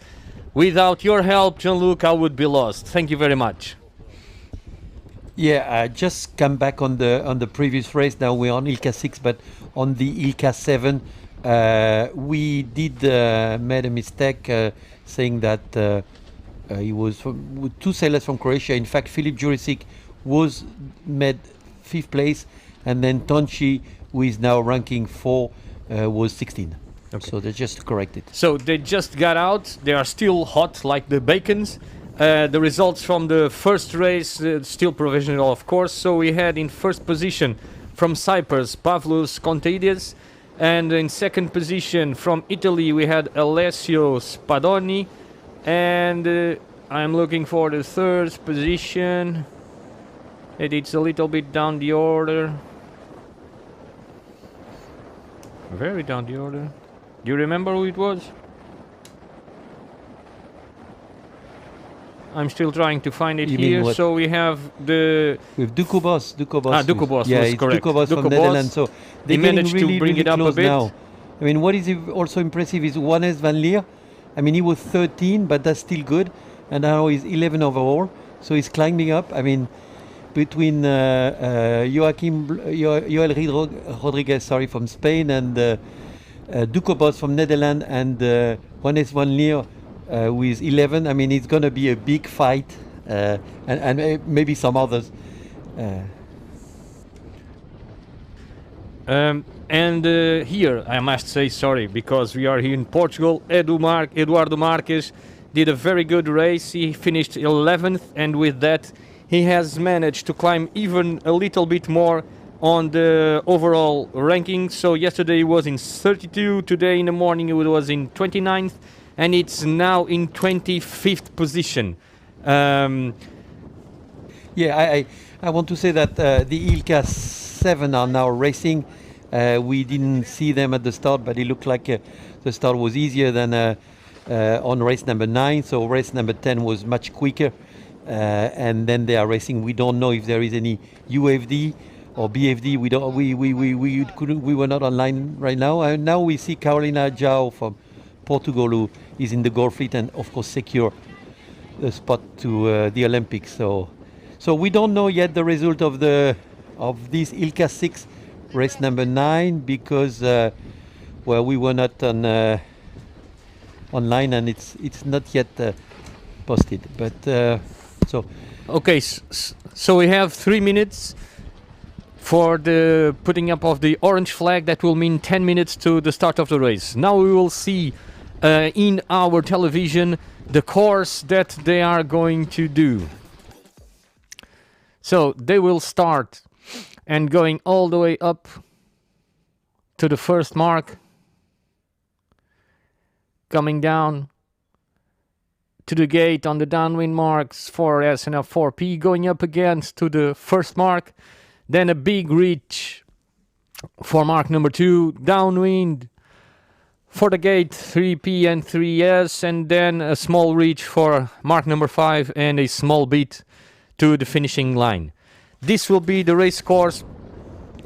Speaker 1: Without your help, Jean-Luc, I would be lost. Thank you very much.
Speaker 2: Yeah, I just come back on the previous race. Now we're on ILCA 6, but on the ILCA 7, we did made a mistake saying that he was with two sailors from Croatia. In fact, Filip Jurisic was made 5th place, and then Tonchi, who is now ranking 4, was 16.
Speaker 1: Okay.
Speaker 2: So they just corrected.
Speaker 1: So they just got out. They are still hot like the bacons. The results from the first race, still provisional of course. So we had in first position from Cyprus, Pavlos Kontaides. And in second position from Italy, we had Alessio Spadoni. And I'm looking for the third position. It's a little bit down the order. Very down the order. Do you remember who it was? I'm still trying to find it
Speaker 2: You mean
Speaker 1: here.
Speaker 2: what?
Speaker 1: So we have the
Speaker 2: With Dukobos.
Speaker 1: Dukobos
Speaker 2: Yeah,
Speaker 1: was
Speaker 2: it's
Speaker 1: correct.
Speaker 2: Dukobos from
Speaker 1: Dukobos.
Speaker 2: Netherlands. So
Speaker 1: He
Speaker 2: they're
Speaker 1: managed
Speaker 2: getting
Speaker 1: to
Speaker 2: really,
Speaker 1: bring
Speaker 2: really
Speaker 1: it up a
Speaker 2: close
Speaker 1: bit.
Speaker 2: now. I mean, what is also impressive is Juanes van Leer. I mean, he was 13, but that's still good. And now he's 11 overall. So he's climbing up. I mean, between Joel Rodriguez, from Spain, and Dukobos from Netherlands, and Juanes van Leer with 11. I mean, it's going to be a big fight. And maybe some others.
Speaker 1: Here I must say sorry because we are here in Portugal. Eduardo Marques did a very good race. He finished 11th, and with that he has managed to climb even a little bit more on the overall ranking. So yesterday he was in 32, today in the morning it was in 29th, and it's now in 25th position.
Speaker 2: Yeah, I want to say that the ILCA 7 are now racing. We didn't see them at the start, but it looked like the start was easier than on race number 9. So race number 10 was much quicker, and then they are racing. We don't know if there is any UFD or BFD. We don't. We couldn't. We were not online right now. And now we see Carolina João from Portugal, who is in the gold fleet and of course secure a spot to the Olympics. So we don't know yet the result of this ILCA 6 race number 9 because we were not on online, and it's not yet posted. But so
Speaker 1: okay, so we have 3 minutes for the putting up of the orange flag. That will mean 10 minutes to the start of the race. Now we will see in our television the course that they are going to do. So they will start and going all the way up to the first mark, coming down to the gate on the downwind marks for SNF 4P, going up against to the first mark, then a big reach for mark number 2, downwind for the gate 3P and 3S, and then a small reach for mark number 5 and a small beat to the finishing line. This will be the race course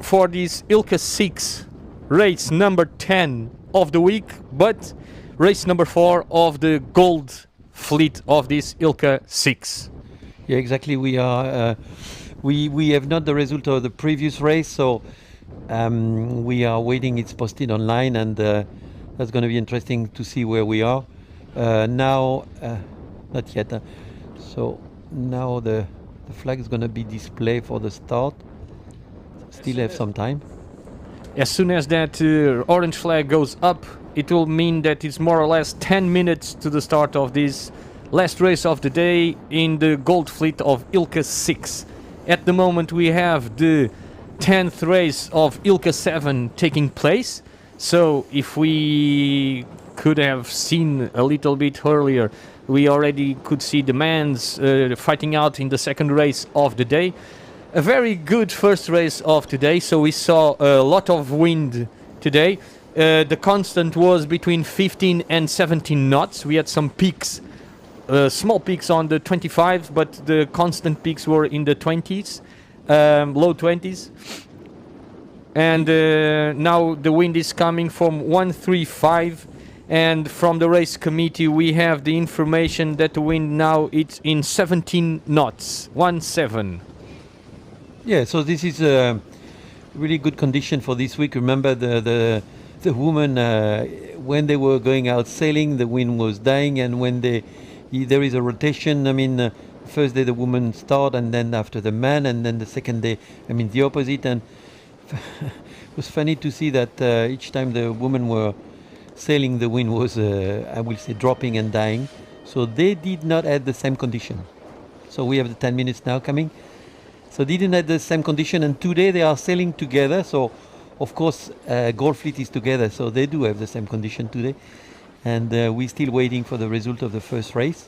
Speaker 1: for this ILCA 6 race number 10 of the week, but race number 4 of the gold fleet of this ILCA 6.
Speaker 2: yeah, exactly. We are we have not the result of the previous race, so we are waiting. It's posted online, and that's going to be interesting to see where we are now. Not yet. So now the flag is going to be displayed for the start. Still have some time.
Speaker 1: As soon as that orange flag goes up, it will mean that it's more or less 10 minutes to the start of this last race of the day in the gold fleet of ILCA 6. At the moment we have the 10th race of ILCA 7 taking place. So if we could have seen a little bit earlier, we already could see the men's fighting out in the second race of the day. A very good first race of today, so we saw a lot of wind today. The constant was between 15 and 17 knots. We had some peaks, small peaks on the 25s, but the constant peaks were in the 20s, low 20s. And now the wind is coming from 135, and from the race committee we have the information that the wind now it's in 17 knots, 17.
Speaker 2: Yeah, so this is a really good condition for this week. Remember the women, when they were going out sailing, the wind was dying, and when there is a rotation, I mean, first day the women start, and then after the man, and then the second day, I mean, the opposite. And it was funny to see that each time the women were sailing, the wind was, I will say, dropping and dying. So they did not have the same condition. So we have the 10 minutes now coming. So they didn't have the same condition, and today they are sailing together. So, of course, Gold Fleet is together, so they do have the same condition today. And we're still waiting for the result of the first race.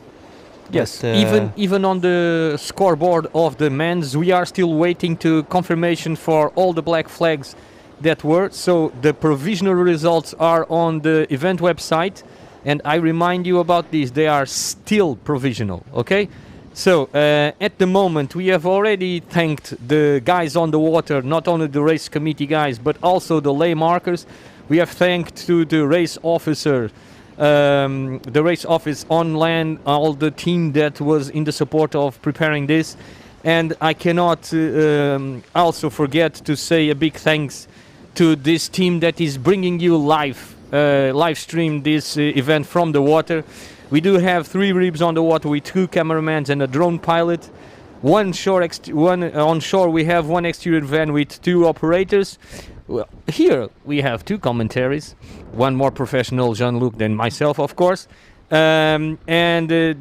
Speaker 1: Yes,
Speaker 2: But,
Speaker 1: even on the scoreboard of the men's, we are still waiting to confirmation for all the black flags that were. So the provisional results are on the event website, and I remind you about this, they are still provisional, okay? So at the moment we have already thanked the guys on the water, not only the race committee guys, but also the lay markers. We have thanked to the race officer, the race office on land, all the team that was in the support of preparing this. And I cannot also forget to say a big thanks to this team that is bringing you live stream this event from the water. We do have 3 ribs on the water with 2 cameramans and a drone pilot. One on shore we have 1 exterior van with 2 operators. Well, here we have 2 commentaries, one more professional, Jean-Luc, than myself, of course. And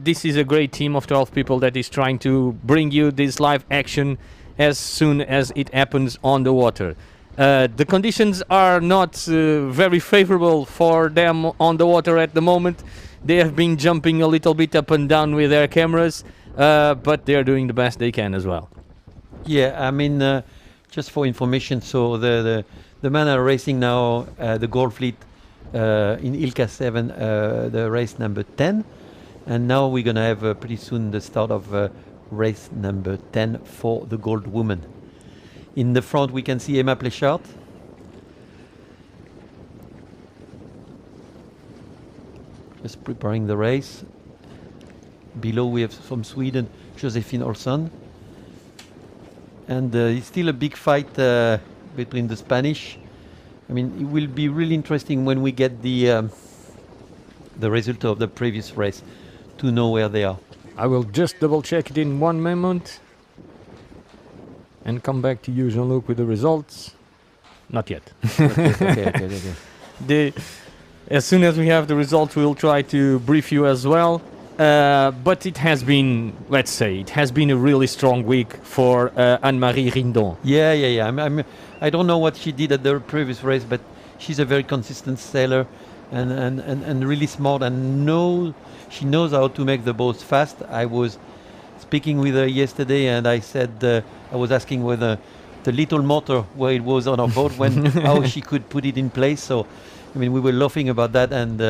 Speaker 1: this is a great team of 12 people that is trying to bring you this live action as soon as it happens on the water. The conditions are not very favorable for them on the water at the moment. They have been jumping a little bit up and down with their cameras, but they're doing the best they can as well.
Speaker 2: Yeah, I mean, just for information, so the men are racing now the Gold Fleet in Ilka 7, the race number 10, and now we're gonna have pretty soon the start of race number 10 for the Gold Woman. In the front we can see Emma Plechard. Just preparing the race. Below we have from Sweden, Josephine Olsson. And it's still a big fight between the Spanish. I mean, it will be really interesting when we get the result of the previous race to know where they are.
Speaker 1: I will just double check it in one moment and come back to you, Jean-Luc, with the results. Not yet.
Speaker 2: Okay.
Speaker 1: As soon as we have the results, we'll try to brief you as well. But it has been, let's say, it has been a really strong week for Anne-Marie Rindon.
Speaker 2: Yeah. I don't know what she did at the previous race, but she's a very consistent sailor and really smart, and she knows how to make the boats fast. I was speaking with her yesterday, and I said, I was asking whether the little motor where it was on our boat, how she could put it in place. So, I mean, we were laughing about that, and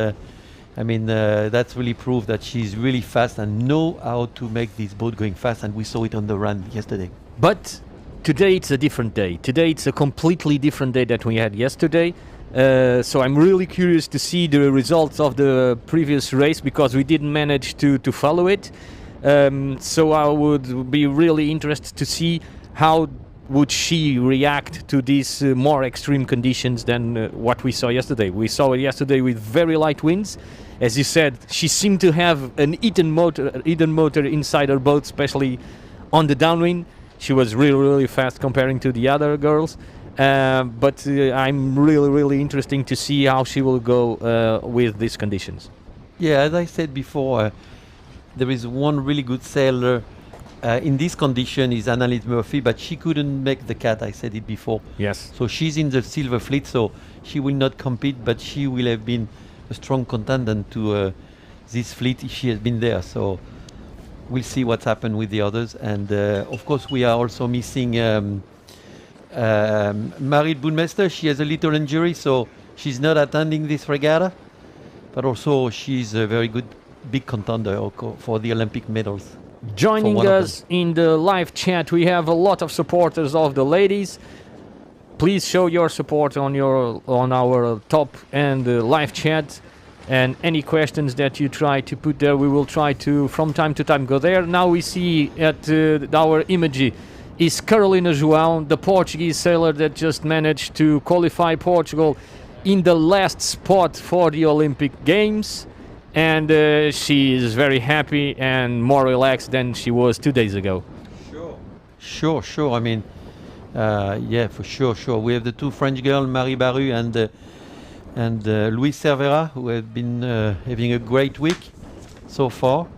Speaker 2: that's really proof that she's really fast and know how to make this boat going fast, and we saw it on the run yesterday.
Speaker 1: But today it's a different day. Today it's a completely different day that we had yesterday. So I'm really curious to see the results of the previous race, because we didn't manage to follow it. So I would be really interested to see how would she react to these more extreme conditions than what we saw yesterday. We saw it yesterday with very light winds. As you said, she seemed to have an Eden motor inside her boat, especially on the downwind. She was really fast comparing to the other girls. But I'm really interested to see how she will go with these conditions.
Speaker 2: Yeah, as I said before, there is one really good sailor in this condition is Annalise Murphy, but she couldn't make the cat. I said it before.
Speaker 1: Yes.
Speaker 2: So she's in the Silver Fleet, so she will not compete, but she will have been a strong contender to this fleet if she has been there. So we'll see what's happened with the others. And of course, we are also missing Marit Boonmester. She has a little injury, so she's not attending this regatta, but also she's a very good big contender for the Olympic medals.
Speaker 1: Joining us in the live chat, we have a lot of supporters of the ladies. Please show your support on our top and live chat, and any questions that you try to put there, we will try to from time to time go there. Now we see at our image is Carolina João, the Portuguese sailor that just managed to qualify Portugal in the last spot for the Olympic Games, and she is very happy and more relaxed than she was 2 days ago.
Speaker 2: Sure. I mean, yeah, for sure. We have the two French girls, Marie Baru and Louise Cervera, who have been having a great week so far.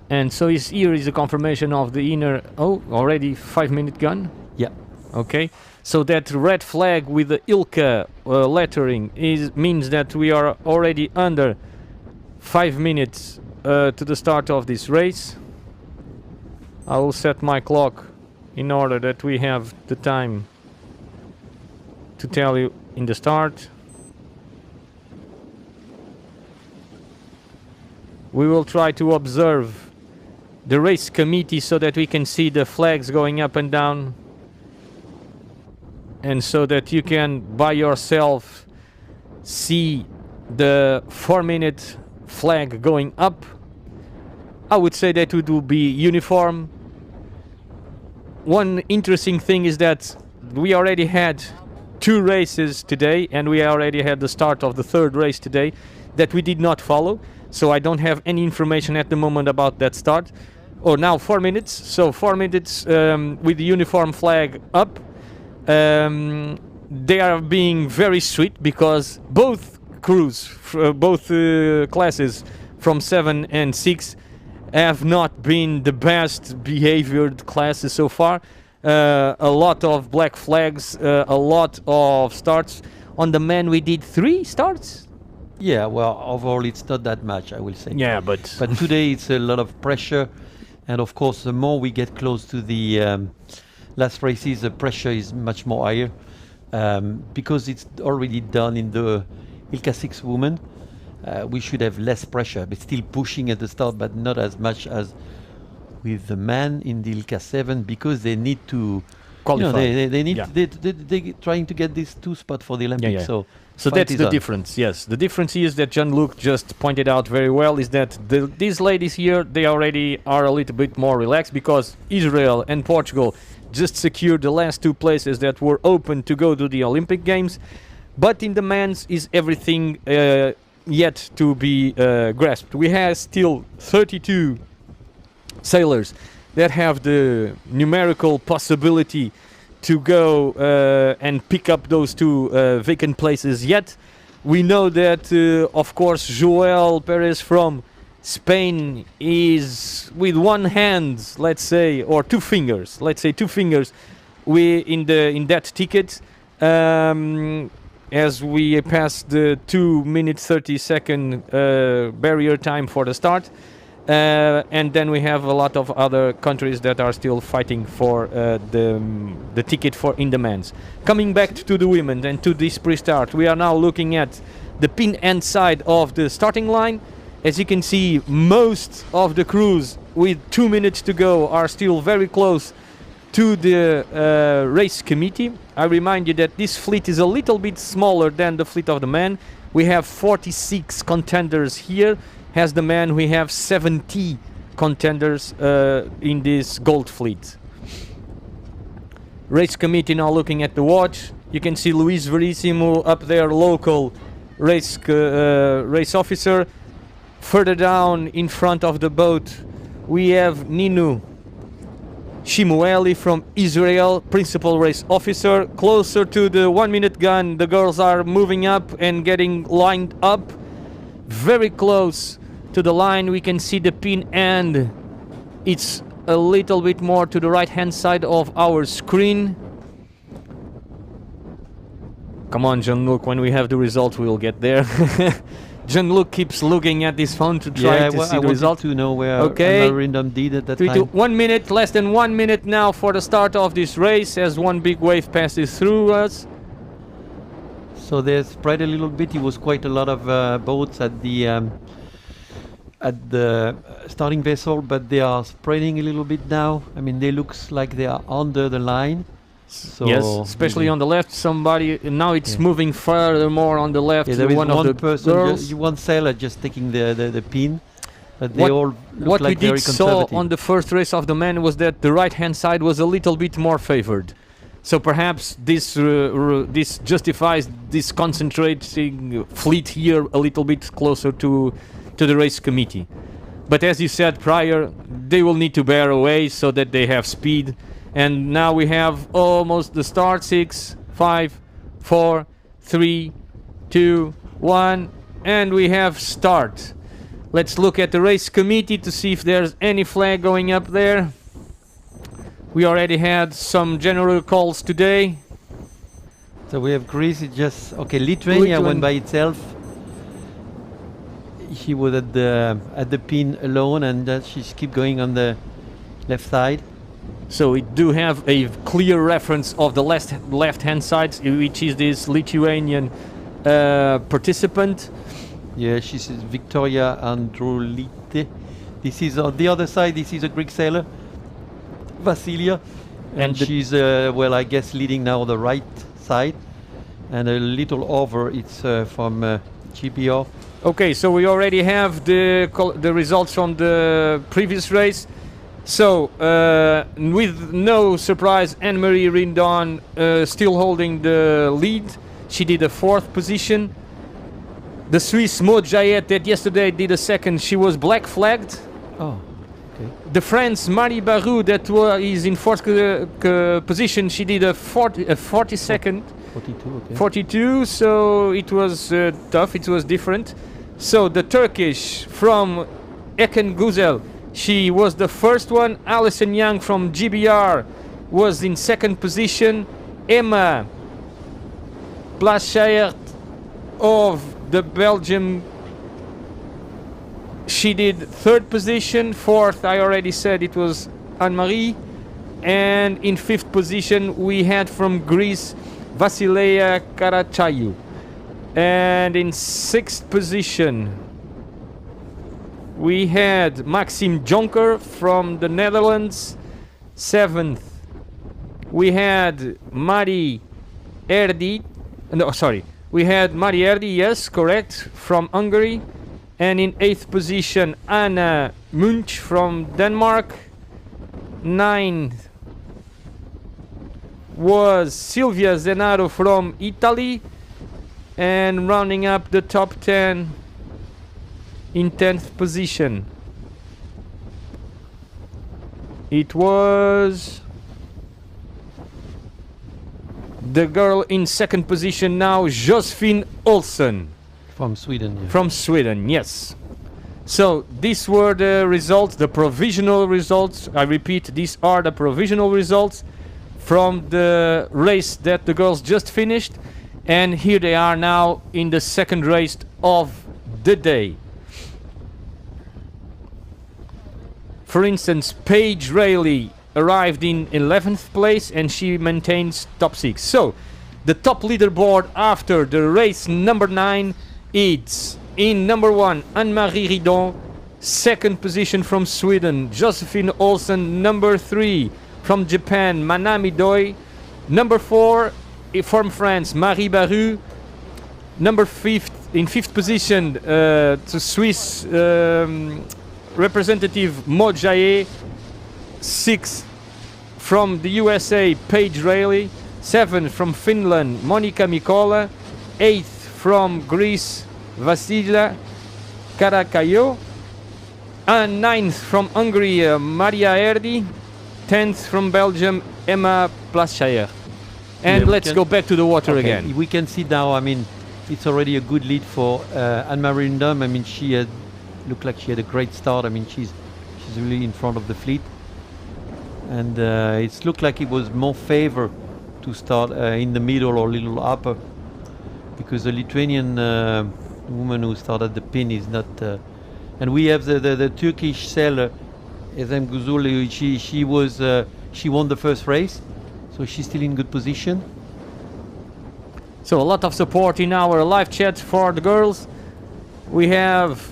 Speaker 1: And so here is a confirmation of the inner. Oh, already 5-minute gun.
Speaker 2: Yeah.
Speaker 1: Okay. So that red flag with the ILCA lettering means that we are already under 5 minutes to the start of this race. I will set my clock in order that we have the time to tell you in the start. We will try to observe the race committee so that we can see the flags going up and down, and so that you can by yourself see the 4-minute flag going up. I would say that it will be uniform. One interesting thing is that we already had 2 races today, and we already had the start of the 3rd race today that we did not follow, so I don't have any information at the moment about that start. Or now 4 minutes, so 4 minutes with the uniform flag up. They are being very sweet because both crews, both classes from 7 and 6 have not been the best behaviored classes so far. A lot of black flags, a lot of starts. On the men we did 3 starts.
Speaker 2: Yeah, well, overall it's not that much, I will say.
Speaker 1: Yeah, but
Speaker 2: today it's a lot of pressure, and of course the more we get close to the last races, the pressure is much more higher, because it's already done in the ILCA 6 women. We should have less pressure, but still pushing at the start, but not as much as with the men in the ILCA 7, because they need to qualify. They need they trying to get these 2 spots for the Olympics.
Speaker 1: So that's the difference. Yes, the difference is that Jean-Luc just pointed out very well is that these ladies here, they already are a little bit more relaxed because Israel and Portugal just secured the last 2 places that were open to go to the Olympic Games. But in the men's is everything yet to be grasped. We have still 32 sailors that have the numerical possibility to go and pick up those 2 vacant places yet. We know that, of course, Joel Perez from Spain is with one hand, let's say, or 2 fingers, let's say 2 fingers, in that ticket. As we pass the 2 minutes 30 second barrier time for the start. And then we have a lot of other countries that are still fighting for the ticket for in the men's. Coming back to the women and to this pre-start, we are now looking at the pin end side of the starting line. As you can see, most of the crews with 2 minutes to go are still very close to the race committee. I remind you that this fleet is a little bit smaller than the fleet of the men. We have 46 contenders here. As the men, we have 70 contenders in this gold fleet. Race committee now looking at the watch. You can see Luis Verissimo up there, local race officer. Further down in front of the boat, we have Ninu Shimueli from Israel, principal race officer. Closer to the 1 minute gun, the girls are moving up and getting lined up. Very close to the line, we can see the pin end. It's a little bit more to the right hand side of our screen. Come on, Jean-Luc, when we have the result, we'll get there. Jean-Luc keeps looking at his phone to try to see the result.
Speaker 2: To know where Random did at that
Speaker 1: 3
Speaker 2: time.
Speaker 1: to 1 minute, less than 1 minute now for the start of this race as one big wave passes through us.
Speaker 2: So they spread a little bit. It was quite a lot of boats at the starting vessel, but they are spreading a little bit now. I mean, they looks like they are under the line. So
Speaker 1: yes, especially on the left. Somebody now it's moving furthermore on the left.
Speaker 2: Yeah, there is
Speaker 1: one
Speaker 2: one
Speaker 1: of the
Speaker 2: person,
Speaker 1: girls.
Speaker 2: one sailor just taking the pin, but they all look
Speaker 1: what
Speaker 2: like
Speaker 1: we
Speaker 2: very
Speaker 1: did saw
Speaker 2: conservative.
Speaker 1: on the first race of the men was that the right hand side was a little bit more favored. So perhaps this justifies this concentrating fleet here a little bit closer to the race committee. But as you said prior, they will need to bear away so that they have speed. And now we have almost the start. 6, 5, 4, 3, 2, 1, and we have start. Let's look at the race committee to see if there's any flag going up there. We already had some general calls today.
Speaker 2: So we have Greece. It just okay. Lithuania went by itself. He was at the pin alone, and she keep going on the left side.
Speaker 1: So we do have a clear reference of the left-hand side, which is this Lithuanian participant.
Speaker 2: Yeah, she's Victoria Androulite. This is on the other side. This is a Greek sailor, Vasilia, and she's well, I guess leading now the right side, and a little over. It's from GPO.
Speaker 1: Okay, so we already have the results from the previous race. So, with no surprise, Anne-Marie Rindon still holding the lead. She did a 4th position. The Swiss Maud Jaillet that yesterday did a 2nd, she was black flagged.
Speaker 2: Oh, okay.
Speaker 1: The France Marie Barou that is in 4th position, she did a 42nd.
Speaker 2: 42, okay.
Speaker 1: 42, so it was tough, it was different. So the Turkish from Eken Güzel, she was the first one. Alison Young from GBR was in 2nd position. Emma Blaschert of the Belgium, she did 3rd position. 4th, I already said it was Anne-Marie. And in 5th position we had from Greece Vasileia Karacayu. And in 6th position we had Maxime Jonker from the Netherlands. 7th we had Mari Erdi. No, sorry. We had Mari Erdi, yes, correct, from Hungary. And in 8th position Anna Munch from Denmark. 9th was Silvia Zenaro from Italy. And rounding up the top 10 in 10th position, it was the girl in 2nd position now, Josephine Olsen.
Speaker 2: From Sweden. Yeah.
Speaker 1: From Sweden, yes. So these were the results, the provisional results. I repeat, these are the provisional results from the race that the girls just finished. And here they are now in the 2nd race of the day. For instance, Paige Rayleigh arrived in 11th place and she maintains top 6. So the top leaderboard after the race number 9, it's in number 1 Anne-Marie Ridon, 2nd position from Sweden Josephine Olsen, number 3 from Japan Manami Doi, number 4 from France Marie Barou, number 5th in 5th position to Swiss representative Maud Jaillet, 6th from the USA Paige Rayleigh, 7th from Finland Monika Mikola, 8th from Greece Vasilia Karakayo, and 9th from Hungary Maria Erdi, 10th from Belgium Emma Plaschaer. And
Speaker 2: Yeah,
Speaker 1: let's go back to the water again.
Speaker 2: We can see now, I mean, it's already a good lead for Anne-Marie Rindon. I mean, she had looked like she had a great start. I mean, she's really in front of the fleet. And it's looked like it was more favor to start in the middle or a little upper, because the Lithuanian woman who started the pin is not... and we have the Turkish sailor, Ezem Guzul, she won the first race. So she's still in good position.
Speaker 1: So a lot of support in our live chat for the girls. We have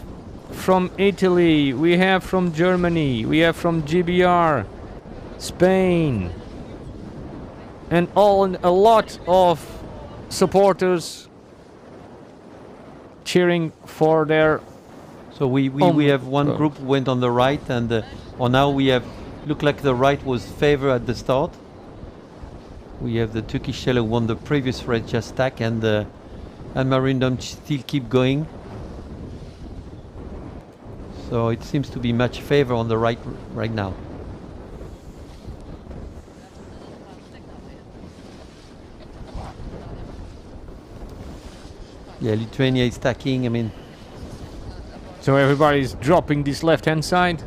Speaker 1: from Italy, we have from Germany, we have from GBR, Spain, and a lot of supporters cheering for their.
Speaker 2: So we have one group who went on the right, and now we have, look like the right was favor at the start. We have the Turkish sailor who won the previous race, just stack, and Marindom still keep going. So it seems to be much favor on the right now. Yeah, Lithuania is stacking, I mean.
Speaker 1: So everybody's dropping this left-hand side.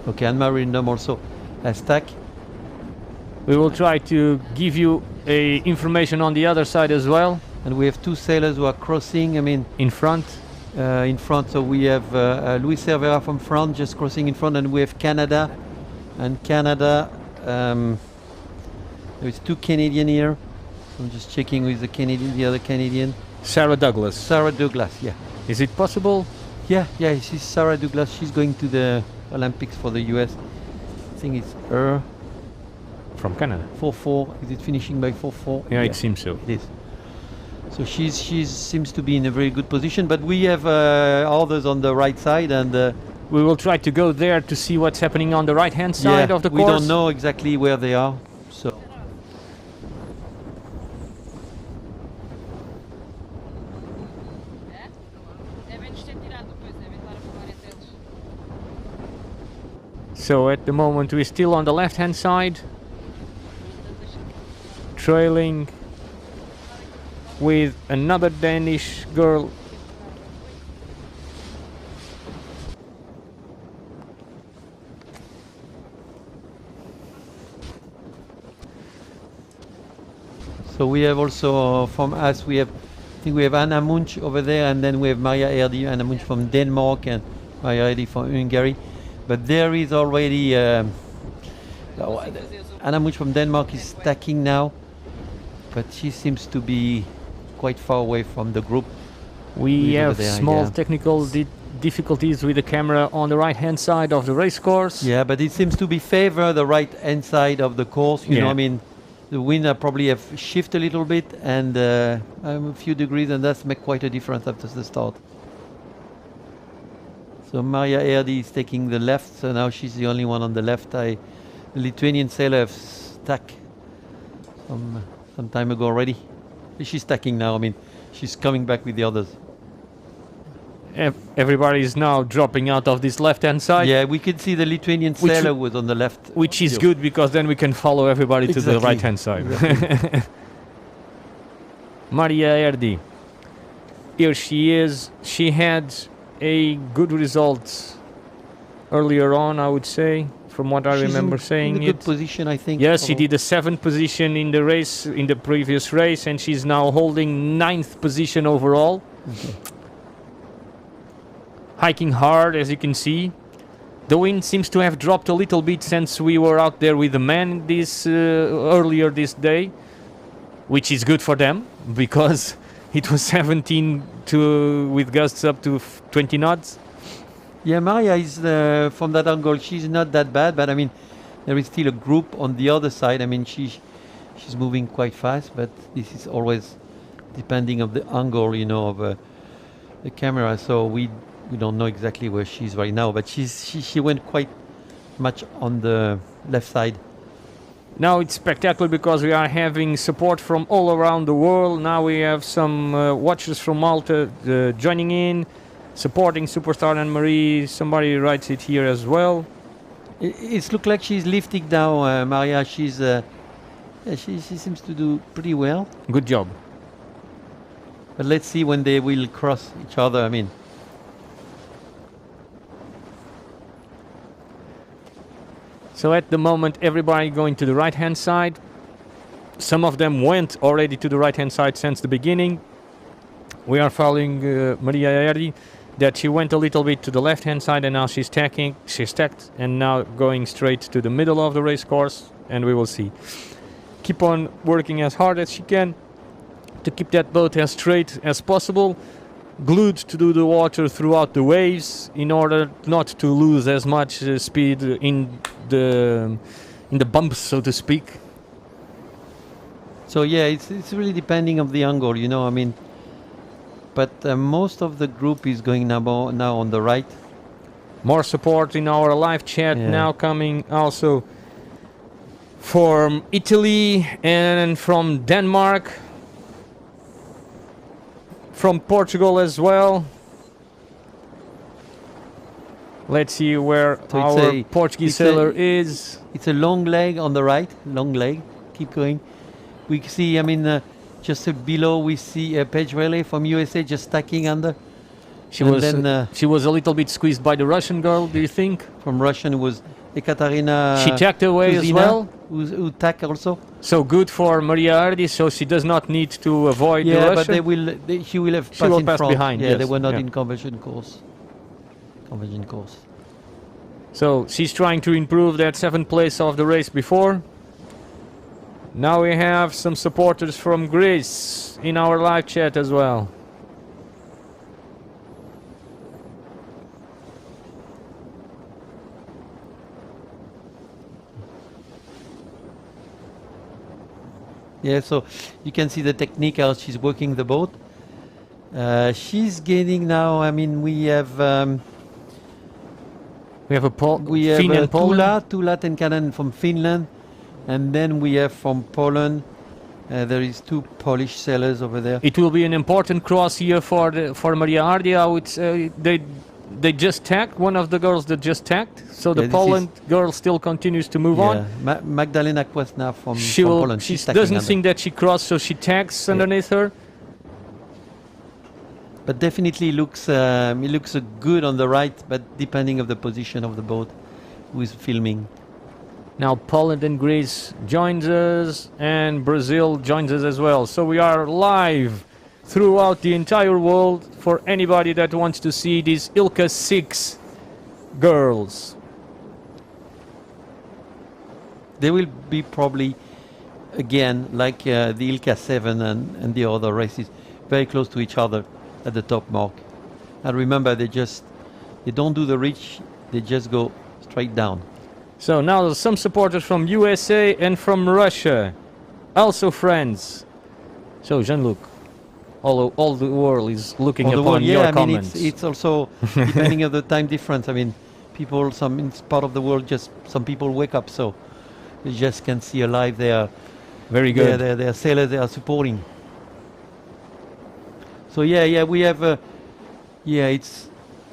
Speaker 2: Okay, and Marindom also has stack.
Speaker 1: We will try to give you information on the other side as well.
Speaker 2: And we have two sailors who are crossing, I mean.
Speaker 1: In front.
Speaker 2: So we have Luis Cervera from France just crossing in front, and we have Canada. And Canada, there's two Canadian here. I'm just checking with the other Canadian.
Speaker 1: Sarah Douglas.
Speaker 2: Sarah Douglas, yeah.
Speaker 1: Is it possible?
Speaker 2: Yeah, she's Sarah Douglas. She's going to the Olympics for the US. I think it's her.
Speaker 1: From Canada.
Speaker 2: 4-4. Is it finishing by 4-4?
Speaker 1: Yeah, it seems so.
Speaker 2: It is. So she seems to be in a very good position. But we have others on the right side, and
Speaker 1: we will try to go there to see what's happening on the right-hand side of the course.
Speaker 2: We don't know exactly where they are. So.
Speaker 1: So at the moment we're still on the left-hand side, trailing with another Danish girl.
Speaker 2: So we have also from us, I think we have Anna Munch over there, and then we have Maria Erdi, Anna Munch from Denmark and Maria Erdi from Hungary. But there is already Anna Munch from Denmark is stacking now, but she seems to be quite far away from the group.
Speaker 1: We have small technical difficulties with the camera on the right-hand side of the race course.
Speaker 2: Yeah, but it seems to be favor the right-hand side of the course. You know, I mean, the wind probably have shifted a little bit, and a few degrees, and that's make quite a difference after the start. So Maria Erdi is taking the left, so now she's the only one on the left. The Lithuanian sailor have stuck some time ago already. She's stacking now, I mean, she's coming back with the others.
Speaker 1: Everybody is now dropping out of this left-hand side.
Speaker 2: Yeah, we could see the Lithuanian sailor was on the left.
Speaker 1: Which is good, because then we can follow everybody to the right-hand side. Exactly. Maria Erdi. Here she is. She had a good result earlier on, I would say, from what I remember saying.
Speaker 2: In a good position, I think.
Speaker 1: Yes, she did a 7th position in the race, in the previous race, and she's now holding 9th position overall.
Speaker 2: Okay.
Speaker 1: Hiking hard, as you can see. The wind seems to have dropped a little bit since we were out there with the men earlier this day, which is good for them, because it was 17 with gusts up to 20 knots.
Speaker 2: Yeah, Maria is from that angle. She's not that bad, but I mean, there is still a group on the other side. I mean, she's moving quite fast, but this is always depending of the angle, you know, of the camera. So we don't know exactly where she's right now, but she went quite much on the left side.
Speaker 1: Now it's spectacular because we are having support from all around the world. Now we have some watchers from Malta joining in, supporting Superstar and Marie. Somebody writes it here as well.
Speaker 2: It looks like she's lifting now, Maria. She seems to do pretty well.
Speaker 1: Good job.
Speaker 2: But let's see when they will cross each other. I mean.
Speaker 1: So at the moment, everybody going to the right-hand side. Some of them went already to the right-hand side since the beginning. We are following Maria Erdi. that she went a little bit to the left-hand side and now she's tacking. She's tacked and now going straight to the middle of the race course, and we will see. Keep on working as hard as she can to keep that boat as straight as possible, glued to the water throughout the waves in order not to lose as much speed in the bumps, so to speak.
Speaker 2: So yeah, it's really depending of the angle, you know. I mean, but most of the group is going now on the right.
Speaker 1: More support in our live chat now coming also from Italy and from Denmark, from Portugal as well. Let's see where
Speaker 2: So
Speaker 1: our Portuguese sailor is.
Speaker 2: It's a long leg on the right, long leg. Keep going. We see, I mean, just below we see Paige Riley from USA just tacking under.
Speaker 1: She
Speaker 2: And
Speaker 1: was a little bit squeezed by the Russian girl, do you think?
Speaker 2: From Russian was Ekaterina.
Speaker 1: She tacked away as
Speaker 2: Kuzina,
Speaker 1: well.
Speaker 2: Who tack also.
Speaker 1: So good for Maria Hardy, so she does not need to avoid the
Speaker 2: Yeah,
Speaker 1: Russian.
Speaker 2: but she will have
Speaker 1: She will
Speaker 2: in
Speaker 1: pass
Speaker 2: front.
Speaker 1: behind,
Speaker 2: Yeah,
Speaker 1: yes,
Speaker 2: they were not
Speaker 1: yeah.
Speaker 2: in conversion course. Conversion course.
Speaker 1: So she's trying to improve that 7th place of the race before. Now we have some supporters from Greece in our live chat as well.
Speaker 2: Yeah, so you can see the technique how she's working the boat. She's gaining now. I mean, we have
Speaker 1: Finn and Poland.
Speaker 2: Tula Tenkanen from Finland, and then we have from Poland. There is 2 Polish sailors over there.
Speaker 1: It will be an important cross here for Maria Hardy. I would say they just tacked, one of the girls that just tacked. So the
Speaker 2: this
Speaker 1: Poland girl still continues to move on.
Speaker 2: Magdalena Kwasna from
Speaker 1: She
Speaker 2: Poland.
Speaker 1: She
Speaker 2: She's tacking
Speaker 1: doesn't
Speaker 2: under.
Speaker 1: think that she crossed, so she tags underneath her.
Speaker 2: But definitely looks it looks good on the right, but depending of the position of the boat who is filming.
Speaker 1: Now Poland and Greece joins us, and Brazil joins us as well. So we are live throughout the entire world for anybody that wants to see these ILCA 6 girls.
Speaker 2: They will be probably, again, like the ILCA 7 and the other races, very close to each other at the top mark. And remember, they don't do the reach, they just go straight down.
Speaker 1: So now some supporters from USA and from Russia, also friends. So Jean-Luc, all the world is looking
Speaker 2: On the
Speaker 1: upon
Speaker 2: world,
Speaker 1: your
Speaker 2: yeah, I mean,
Speaker 1: comments.
Speaker 2: it's also depending on the time difference. I mean, people, in part of the world, just some people wake up, so you just can see alive there.
Speaker 1: Very good.
Speaker 2: Their sailors they are supporting. So yeah, we have.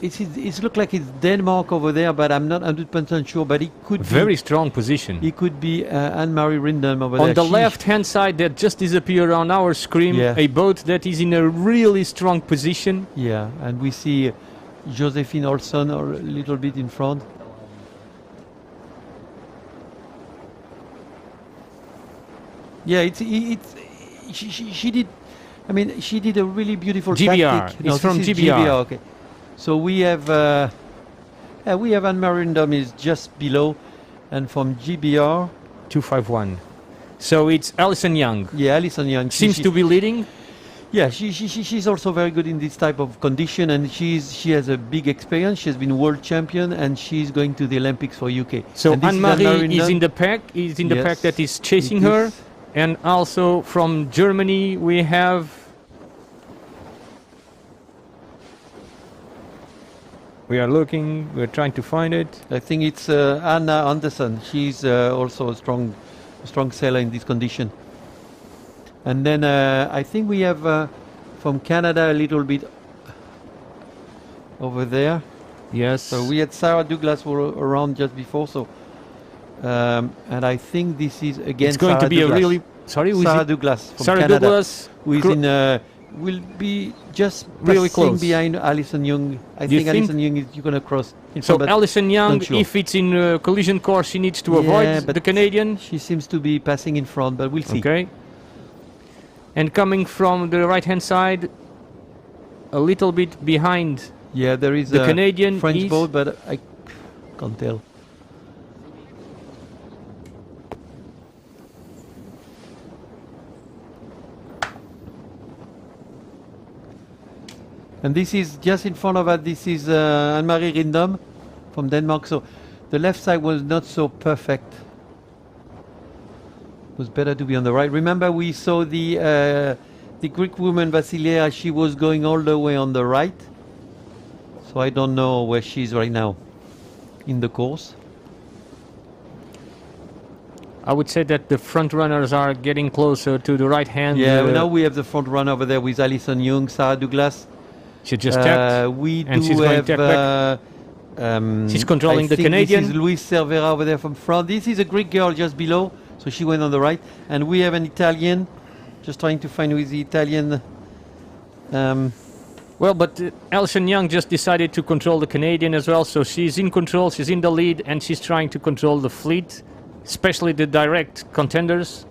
Speaker 2: It's look like it's Denmark over there, but I'm not 100% sure. But it could
Speaker 1: Very strong position.
Speaker 2: It could be Anne-Marie Rindam over there.
Speaker 1: On the left-hand side, that just disappeared on our screen, a boat that is in a really strong position.
Speaker 2: Yeah, and we see Josephine Olson a little bit in front. Yeah, she did. I mean, she did a really beautiful
Speaker 1: GBR.
Speaker 2: tactic.
Speaker 1: It's from GBR.
Speaker 2: Okay. So we have Anne-Marie Rindam is just below, and from GBR
Speaker 1: 251. So it's Alison Young.
Speaker 2: Yeah, Alison Young
Speaker 1: Seems to be leading.
Speaker 2: Yeah, she's also very good in this type of condition, and she has a big experience. She has been world champion, and she's going to the Olympics for UK.
Speaker 1: So
Speaker 2: And this
Speaker 1: Anne-Marie is
Speaker 2: Rindam.
Speaker 1: in the pack. Is in the pack
Speaker 2: Yes.
Speaker 1: that is chasing
Speaker 2: With
Speaker 1: her.
Speaker 2: this.
Speaker 1: And also from Germany we have we are looking, we're trying to find it.
Speaker 2: I think it's Anna Anderson. She's also a strong sailor in this condition. And then I think we have from Canada a little bit over there.
Speaker 1: Yes.
Speaker 2: So we had Sarah Douglas around just before. So and I think this is again.
Speaker 1: It's going
Speaker 2: Sarah
Speaker 1: to be
Speaker 2: Douglas.
Speaker 1: a really
Speaker 2: Sarah Douglas from
Speaker 1: Sarah
Speaker 2: Canada,
Speaker 1: Douglas
Speaker 2: who is in will be just
Speaker 1: really
Speaker 2: passing
Speaker 1: close
Speaker 2: behind Alison Young. I
Speaker 1: Do you
Speaker 2: think
Speaker 1: think?
Speaker 2: Alison Young is going to cross. In
Speaker 1: So
Speaker 2: front, but
Speaker 1: Alison Young,
Speaker 2: not sure.
Speaker 1: if it's in collision course, she needs to
Speaker 2: Yeah,
Speaker 1: avoid
Speaker 2: but
Speaker 1: the Canadian.
Speaker 2: She seems to be passing in front, but we'll see.
Speaker 1: Okay. And coming from the right-hand side, a little bit behind
Speaker 2: Yeah, there is
Speaker 1: The
Speaker 2: a
Speaker 1: Canadian
Speaker 2: French
Speaker 1: is-
Speaker 2: boat, but I can't tell. And this is just in front of us. This is Anne-Marie Rindom from Denmark. So the left side was not so perfect. It was better to be on the right. Remember, we saw the Greek woman Vasilia. She was going all the way on the right. So I don't know where she is right now in the course.
Speaker 1: I would say that the front runners are getting closer to the right hand.
Speaker 2: Yeah, now we have the front run over there with Alison Young, Sarah Douglas.
Speaker 1: She just tapped.
Speaker 2: We
Speaker 1: and
Speaker 2: do
Speaker 1: she's going
Speaker 2: have.
Speaker 1: tap back. She's controlling
Speaker 2: I
Speaker 1: the
Speaker 2: think
Speaker 1: Canadian.
Speaker 2: This is Luis Cervera over there from France. This is a Greek girl just below, so she went on the right. And we have an Italian, just trying to find who is the Italian.
Speaker 1: Well, but Alison Young just decided to control the Canadian as well, so she's in control, she's in the lead, and she's trying to control the fleet, especially the direct contenders.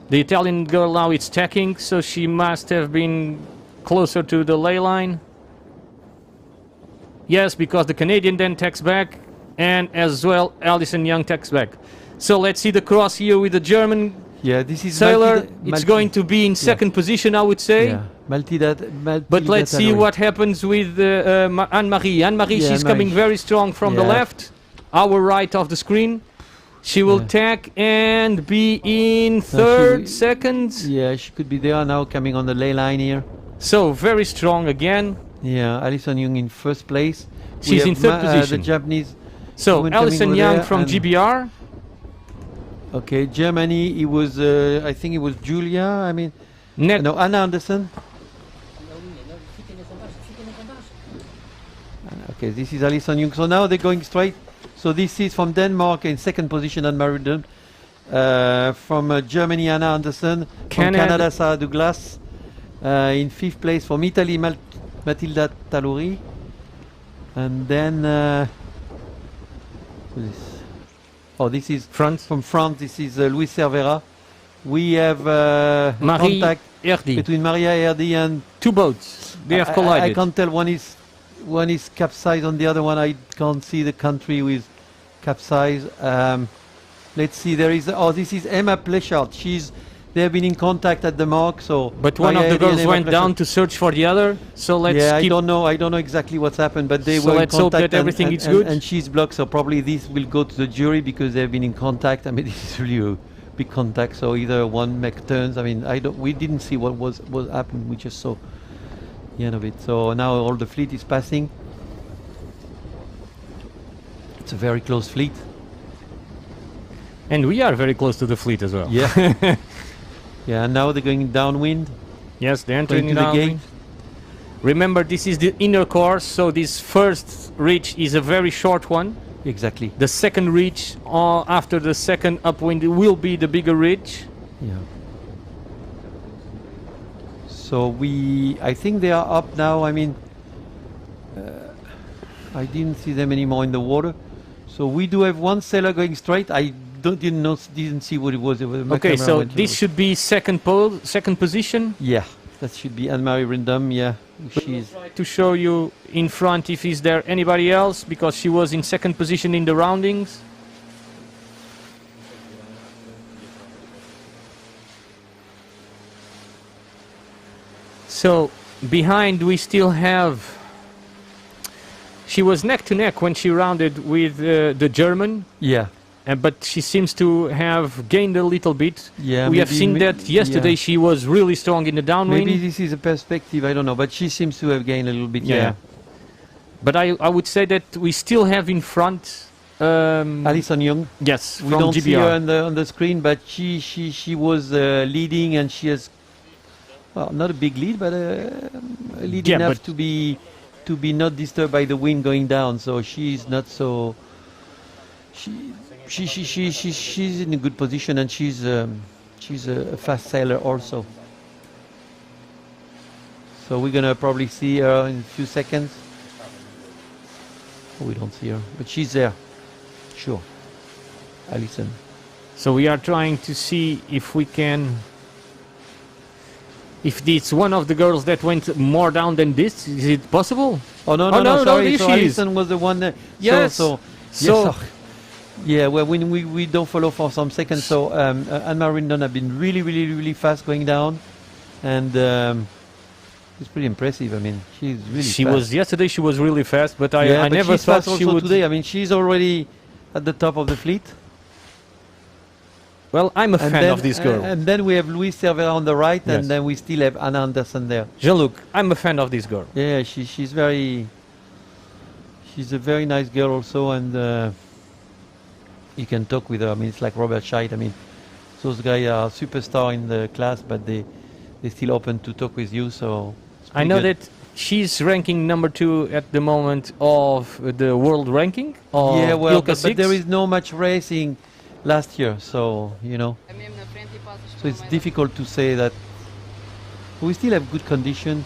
Speaker 1: The Italian girl now is tacking, so she must have been closer to the ley line. Yes, because the Canadian then tacks back, and as well Alison Young tacks back. So let's see the cross here with the German
Speaker 2: Yeah, this is
Speaker 1: sailor. It's going to be in second position, I would say.
Speaker 2: Yeah,
Speaker 1: But let's see what happens with Anne-Marie. Anne-Marie,
Speaker 2: Yeah,
Speaker 1: she's
Speaker 2: Anne-Marie.
Speaker 1: coming very strong from the
Speaker 2: Yeah.
Speaker 1: left, our right of the screen. She will
Speaker 2: Yeah.
Speaker 1: tack and be in
Speaker 2: she
Speaker 1: third,
Speaker 2: will-
Speaker 1: second.
Speaker 2: Yeah, she could be there now, coming on the ley line here.
Speaker 1: So very strong again.
Speaker 2: Yeah, Alison Young in first place. We
Speaker 1: She's
Speaker 2: have
Speaker 1: in third position.
Speaker 2: The Japanese.
Speaker 1: So
Speaker 2: woman coming
Speaker 1: Alison
Speaker 2: over
Speaker 1: Young
Speaker 2: there
Speaker 1: from
Speaker 2: and-
Speaker 1: GBR.
Speaker 2: Okay, Germany. It was. I think it was Julia. I mean,
Speaker 1: Net
Speaker 2: no, Anna Anderson. Okay, this is Alison Young. So now they're going straight. So this is from Denmark in second position, Anne-Marie Rindom. From Germany, Anna Anderson. From Canada, Sarah Douglas. In fifth place from Italy, Matilda Talori. And then, who is this? Oh, this is
Speaker 1: France.
Speaker 2: from France. This is Luis Cervera. We have
Speaker 1: Marie
Speaker 2: contact
Speaker 1: Erdi.
Speaker 2: between Maria Erdi and
Speaker 1: Two boats. They have collided.
Speaker 2: I can't tell. One is capsized on the other one. I can't see the country with capsize. Let's see. There is. Oh, this is Emma Plechard. They have been in contact at the mark. So,
Speaker 1: But one
Speaker 2: Maria
Speaker 1: of the
Speaker 2: Erdi and
Speaker 1: girls
Speaker 2: Emma
Speaker 1: went down
Speaker 2: Plechard.
Speaker 1: to search for the other. So let's
Speaker 2: Yeah, I
Speaker 1: keep.
Speaker 2: don't know. I don't know exactly what's happened, but they
Speaker 1: So
Speaker 2: were in
Speaker 1: let's hope
Speaker 2: contact
Speaker 1: that everything
Speaker 2: and,
Speaker 1: is
Speaker 2: and,
Speaker 1: good.
Speaker 2: And she's blocked, so probably this will go to the jury because they've been in contact. I mean, this is really a big contact. So either one make turns. I mean, we didn't see what happened. We just saw the end of it. So now all the fleet is passing. It's a very close fleet.
Speaker 1: And we are very close to the fleet as well.
Speaker 2: Yeah. Yeah. And now they're going downwind.
Speaker 1: Yes, they're
Speaker 2: Going
Speaker 1: entering
Speaker 2: to the
Speaker 1: now.
Speaker 2: gate.
Speaker 1: Remember, this is the inner course, so this first reach is a very short one.
Speaker 2: Exactly.
Speaker 1: The second reach after the second upwind will be the bigger reach.
Speaker 2: Yeah. So I think they are up now. I mean, I didn't see them anymore in the water. So we do have one sailor going straight. I didn't see what it was. My
Speaker 1: Okay,
Speaker 2: camera
Speaker 1: so
Speaker 2: went
Speaker 1: this
Speaker 2: over.
Speaker 1: should be second position.
Speaker 2: Yeah, that should be Anne-Marie Rindom. Yeah, she's.
Speaker 1: To show you in front if is there anybody else, because she was in second position in the roundings. So behind we still have. She was neck to neck when she rounded with the German,
Speaker 2: Yeah,
Speaker 1: but she seems to have gained a little bit.
Speaker 2: yeah.
Speaker 1: We have
Speaker 2: maybe-
Speaker 1: seen that yesterday.
Speaker 2: yeah.
Speaker 1: She was really strong in the downwind.
Speaker 2: Maybe this is a perspective. I don't know, but she seems to have gained a little bit. Yeah.
Speaker 1: But I would say that we still have in front.
Speaker 2: Alison Young.
Speaker 1: Yes,
Speaker 2: We
Speaker 1: from
Speaker 2: don't see her
Speaker 1: GBR.
Speaker 2: on the screen, but she was leading, and she has not a big lead, but a lead
Speaker 1: Yeah,
Speaker 2: enough
Speaker 1: but-
Speaker 2: to be not disturbed by the wind going down. So she's not so. She's in a good position, and she's a fast sailor also. So we're gonna probably see her in a few seconds. Oh, we don't see her, but she's there. Sure. Alison.
Speaker 1: So we are trying to see if we can. If it's one of the girls that went more down than this, is it possible?
Speaker 2: Oh no, sorry. So Alison was the one.
Speaker 1: Yes.
Speaker 2: So yeah. Well, when we don't follow for some seconds. So Anne-Marie Rindon have been really fast going down, and it's pretty impressive. I mean, she's really.
Speaker 1: She
Speaker 2: fast.
Speaker 1: was yesterday. She was really fast, but I
Speaker 2: but
Speaker 1: never
Speaker 2: she's
Speaker 1: thought
Speaker 2: fast
Speaker 1: she
Speaker 2: also
Speaker 1: would.
Speaker 2: today. I mean, she's already at the top of the fleet.
Speaker 1: Well, I'm a fan of this girl.
Speaker 2: And then we have Louise Cervera on the right,
Speaker 1: Yes.
Speaker 2: and then we still have Anna Anderson there.
Speaker 1: Jean-Luc, I'm a fan of this girl.
Speaker 2: Yeah, she's a very nice girl also, and you can talk with her. I mean, it's like Robert Scheidt. I mean, those guys are superstar in the class, but they still open to talk with you. So it's
Speaker 1: I know
Speaker 2: pretty good.
Speaker 1: that she's ranking number 2 at the moment of the world ranking. Of
Speaker 2: Yeah, well,
Speaker 1: Ilka
Speaker 2: but
Speaker 1: 6.
Speaker 2: there is no much racing last year, so you know. So it's difficult to say that. We still have good condition.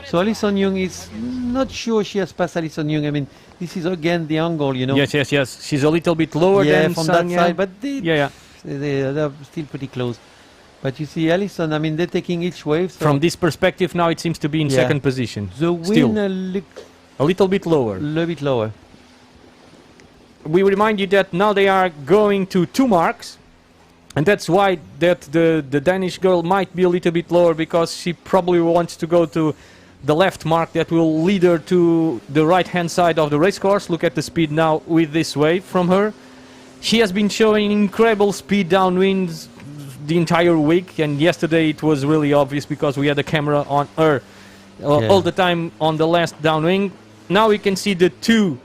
Speaker 2: So Alison Young is not sure she has passed Alison Young. I mean, this is again the angle, you know.
Speaker 1: Yes. She's a little bit lower than
Speaker 2: from
Speaker 1: Sonia.
Speaker 2: that side, but
Speaker 1: Yeah.
Speaker 2: they're still pretty close. But you see, Alison, I mean, they're taking each wave. So
Speaker 1: From this perspective, now it seems to be in
Speaker 2: Yeah.
Speaker 1: second position.
Speaker 2: the
Speaker 1: still.
Speaker 2: win
Speaker 1: A little bit lower.
Speaker 2: little bit lower.
Speaker 1: We remind you that now they are going to 2 marks, and that's why that the Danish girl might be a little bit lower, because she probably wants to go to the left mark that will lead her to the right hand side of the race course. Look at the speed now with this wave from her. She has been showing incredible speed downwind the entire week, and yesterday it was really obvious because we had a camera on her all the time on the last downwind. Now we can see the 2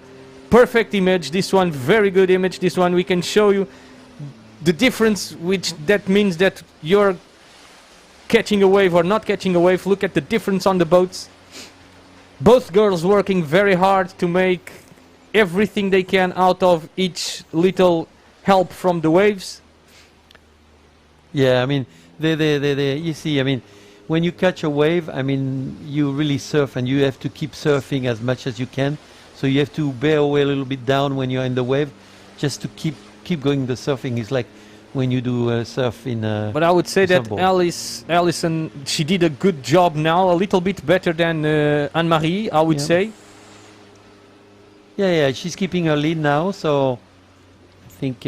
Speaker 1: perfect image. This one very good image. This one we can show you the difference, which that means that you're catching a wave or not catching a wave. Look at the difference on the boats. Both girls working very hard to make everything they can out of each little help from the waves.
Speaker 2: Yeah, I mean, you see, I mean, when you catch a wave, I mean, you really surf, and you have to keep surfing as much as you can. So you have to bear away a little bit down when you're in the wave, just to keep going. The surfing is like when you do surf in.
Speaker 1: But I would say that
Speaker 2: surfboard.
Speaker 1: Alison, she did a good job now, a little bit better than Anne-Marie, I would
Speaker 2: Yeah.
Speaker 1: say.
Speaker 2: Yeah, she's keeping her lead now, so I think,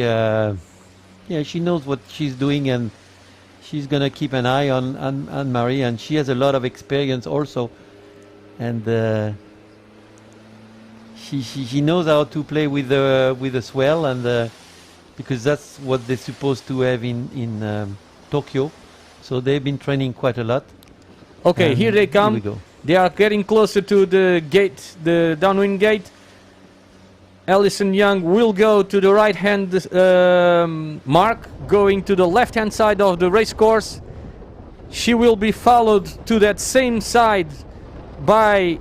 Speaker 2: she knows what she's doing, and she's gonna keep an eye on Anne-Marie, and she has a lot of experience also, and she knows how to play with the swell, and because that's what they're supposed to have in Tokyo, so they've been training quite a lot.
Speaker 1: Okay, here they come.
Speaker 2: Here we go.
Speaker 1: They are getting closer to the gate, the downwind gate. Alison Young will go to the right hand mark, going to the left hand side of the race course. She will be followed to that same side by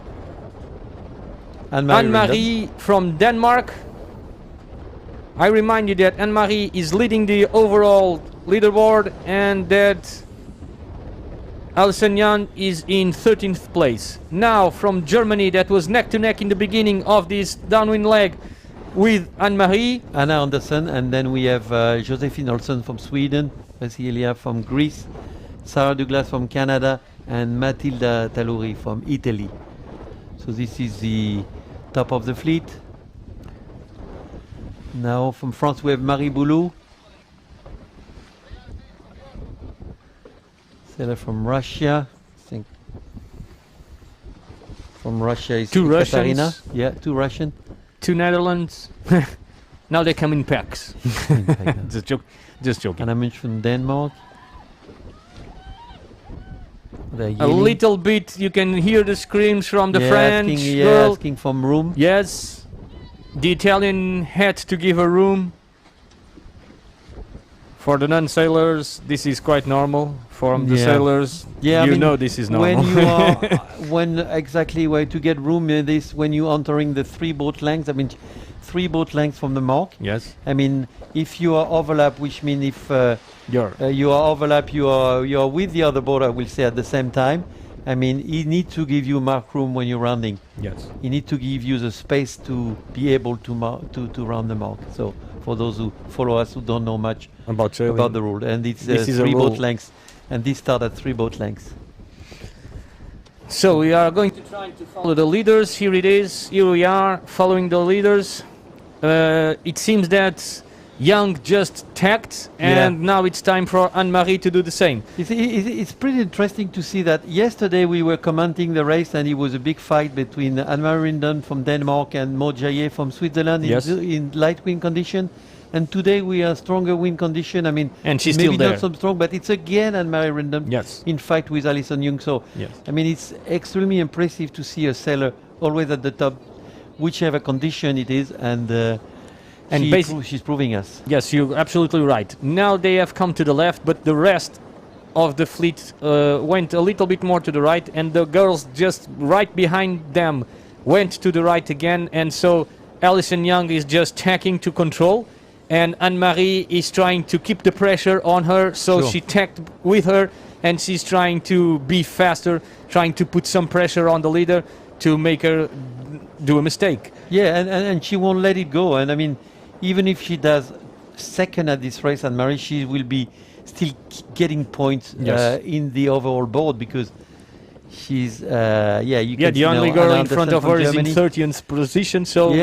Speaker 1: Anne-Marie from Denmark. I remind you that Anne-Marie is leading the overall leaderboard, and that Alison Young is in 13th place. Now from Germany, that was neck to neck in the beginning of this downwind leg with Anne-Marie.
Speaker 2: Anna Anderson, and then we have Josephine Olsen from Sweden, Vasilia from Greece, Sarah Douglas from Canada, and Matilda Taluri from Italy. So this is the top of the fleet. Now from France we have Marie Boulou. Sailor from Russia. I think from Russia is
Speaker 1: 2
Speaker 2: Katarina.
Speaker 1: Russians.
Speaker 2: Yeah, 2 Russian.
Speaker 1: 2 Netherlands. Now they come in packs. Just joking.
Speaker 2: And I mentioned Denmark. They're
Speaker 1: A
Speaker 2: yelling.
Speaker 1: little bit, you can hear the screams from the
Speaker 2: Yeah,
Speaker 1: French
Speaker 2: asking,
Speaker 1: girl.
Speaker 2: asking for room.
Speaker 1: Yes, the Italian had to give her room. For the non-sailors, this is quite normal. For the
Speaker 2: Yeah.
Speaker 1: sailors,
Speaker 2: Yeah, I
Speaker 1: you
Speaker 2: mean,
Speaker 1: know this is normal.
Speaker 2: When you are, when exactly where to get room, this when you entering the 3 boat lengths. I mean, 3 boat lengths from the mark.
Speaker 1: Yes,
Speaker 2: I mean, if you are overlap, which means if you are overlap, you are with the other boat, I will say at the same time. I mean, he need to give you mark room when you're rounding.
Speaker 1: yes.
Speaker 2: He need to give you the space to be able to round the mark. So for those who follow us who don't know much
Speaker 1: About sailing.
Speaker 2: about the rule, and it's
Speaker 1: This is a
Speaker 2: 3 boat
Speaker 1: rule.
Speaker 2: lengths, and this start at 3 boat lengths.
Speaker 1: So we are going to try to follow the leaders. Here it is. Here we are following the leaders. It seems that Young just tagged, and now it's time for Anne-Marie to do the same.
Speaker 2: It's pretty interesting to see that yesterday we were commenting the race, and it was a big fight between Anne-Marie Rindon from Denmark and Maud Jaillet from Switzerland in light wind condition. And today we are stronger wind condition. I mean,
Speaker 1: and she's
Speaker 2: maybe
Speaker 1: still there.
Speaker 2: not so strong, but it's again Anne-Marie Rindon in fight with Alison Young. So, I mean, it's extremely impressive to see a sailor always at the top, whichever condition it is, and she's proving us.
Speaker 1: Yes, you're absolutely right. Now they have come to the left, but the rest of the fleet went a little bit more to the right, and the girls just right behind them went to the right again. And so Alison Young is just tacking to control, and Anne-Marie is trying to keep the pressure on her, so she tacked with her, and she's trying to be faster, trying to put some pressure on the leader to make her do a mistake.
Speaker 2: Yeah, and she won't let it go. And I mean, even if she does second at this race, Anne-Marie, she will be still getting points in the overall board, because she's
Speaker 1: the only girl in front of her is in 30th position, so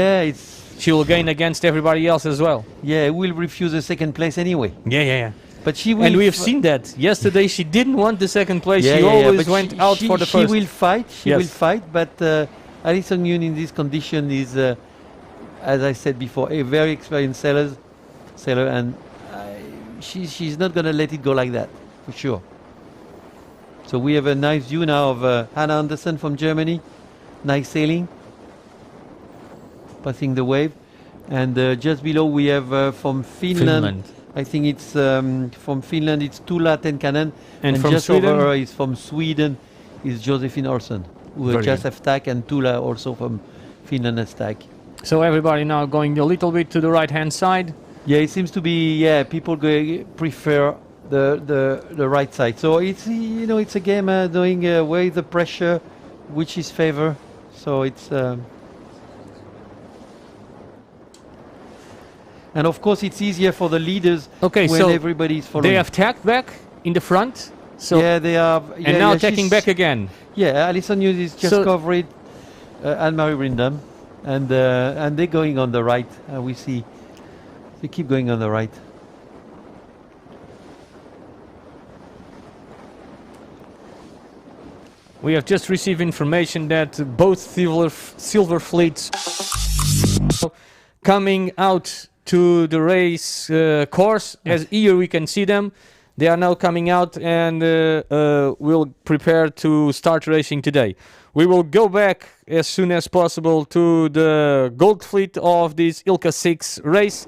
Speaker 1: she will gain against everybody else as well.
Speaker 2: Yeah, will refuse a second place anyway.
Speaker 1: Yeah.
Speaker 2: But she will,
Speaker 1: and we have seen that yesterday. She didn't want the second place. She always went out for the first.
Speaker 2: She will fight. She will fight. But Alison Young in this condition is, as I said before, a very experienced sailor, and she's not going to let it go like that, for sure. So we have a nice view now of Hannah Anderson from Germany. Nice sailing. Passing the wave. And just below we have from Finland. I think it's from Finland, it's Tula Tenkanen. And from just Sweden? Over her is from Sweden, is Josephine Olsen, who just have tack, and Tula also from Finland has tack.
Speaker 1: So everybody now going a little bit to the right-hand side.
Speaker 2: Yeah, it seems to be, people prefer the right side. So it's, it's a game doing away the pressure, which is favor. So it's... And of course, it's easier for the leaders when everybody is following.
Speaker 1: They have tacked back in the front. So
Speaker 2: they are.
Speaker 1: And now tacking back again.
Speaker 2: Yeah, Alison Young is just covered Anne-Marie Rindon, and they're going on the right. We see they keep going on the right.
Speaker 1: We have just received information that both silver fleets coming out to the race course. As here we can see them. They are now coming out and will prepare to start racing today. We will go back as soon as possible to the gold fleet of this ILCA 6 race.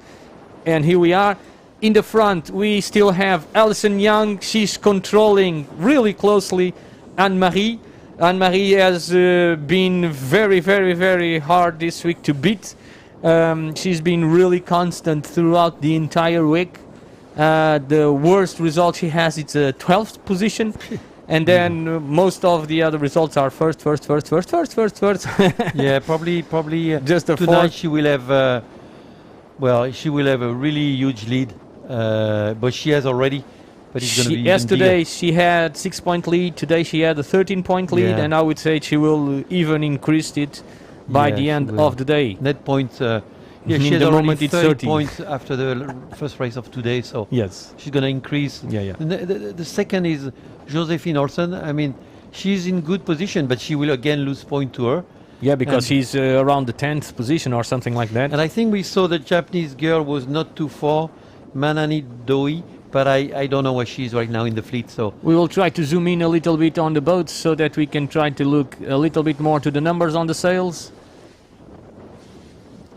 Speaker 1: And here we are. In the front we still have Alison Young. She's controlling really closely Anne-Marie. Anne-Marie has been very, very, very hard this week to beat. She's been really constant throughout the entire week. The worst result she has is a 12th position, and then most of the other results are first.
Speaker 2: Yeah, probably.
Speaker 1: Just a
Speaker 2: tonight
Speaker 1: fourth.
Speaker 2: she will have. She will have a really huge lead, but she has already. But it's going to be
Speaker 1: yesterday she had 6-point lead. Today she had a 13-point lead, and I would say she will even increase it by the end of the day.
Speaker 2: Net points. She has already 30 points after the first race of today. So she's going to increase. The second is Josephine Olsen. I mean, she's in good position, but she will again lose point to her.
Speaker 1: Yeah, because she's around the 10th position or something like that.
Speaker 2: And I think we saw the Japanese girl was not too far, Manani Doi. But I don't know where she is right now in the fleet. So
Speaker 1: we will try to zoom in a little bit on the boats so that we can try to look a little bit more to the numbers on the sails.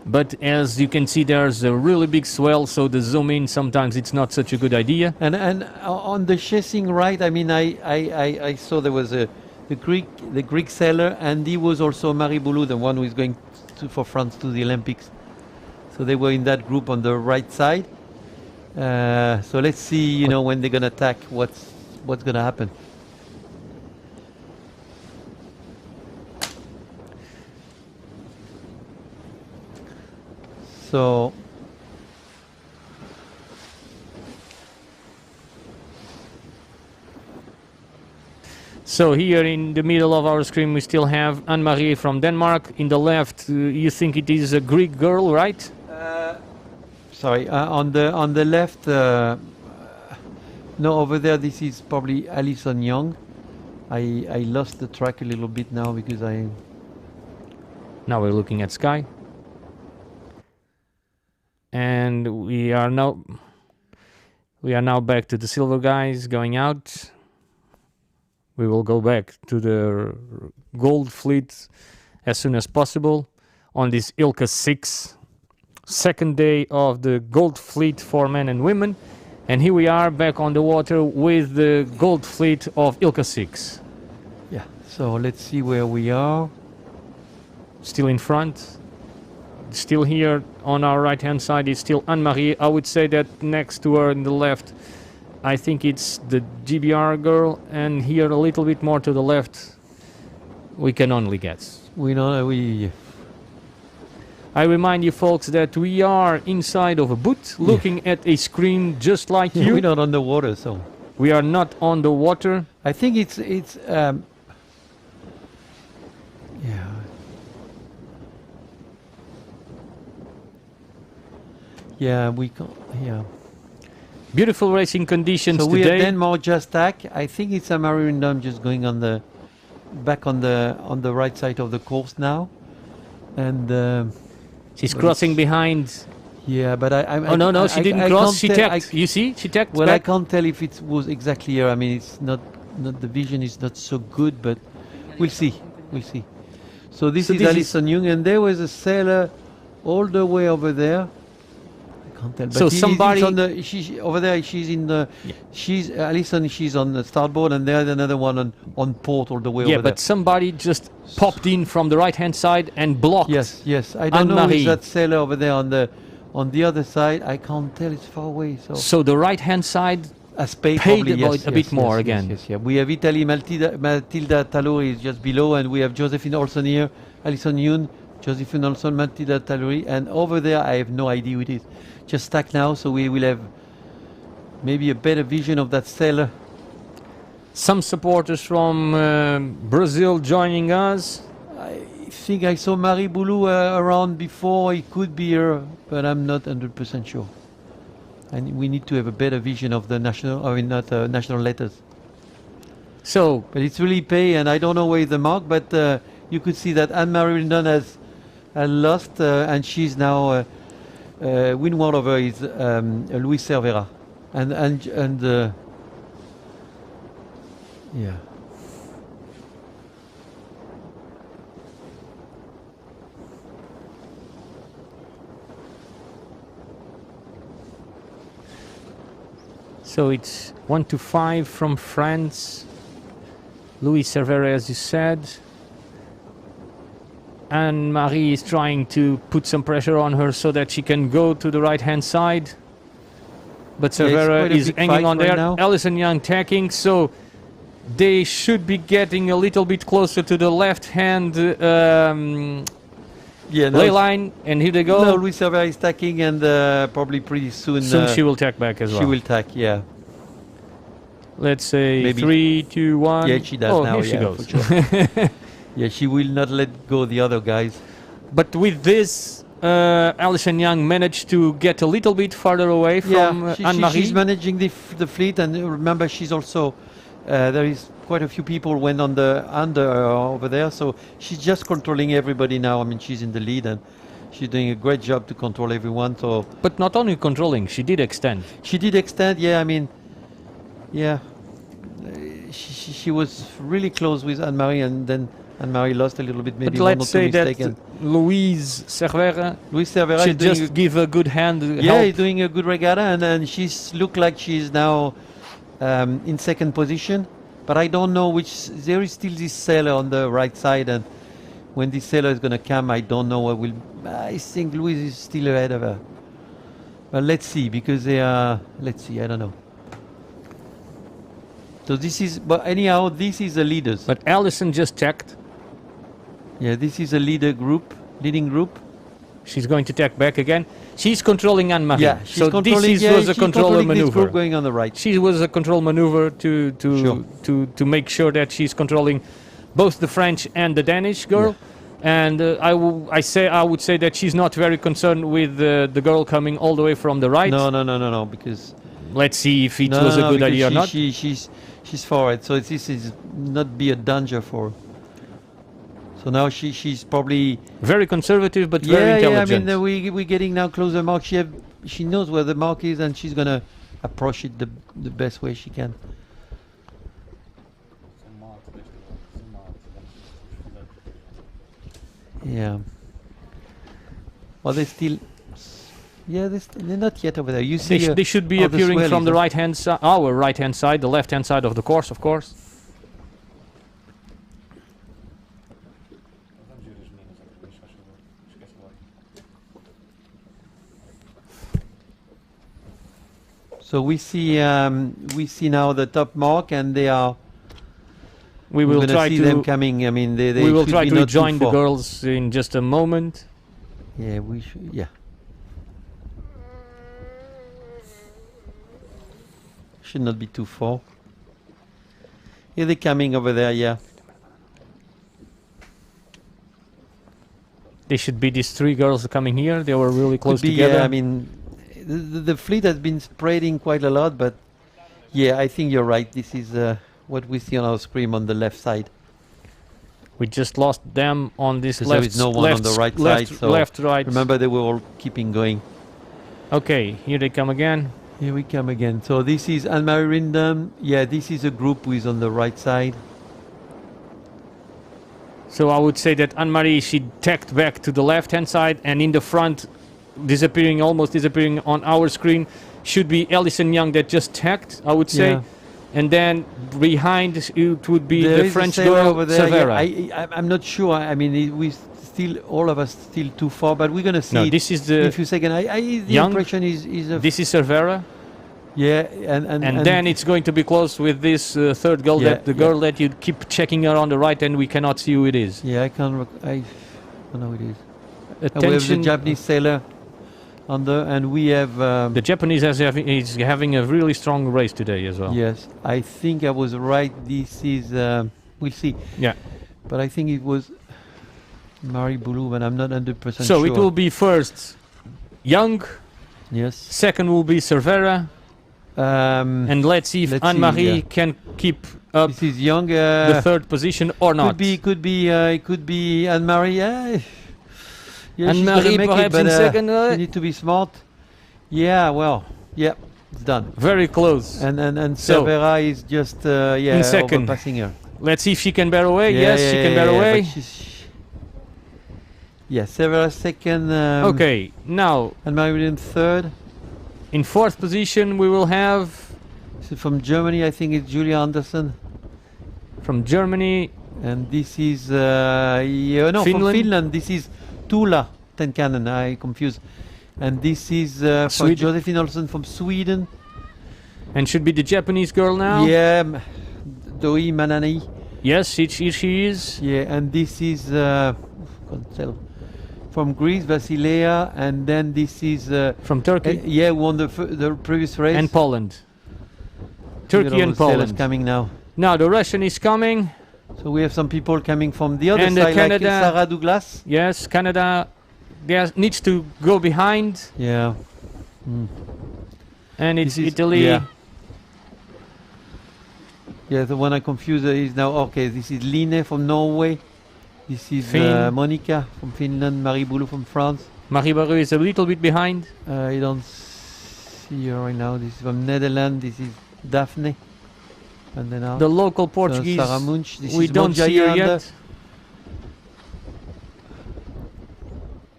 Speaker 1: But as you can see, there's a really big swell, so the zoom in sometimes it's not such a good idea.
Speaker 2: And on the chasing right, I mean, I saw there was the Greek sailor, and he was also Marie Boulou, the one who is going for France to the Olympics. So they were in that group on the right side. So let's see, when they're gonna attack, what's gonna happen. So
Speaker 1: So here in the middle of our screen we still have Anne-Marie from Denmark. In the left, you think it is a Greek girl, right?
Speaker 2: Sorry, on the left, no, over there, this is probably Alison Young. I lost the track a little bit now because
Speaker 1: Now we're looking at Sky. And we are now back to the silver guys going out. We will go back to the gold fleet as soon as possible on this ILCA 6, second day of the gold fleet for men and women. And here we are back on the water with the gold fleet of ILCA 6.
Speaker 2: yeah. So let's see where we are.
Speaker 1: Still in front. Still here on our right hand side is still Anne-Marie. I would say that next to her in the left, I think it's the GBR girl, and here a little bit more to the left, we can only guess. I remind you folks that we are inside of a booth looking at a screen just like you.
Speaker 2: We're not on the water, so
Speaker 1: We are not on the water.
Speaker 2: I think it's yeah. Yeah, we can. Yeah.
Speaker 1: Beautiful racing conditions
Speaker 2: So we
Speaker 1: today.
Speaker 2: have Denmark just tack. I think it's a Marindam just going on the back on the right side of the course now, and
Speaker 1: She's
Speaker 2: but
Speaker 1: crossing behind.
Speaker 2: yeah. But
Speaker 1: Oh no, she didn't cross. She tacked. You see, she tacked
Speaker 2: Well, I
Speaker 1: back.
Speaker 2: can't tell if it was exactly here. I mean, it's not the vision is not so good, but we'll see. We'll see. So this is Alison Young, and there was a sailor all the way over there. I can't tell. But
Speaker 1: So
Speaker 2: he's
Speaker 1: somebody-
Speaker 2: on the over there. She's in the. She's Alison. She's on the starboard, and there's another one on port all the way
Speaker 1: Yeah,
Speaker 2: over
Speaker 1: but somebody just popped in from the right hand side and blocked.
Speaker 2: there. Yes. I don't know
Speaker 1: Anne-Marie.
Speaker 2: if that sailor over there on the other side. I can't tell. It's far away. So.
Speaker 1: So the right hand side.
Speaker 2: Paid
Speaker 1: Paid
Speaker 2: probably,
Speaker 1: a bit more again.
Speaker 2: Yes. We have Italy, Matilda Talori is just below, and we have Josephine Olson here, Alison Yoon, Josephine Olson, Matilda Talori, and over there I have no idea who it is. Just stuck now, so we will have maybe a better vision of that sailor.
Speaker 1: Some supporters from Brazil joining us.
Speaker 2: I think I saw Marie Boulou around before. He could be here, but I'm not 100% sure. And we need to have a better vision of the national, national letters.
Speaker 1: So
Speaker 2: But it's really pay, and I don't know where the mark, but you could see that Anne-Marie Lindon has lost, and she's now windward over is Luis Cervera, and yeah.
Speaker 1: So it's 1 to 5 from France. Louis Cervera, as you said. Anne-Marie is trying to put some pressure on her so that she can go to the right-hand side. But
Speaker 2: Yeah, it's
Speaker 1: Cervera
Speaker 2: quite a
Speaker 1: is
Speaker 2: big
Speaker 1: hanging
Speaker 2: fight
Speaker 1: on
Speaker 2: right
Speaker 1: there.
Speaker 2: now.
Speaker 1: Alison Young tacking, so they should be getting a little bit closer to the left-hand ley line. And here they go.
Speaker 2: No, Luis Cervera is tacking, and probably pretty soon.
Speaker 1: Soon she will tack back as well.
Speaker 2: She will tack, yeah.
Speaker 1: Let's say
Speaker 2: Maybe.
Speaker 1: 3, 2, 1.
Speaker 2: Yeah, she does
Speaker 1: oh,
Speaker 2: now.
Speaker 1: Here she
Speaker 2: yeah,
Speaker 1: goes.
Speaker 2: for sure. Yeah, she will not let go the other guys.
Speaker 1: But with this, Alison Young managed to get a little bit farther away from Anne-Marie.
Speaker 2: She's managing the fleet, and remember, she's also there is quite a few people went on the under over there, so she's just controlling everybody now. I mean, she's in the lead, and she's doing a great job to control everyone. So,
Speaker 1: But not only controlling, she did extend.
Speaker 2: she did extend. Yeah, I mean, yeah, she was really close with Anne-Marie, and then Anne-Marie lost a little bit, maybe
Speaker 1: But
Speaker 2: one or
Speaker 1: let's
Speaker 2: two
Speaker 1: say that
Speaker 2: mistakes.
Speaker 1: Louise Cervera
Speaker 2: Luis Cervera
Speaker 1: should
Speaker 2: is doing
Speaker 1: just give a good hand.
Speaker 2: yeah,
Speaker 1: help.
Speaker 2: he's doing a good regatta, and she's look like she's now in second position. But I don't know which. There is still this sailor on the right side, and when this sailor is going to come, I don't know what will. I think Louise is still ahead of her. But let's see, because they are. Let's see, I don't know. So this is. But anyhow, this is the leaders.
Speaker 1: But Alison just checked.
Speaker 2: Yeah, this is a leading group.
Speaker 1: She's going to take back again. She's controlling Anne-Marie.
Speaker 2: Yeah, she's
Speaker 1: so
Speaker 2: controlling,
Speaker 1: this
Speaker 2: yeah,
Speaker 1: was a
Speaker 2: she's
Speaker 1: control
Speaker 2: controlling this
Speaker 1: maneuver.
Speaker 2: group going on the right.
Speaker 1: She was a control maneuver
Speaker 2: Sure.
Speaker 1: to make sure that she's controlling both the French and the Danish girl. And I would say that she's not very concerned with the girl coming all the way from the right.
Speaker 2: No, because
Speaker 1: Let's see if it was a good idea or not.
Speaker 2: She's forward, so this is not be a danger for her. So now she's probably
Speaker 1: Very conservative, but very intelligent.
Speaker 2: I mean we're getting now closer mark. She knows where the mark is, and she's gonna approach it the best way she can. Yeah. Well, they still. Yeah, they're not yet over there. You see,
Speaker 1: They should be
Speaker 2: how the
Speaker 1: appearing
Speaker 2: swell
Speaker 1: from
Speaker 2: is,
Speaker 1: the
Speaker 2: huh?
Speaker 1: right hand side, our right hand side, the left hand side of the course, of course.
Speaker 2: So we see now the top mark, and they are.
Speaker 1: We
Speaker 2: we're
Speaker 1: will
Speaker 2: gonna
Speaker 1: try
Speaker 2: see
Speaker 1: to.
Speaker 2: them coming. I mean, they
Speaker 1: We will
Speaker 2: should
Speaker 1: try
Speaker 2: be
Speaker 1: to
Speaker 2: not too
Speaker 1: join the
Speaker 2: far.
Speaker 1: girls in just a moment.
Speaker 2: Yeah, we should. Yeah. Should not be too far. Yeah, they're coming over there. Yeah.
Speaker 1: They should be these three girls coming here. They were really close
Speaker 2: Could be,
Speaker 1: together.
Speaker 2: yeah, I mean, the fleet has been spreading quite a lot, but yeah, I think you're right. This is what we see on our screen on the left side.
Speaker 1: We just lost them on this
Speaker 2: 'Cause
Speaker 1: left.
Speaker 2: there is no one on
Speaker 1: left,
Speaker 2: the right
Speaker 1: left,
Speaker 2: side, so
Speaker 1: left, right.
Speaker 2: Remember, they were all keeping going.
Speaker 1: Okay, here they come again.
Speaker 2: Here we come again. So this is Anne-Marie Rindam. Yeah, this is a group who is on the right side.
Speaker 1: So I would say that Anne-Marie, she tacked back to the left-hand side, and in the front, almost disappearing on our screen, should be Alison Young that just tacked, I would say.
Speaker 2: Yeah.
Speaker 1: And then behind it would be
Speaker 2: There
Speaker 1: the
Speaker 2: is a
Speaker 1: French
Speaker 2: sailor
Speaker 1: girl,
Speaker 2: over there.
Speaker 1: Cervera.
Speaker 2: Yeah, I'm not sure. I mean, we still, all of us still too far, but we're gonna see
Speaker 1: No,
Speaker 2: it
Speaker 1: this is
Speaker 2: in a
Speaker 1: the
Speaker 2: few seconds. The
Speaker 1: Young.
Speaker 2: impression is a
Speaker 1: this is Cervera,
Speaker 2: yeah,
Speaker 1: and then it's going to be close with this third girl,
Speaker 2: Yeah,
Speaker 1: that the girl that you keep checking her on the right, and we cannot see who it is.
Speaker 2: yeah, I can't. I don't know who it is. We have the
Speaker 1: Attention,
Speaker 2: Japanese sailor under, and we have.
Speaker 1: the Japanese is having a really strong race today as well.
Speaker 2: Yes, I think I was right. This is. We'll see.
Speaker 1: Yeah.
Speaker 2: But I think it was Marie Boulou, but I'm not 100%
Speaker 1: So
Speaker 2: sure.
Speaker 1: it will be first Young,
Speaker 2: Yes.
Speaker 1: second will be Cervera, and let's see if
Speaker 2: let's see,
Speaker 1: Anne-Marie
Speaker 2: yeah.
Speaker 1: can keep up
Speaker 2: This is Young.
Speaker 1: the third position or not.
Speaker 2: Could be Anne-Marie. Yeah, she's
Speaker 1: Anne-Marie
Speaker 2: gonna make it,
Speaker 1: perhaps
Speaker 2: but,
Speaker 1: in second.
Speaker 2: you need to be smart. Yeah, well, yeah, it's done.
Speaker 1: Very close.
Speaker 2: And
Speaker 1: So,
Speaker 2: Cervera is just
Speaker 1: in second.
Speaker 2: overpassing her.
Speaker 1: Let's see if she can bear away.
Speaker 2: Yeah,
Speaker 1: Yes,
Speaker 2: yeah,
Speaker 1: she can
Speaker 2: yeah,
Speaker 1: bear
Speaker 2: yeah,
Speaker 1: away.
Speaker 2: but yeah, Cervera second.
Speaker 1: Okay, now
Speaker 2: And Marie in third.
Speaker 1: in fourth position we will have
Speaker 2: So from Germany, I think it's Julia Anderson.
Speaker 1: from Germany.
Speaker 2: And this is from
Speaker 1: Finland.
Speaker 2: Finland. This is Tula Tenkanen. I confused. And this is for
Speaker 1: Sweden.
Speaker 2: Josephine Olsen from Sweden.
Speaker 1: And should be the Japanese girl now.
Speaker 2: Yeah, Doi Manani.
Speaker 1: Yes, here she is.
Speaker 2: Yeah, and this is can't tell. From Greece, Vasilea, and then this is
Speaker 1: From Turkey
Speaker 2: yeah, won the previous race.
Speaker 1: and Poland.
Speaker 2: Look at
Speaker 1: Turkey
Speaker 2: all
Speaker 1: and
Speaker 2: the sailors
Speaker 1: Poland.
Speaker 2: coming now.
Speaker 1: Now the Russian is coming.
Speaker 2: So we have some people coming from the other
Speaker 1: And
Speaker 2: side, like
Speaker 1: Canada.
Speaker 2: Sarah Douglas.
Speaker 1: Yes, Canada needs to go behind.
Speaker 2: Yeah.
Speaker 1: And it's
Speaker 2: This is-
Speaker 1: Italy.
Speaker 2: yeah. Yeah, the one I confused is now, okay, this is Line from Norway. This is
Speaker 1: Finn.
Speaker 2: Monica from Finland, Marie Boulou from France.
Speaker 1: Marie Barreau is a little bit behind.
Speaker 2: I don't see her right now. This is from Netherlands. This is Daphne. And then
Speaker 1: The local Portuguese,
Speaker 2: Sarah Munch. This
Speaker 1: we
Speaker 2: is
Speaker 1: don't see
Speaker 2: Monjaya
Speaker 1: her
Speaker 2: under.
Speaker 1: yet.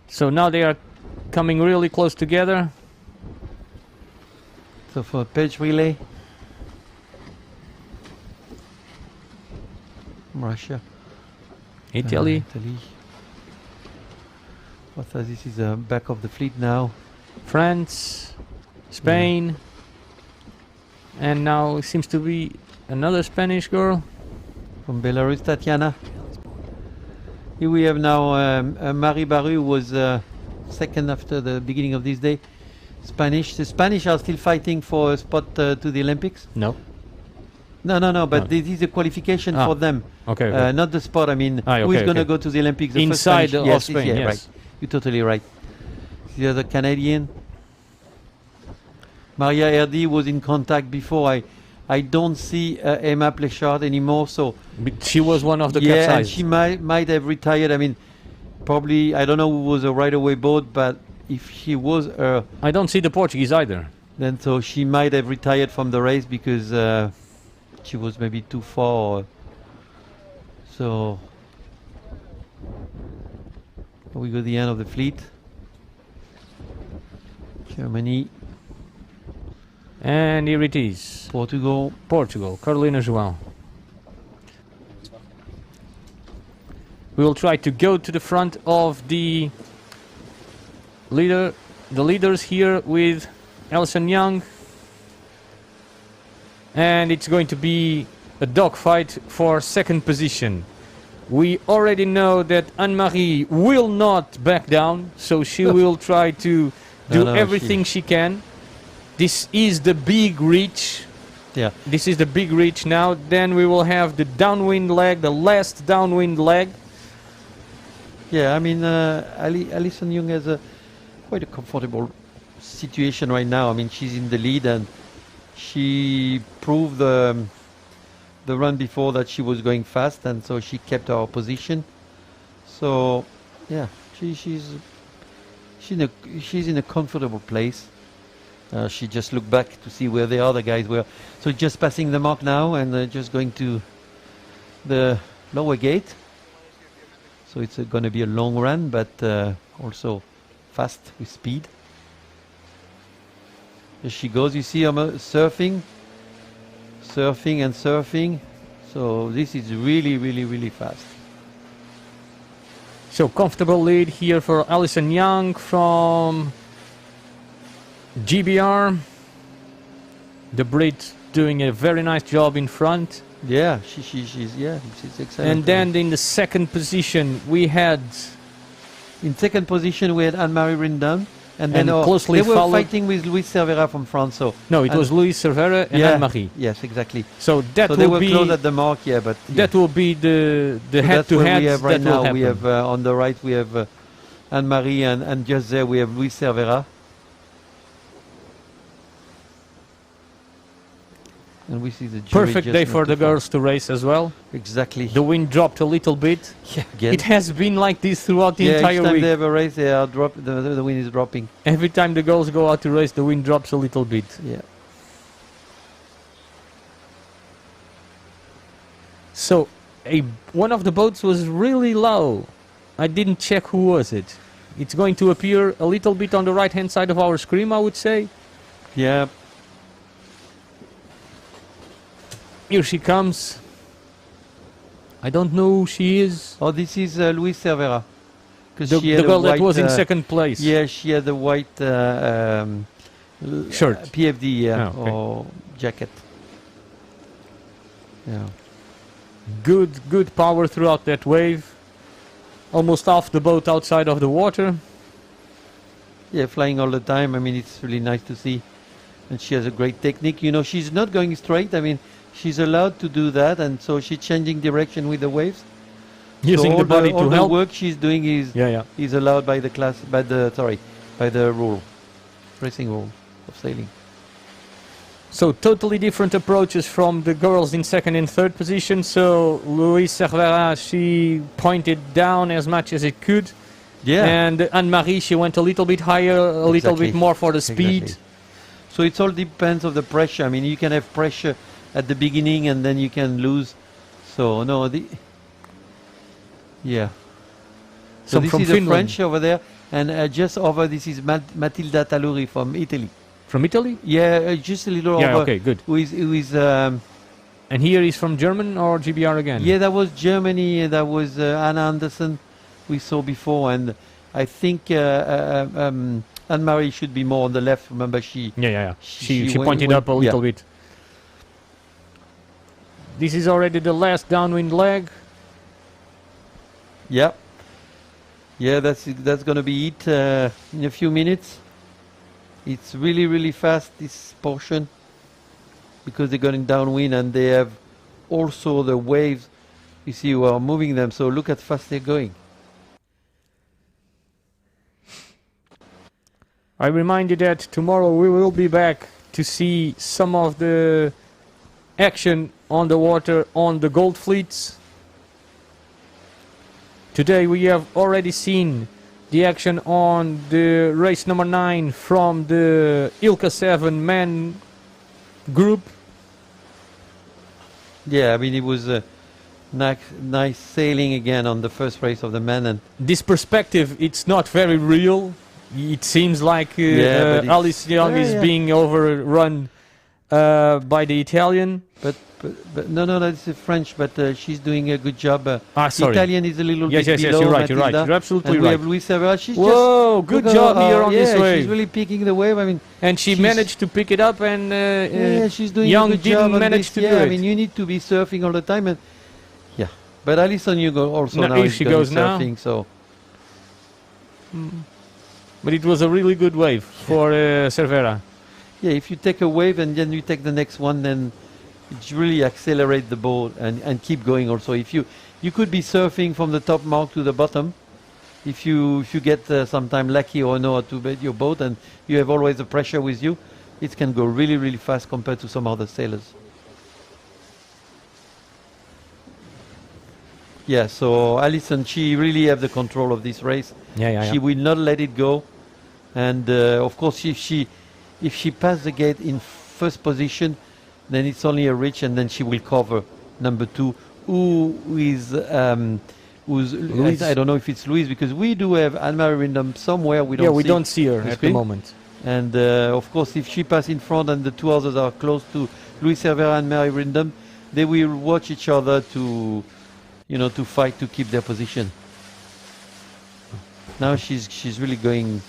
Speaker 1: So now they are coming really close together.
Speaker 2: So for page relay. Russia.
Speaker 1: Italy.
Speaker 2: Italy. This is the back of the fleet now.
Speaker 1: France, Spain, and now it seems to be another Spanish girl.
Speaker 2: From Belarus, Tatiana. Here we have now Marie Baru, who was second after the beginning of this day. The Spanish are still fighting for a spot to the Olympics.
Speaker 1: No.
Speaker 2: No, but
Speaker 1: No.
Speaker 2: this is a qualification for them.
Speaker 1: Okay.
Speaker 2: Not the spot. I mean,
Speaker 1: Okay,
Speaker 2: who is going to
Speaker 1: okay.
Speaker 2: go to the Olympics? The first
Speaker 1: Inside
Speaker 2: Spanish-
Speaker 1: of
Speaker 2: yes,
Speaker 1: Spain,
Speaker 2: yeah,
Speaker 1: yes.
Speaker 2: right. You're totally right. The other Canadian, Maria Erdi, was in contact before. I don't see Emma Plechard anymore. So
Speaker 1: But she was one of the
Speaker 2: yeah, and
Speaker 1: capsized.
Speaker 2: she might have retired. I mean, probably I don't know who was a right-away boat, but if she was
Speaker 1: I don't see the Portuguese either.
Speaker 2: then so she might have retired from the race because she was maybe too far. So we go to the end of the fleet. Germany,
Speaker 1: And here it is.
Speaker 2: Portugal.
Speaker 1: Portugal, Carolina João. We will try to go to the front of the leaders here with Alison Young. And it's going to be a dogfight for second position. We already know that Anne-Marie will not back down, so she will try to do
Speaker 2: No,
Speaker 1: everything she can. This is the big reach.
Speaker 2: Yeah.
Speaker 1: This is the big reach now. Then we will have the downwind leg, the last downwind leg.
Speaker 2: Yeah, I mean, Alison Young has quite a comfortable situation right now. I mean, she's in the lead and she proved the run before that she was going fast, and so she kept her position. So, yeah, she's in a comfortable place. She just looked back to see where the other guys were. So just passing the mark now and just going to the lower gate. So it's going to be a long run, but also fast with speed. As she goes, you see her surfing and surfing. So this is really, really, really fast.
Speaker 1: So comfortable lead here for Alison Young from GBR. The Brit doing a very nice job in front.
Speaker 2: Yeah, she's excellent.
Speaker 1: And then in the second position we had
Speaker 2: in second position we had Anne-Marie Rindon, and then
Speaker 1: closely
Speaker 2: they were
Speaker 1: followed
Speaker 2: fighting with Luis Cervera from France. So
Speaker 1: no, it was Luis Cervera and
Speaker 2: yeah,
Speaker 1: Anne-Marie.
Speaker 2: Yes, exactly.
Speaker 1: So that
Speaker 2: so they
Speaker 1: will
Speaker 2: were
Speaker 1: be
Speaker 2: close at the mark, yeah, but
Speaker 1: that will be the
Speaker 2: so
Speaker 1: head
Speaker 2: that's
Speaker 1: to
Speaker 2: where
Speaker 1: head
Speaker 2: we have right
Speaker 1: that will
Speaker 2: now.
Speaker 1: happen.
Speaker 2: We have on the right we have Anne-Marie, and just there we have Luis Cervera. And we see the jury
Speaker 1: Perfect
Speaker 2: just
Speaker 1: day
Speaker 2: not
Speaker 1: for
Speaker 2: too
Speaker 1: the
Speaker 2: far.
Speaker 1: girls to race as well.
Speaker 2: Exactly.
Speaker 1: The wind dropped a little bit.
Speaker 2: Yeah, again.
Speaker 1: It has been like this throughout the
Speaker 2: yeah,
Speaker 1: entire
Speaker 2: each time
Speaker 1: week.
Speaker 2: they have a race, they are the wind is dropping.
Speaker 1: Every time the girls go out to race, the wind drops a little bit.
Speaker 2: Yeah.
Speaker 1: So one of the boats was really low. I didn't check who was it. It's going to appear a little bit on the right hand side of our screen, I would say.
Speaker 2: Yeah.
Speaker 1: Here she comes. I don't know who she is.
Speaker 2: Oh, this is Luis Cervera.
Speaker 1: The
Speaker 2: she had a
Speaker 1: girl that
Speaker 2: white,
Speaker 1: was in second place.
Speaker 2: Yeah, she had the white
Speaker 1: Shirt.
Speaker 2: PFD, yeah,
Speaker 1: Oh, okay.
Speaker 2: or jacket. Yeah.
Speaker 1: Good power throughout that wave. Almost off the boat outside of the water.
Speaker 2: Yeah, flying all the time. I mean, it's really nice to see. And she has a great technique. You know, she's not going straight. I mean, she's allowed to do that, and so she's changing direction with the waves.
Speaker 1: Using
Speaker 2: so
Speaker 1: the body
Speaker 2: all
Speaker 1: to
Speaker 2: the
Speaker 1: help.
Speaker 2: work she's doing is allowed by the rule, racing rule of sailing.
Speaker 1: So totally different approaches from the girls in second and third position. So Luis Cervera, she pointed down as much as it could.
Speaker 2: Yeah.
Speaker 1: And Anne-Marie, she went a little bit higher, a little bit more for the speed.
Speaker 2: Exactly. So it all depends of the pressure. I mean, you can have pressure at the beginning and then you can lose. So no, yeah. So
Speaker 1: Some
Speaker 2: this
Speaker 1: from
Speaker 2: is
Speaker 1: Finland.
Speaker 2: a French over there, and just over this is Matilda Taluri from Italy.
Speaker 1: From Italy?
Speaker 2: Yeah, just a little
Speaker 1: Yeah,
Speaker 2: over.
Speaker 1: okay, good.
Speaker 2: Who is
Speaker 1: And here is from German or GBR again?
Speaker 2: yeah, that was Germany. That was Anna Anderson we saw before, and I think Anne-Marie should be more on the left. Remember, she
Speaker 1: She pointed up a little bit. This is already the last downwind leg.
Speaker 2: Yeah. Yeah, that's going to be it in a few minutes. It's really, really fast, this portion, because they're going downwind and they have also the waves, you see, who are moving them. So look how fast they're going.
Speaker 1: I remind you that tomorrow we will be back to see some of the action on the water on the gold fleets. Today we have already seen the action on the race number 9 from the Ilka 7 man group.
Speaker 2: Yeah, I mean, it was a nice sailing again on the first race of the men. And
Speaker 1: This perspective, it's not very real. It seems like Alice Young is being overrun by the Italian.
Speaker 2: But no, that's French. But she's doing a good job.
Speaker 1: Sorry.
Speaker 2: Italian is a little bit below.
Speaker 1: Yes, you're right. You're absolutely
Speaker 2: and
Speaker 1: right.
Speaker 2: We have Luis Cervera. She's
Speaker 1: Whoa, good job here on this wave.
Speaker 2: She's really picking the wave. I mean,
Speaker 1: and she managed to pick it up, and
Speaker 2: she's doing
Speaker 1: Young
Speaker 2: a good job
Speaker 1: didn't manage to do it.
Speaker 2: I mean, you need to be surfing all the time, and but Alison, you go also now.
Speaker 1: If she goes
Speaker 2: surfing,
Speaker 1: now.
Speaker 2: So.
Speaker 1: But it was a really good wave for Cervera.
Speaker 2: Yeah, if you take a wave and then you take the next one, then it really accelerate the boat and keep going also. If you could be surfing from the top mark to the bottom, if you get sometime lucky or know how to bait your boat and you have always the pressure with you, it can go really, really fast compared to some other sailors. Yeah, so Alison, she really have the control of this race. She will not let it go. And of course, if she passes the gate in first position, then it's only a reach, and then she will cover number 2, who's I don't know if it's Louise, because we do have Anne-Marie Windham somewhere. We
Speaker 1: don't see her at the moment.
Speaker 2: And of course, if she passes in front and the 2 others are close to Louis Cervera and Mary Windham, they will watch each other to fight to keep their position. Now she's really going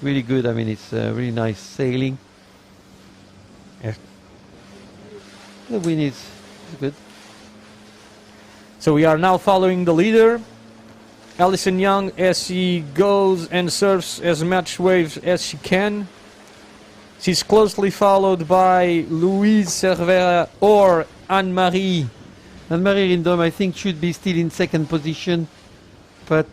Speaker 2: really good. I mean, it's really nice sailing.
Speaker 1: Yeah.
Speaker 2: The wind is good.
Speaker 1: So we are now following the leader, Alison Young, as she goes and surfs as much waves as she can. She's closely followed by Louise Cervera or Anne-Marie.
Speaker 2: Anne-Marie Windham, I think, should be still in second position. But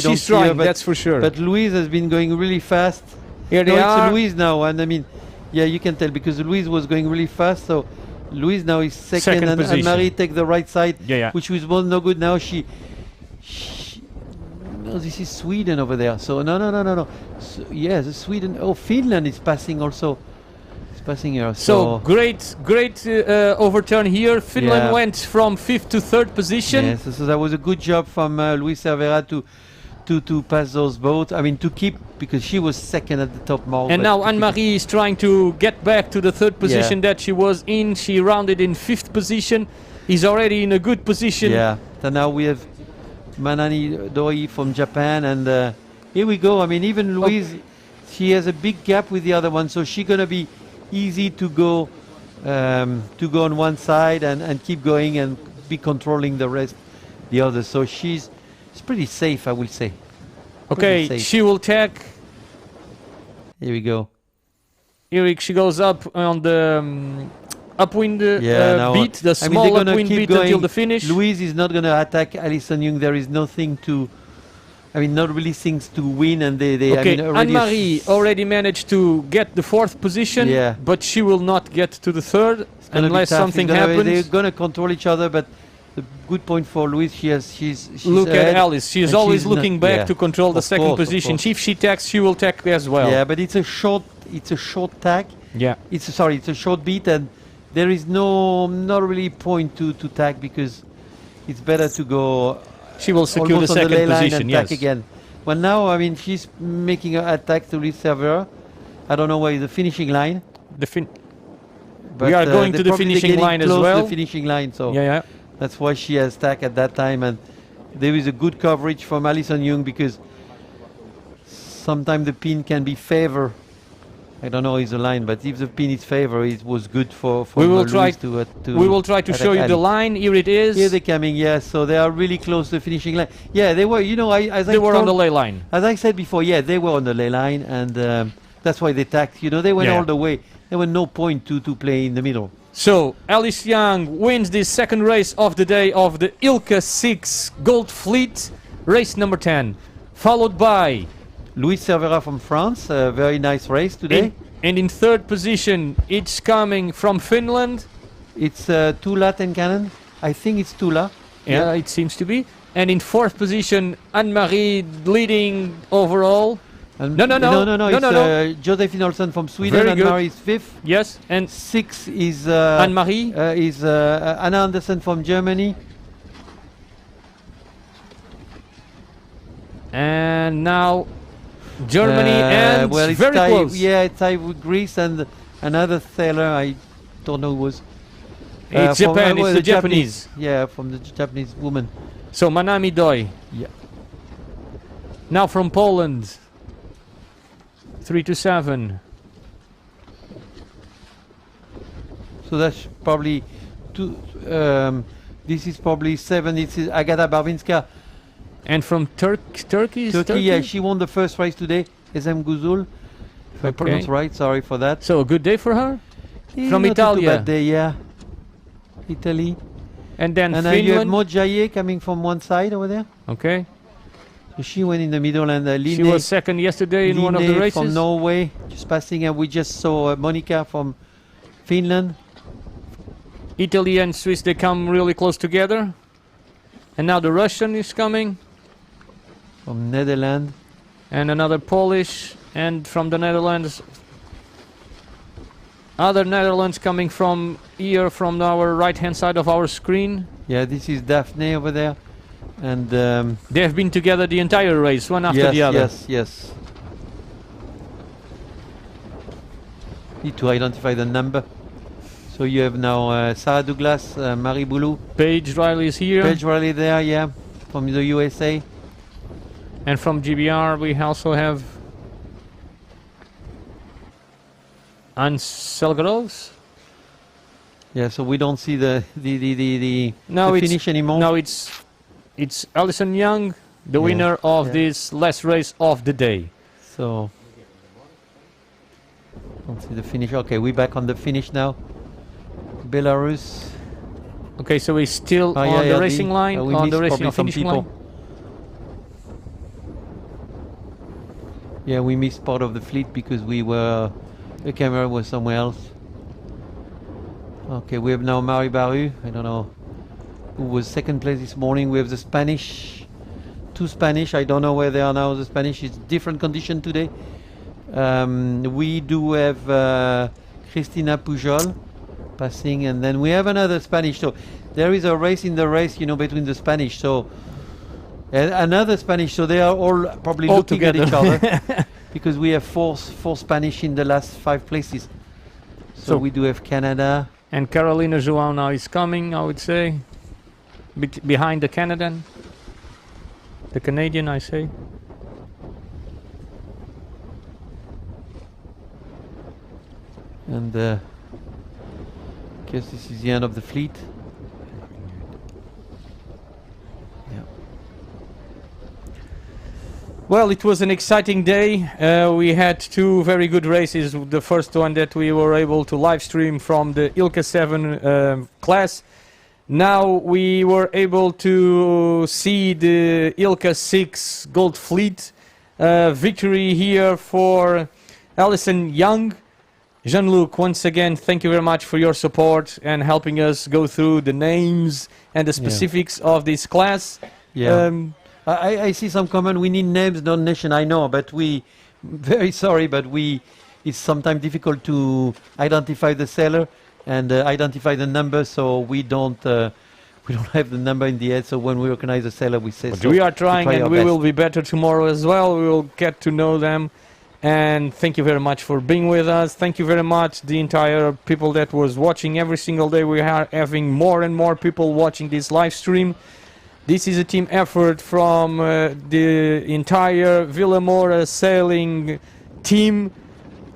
Speaker 1: she's trying, that's for sure.
Speaker 2: But Louise has been going really fast.
Speaker 1: Here they are.
Speaker 2: It's Louise now, and I mean, yeah, you can tell because Louise was going really fast. So Louise now is second and Anne-Marie take the right side, which was no good. Now she no, this is Sweden over there. So no. So, yes, Sweden. Oh, Finland is passing also. Passing here.
Speaker 1: So great overturn here. Finland went from 5th to 3rd position.
Speaker 2: Yes, so that was a good job from Louis Cervera to pass those boats. I mean, to keep, because she was second at the top mark.
Speaker 1: And now Anne-Marie is trying to get back to the 3rd position that she was in. She rounded in 5th position. He's already in a good position.
Speaker 2: Yeah. So now we have Manani Doi from Japan, and here we go. I mean, even Louise, she has a big gap with the other one, so she's gonna be easy to go on one side and keep going and be controlling the others. So it's pretty safe, I will say.
Speaker 1: Okay, she will tack.
Speaker 2: Here we go.
Speaker 1: Here she goes up on the upwind beat, the small upwind beat until the finish.
Speaker 2: Louise is not going to attack Alison Young. There is nothing to... I mean, not really things to win, and they
Speaker 1: okay,
Speaker 2: I mean,
Speaker 1: Anne-Marie already managed to get the 4th position, but she will not get to the 3rd unless something happens.
Speaker 2: They're going to control each other, but the good point for Louise, she's
Speaker 1: look at Alice. She's always looking back to control the 2nd position. If she tacks, she will tack as well.
Speaker 2: Yeah, but it's a short tack.
Speaker 1: Yeah.
Speaker 2: It's a short beat, and there is not really point to tack, because it's better to go.
Speaker 1: She will secure the 2nd position,
Speaker 2: yes. Again. Well, now, I mean, she's making an attack to Louis Cervera. I don't know where is the finishing line.
Speaker 1: We are going to the finishing line as well.
Speaker 2: The finishing line, so
Speaker 1: yeah.
Speaker 2: That's why she has tack at that time. And there is a good coverage from Alison Young, because sometimes the pin can be favor I don't know is the line, but if the pin is favor, it was good for
Speaker 1: We will
Speaker 2: Luis
Speaker 1: try.
Speaker 2: to
Speaker 1: We will try to
Speaker 2: attack
Speaker 1: show you the
Speaker 2: Ali.
Speaker 1: line. Here it is.
Speaker 2: Here they're coming, yes. So they are really close to the finishing line. Yeah, they were. You know,
Speaker 1: They were on the lay line.
Speaker 2: as I said before. Yeah, they were on the lay line, and that's why they tacked. You know, they went
Speaker 1: Yeah.
Speaker 2: all the way. There was no point to play in the middle.
Speaker 1: So Alice Young wins the second race of the day of the Ilka 6 Gold Fleet, race number 10, followed by.
Speaker 2: Luis Cervera from France, a very nice race today.
Speaker 1: And in third position, it's coming from Finland.
Speaker 2: It's Tula Tenkanen. I think it's Tula.
Speaker 1: Yeah, it seems to be. And in fourth position, Anne-Marie leading overall.
Speaker 2: And
Speaker 1: No.
Speaker 2: It's Josephine Olsen from Sweden.
Speaker 1: Very
Speaker 2: and
Speaker 1: good.
Speaker 2: Marie is fifth.
Speaker 1: Yes, and
Speaker 2: 6 is
Speaker 1: Anne-Marie.
Speaker 2: Anna Andersen from Germany.
Speaker 1: And now Germany and
Speaker 2: well, it's
Speaker 1: very
Speaker 2: tied,
Speaker 1: close.
Speaker 2: Yeah, it's tied with Greece and another sailor. I don't know who was.
Speaker 1: It's
Speaker 2: from,
Speaker 1: Japan,
Speaker 2: well,
Speaker 1: it's the Japanese.
Speaker 2: Yeah, from the Japanese woman.
Speaker 1: So Manami Doi.
Speaker 2: Yeah.
Speaker 1: Now from Poland. 3 to 7.
Speaker 2: So that's probably two. This is probably 7. This is Agata Barvinska.
Speaker 1: And from Turkey?
Speaker 2: Turkey, yeah, she won the first race today. Ezem Guzul, if I
Speaker 1: Okay.
Speaker 2: pronounce right. Sorry for that.
Speaker 1: So a good day for her. From
Speaker 2: Not a too
Speaker 1: Italia.
Speaker 2: bad day, yeah. Italy.
Speaker 1: And then
Speaker 2: And you have
Speaker 1: Finland.
Speaker 2: Mojaye coming from one side over there.
Speaker 1: Okay.
Speaker 2: So she went in the middle, and Line,
Speaker 1: She was second yesterday in one of the
Speaker 2: Line
Speaker 1: races.
Speaker 2: from Norway, just passing, and we just saw Monica from Finland.
Speaker 1: Italy and Swiss, they come really close together. And now the Russian is coming.
Speaker 2: From Netherlands.
Speaker 1: And another Polish. And from the Netherlands, other Netherlands coming from here, from our right hand side of our screen.
Speaker 2: Yeah, this is Daphne over there. And
Speaker 1: They have been together the entire race, one after
Speaker 2: yes,
Speaker 1: the other.
Speaker 2: yes. Need to identify the number. So you have now Sarah Douglas, Marie Boulou,
Speaker 1: Paige Riley is here.
Speaker 2: Paige Riley there, yeah, from the USA.
Speaker 1: And from GBR we also have Anne Selgroves.
Speaker 2: Yeah, so we don't see the
Speaker 1: No, it's
Speaker 2: finish anymore.
Speaker 1: No, it's Alison Young, the
Speaker 2: Yeah,
Speaker 1: winner of
Speaker 2: yeah.
Speaker 1: this last race of the day.
Speaker 2: So don't see the finish. Okay, we're back on the finish now. Belarus.
Speaker 1: Okay, so we're still
Speaker 2: Oh,
Speaker 1: on
Speaker 2: yeah,
Speaker 1: the
Speaker 2: yeah,
Speaker 1: racing line,
Speaker 2: we
Speaker 1: on
Speaker 2: missed
Speaker 1: the racing
Speaker 2: probably some
Speaker 1: finishing
Speaker 2: people.
Speaker 1: line.
Speaker 2: Yeah, we missed part of the fleet because the camera was somewhere else. Okay, we have now Marie Baru. I don't know who was second place this morning. We have the Spanish, two Spanish. I don't know where they are now. The Spanish is different condition today. We do have Cristina Pujol passing, and then we have another Spanish. So there is a race in the race, you know, between the Spanish. So another Spanish. So they are all probably
Speaker 1: All
Speaker 2: looking
Speaker 1: together.
Speaker 2: at each other because we have four Spanish in the last 5 places. So we do have Canada.
Speaker 1: And Carolina João now is coming, I would say, behind the Canadian. The Canadian, I say.
Speaker 2: And I guess this is the end of the fleet. Yeah.
Speaker 1: Well, it was an exciting day. We had 2 very good races. The first one that we were able to live stream from the Ilka 7 class. Now we were able to see the Ilka 6 Gold Fleet victory here for Alison Young. Jean-Luc, once again, thank you very much for your support and helping us go through the names and the specifics of this class.
Speaker 2: Yeah. I see some comment. We need names, not nation. I know, but very sorry, but it's sometimes difficult to identify the seller and identify the number. So we don't have the number in the head. So when we recognize the seller, we say.
Speaker 1: But
Speaker 2: so.
Speaker 1: we are trying,
Speaker 2: try
Speaker 1: and
Speaker 2: our
Speaker 1: we
Speaker 2: best.
Speaker 1: will be better tomorrow as well. We will get to know them. And thank you very much for being with us. Thank you very much, the entire people that was watching every single day. We are having more and more people watching this live stream. This is a team effort from the entire Vilamoura sailing team.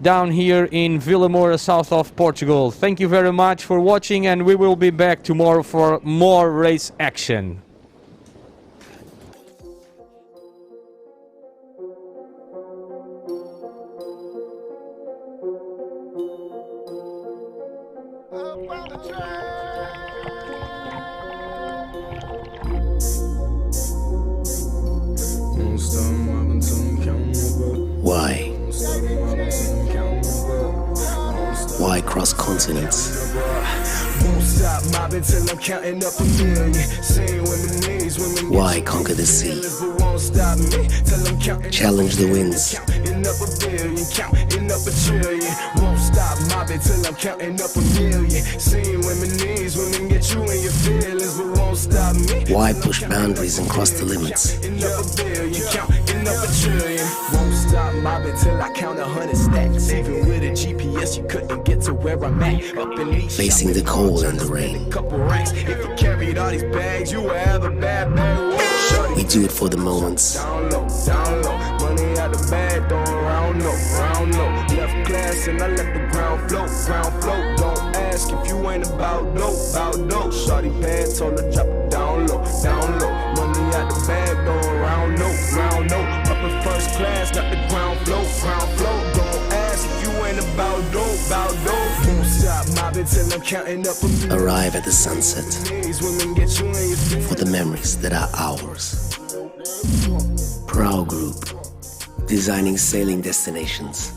Speaker 1: down here in Vilamoura, south of Portugal. Thank you very much for watching, and we will be back tomorrow for more race action.
Speaker 3: Why? Why cross continents? Why conquer the sea? Challenge the winds. Why push boundaries and cross the limits?
Speaker 4: Won't stop mobbing till I count 100 stacks. Even with a GPS, you couldn't get to where I'm at. Up in these
Speaker 3: Facing the cold and the rain.
Speaker 4: couple ranks. If you carried all these bags, you would have a bad bag.
Speaker 3: We do it for the moments.
Speaker 4: Down low, money out the bag, throwing round low. Left class and I let the ground float. Don't ask if you ain't about dope. Shorty pants told her drop it down low. Money out the bag, throwing round low. Up in first class, got the ground float. Don't ask if you ain't about dope. Won't stop mobbing till I'm counting up a million.
Speaker 3: Arrive at the sunset
Speaker 4: Women get you in your feelings.
Speaker 3: for the memories that are ours. Proud Group, designing sailing destinations.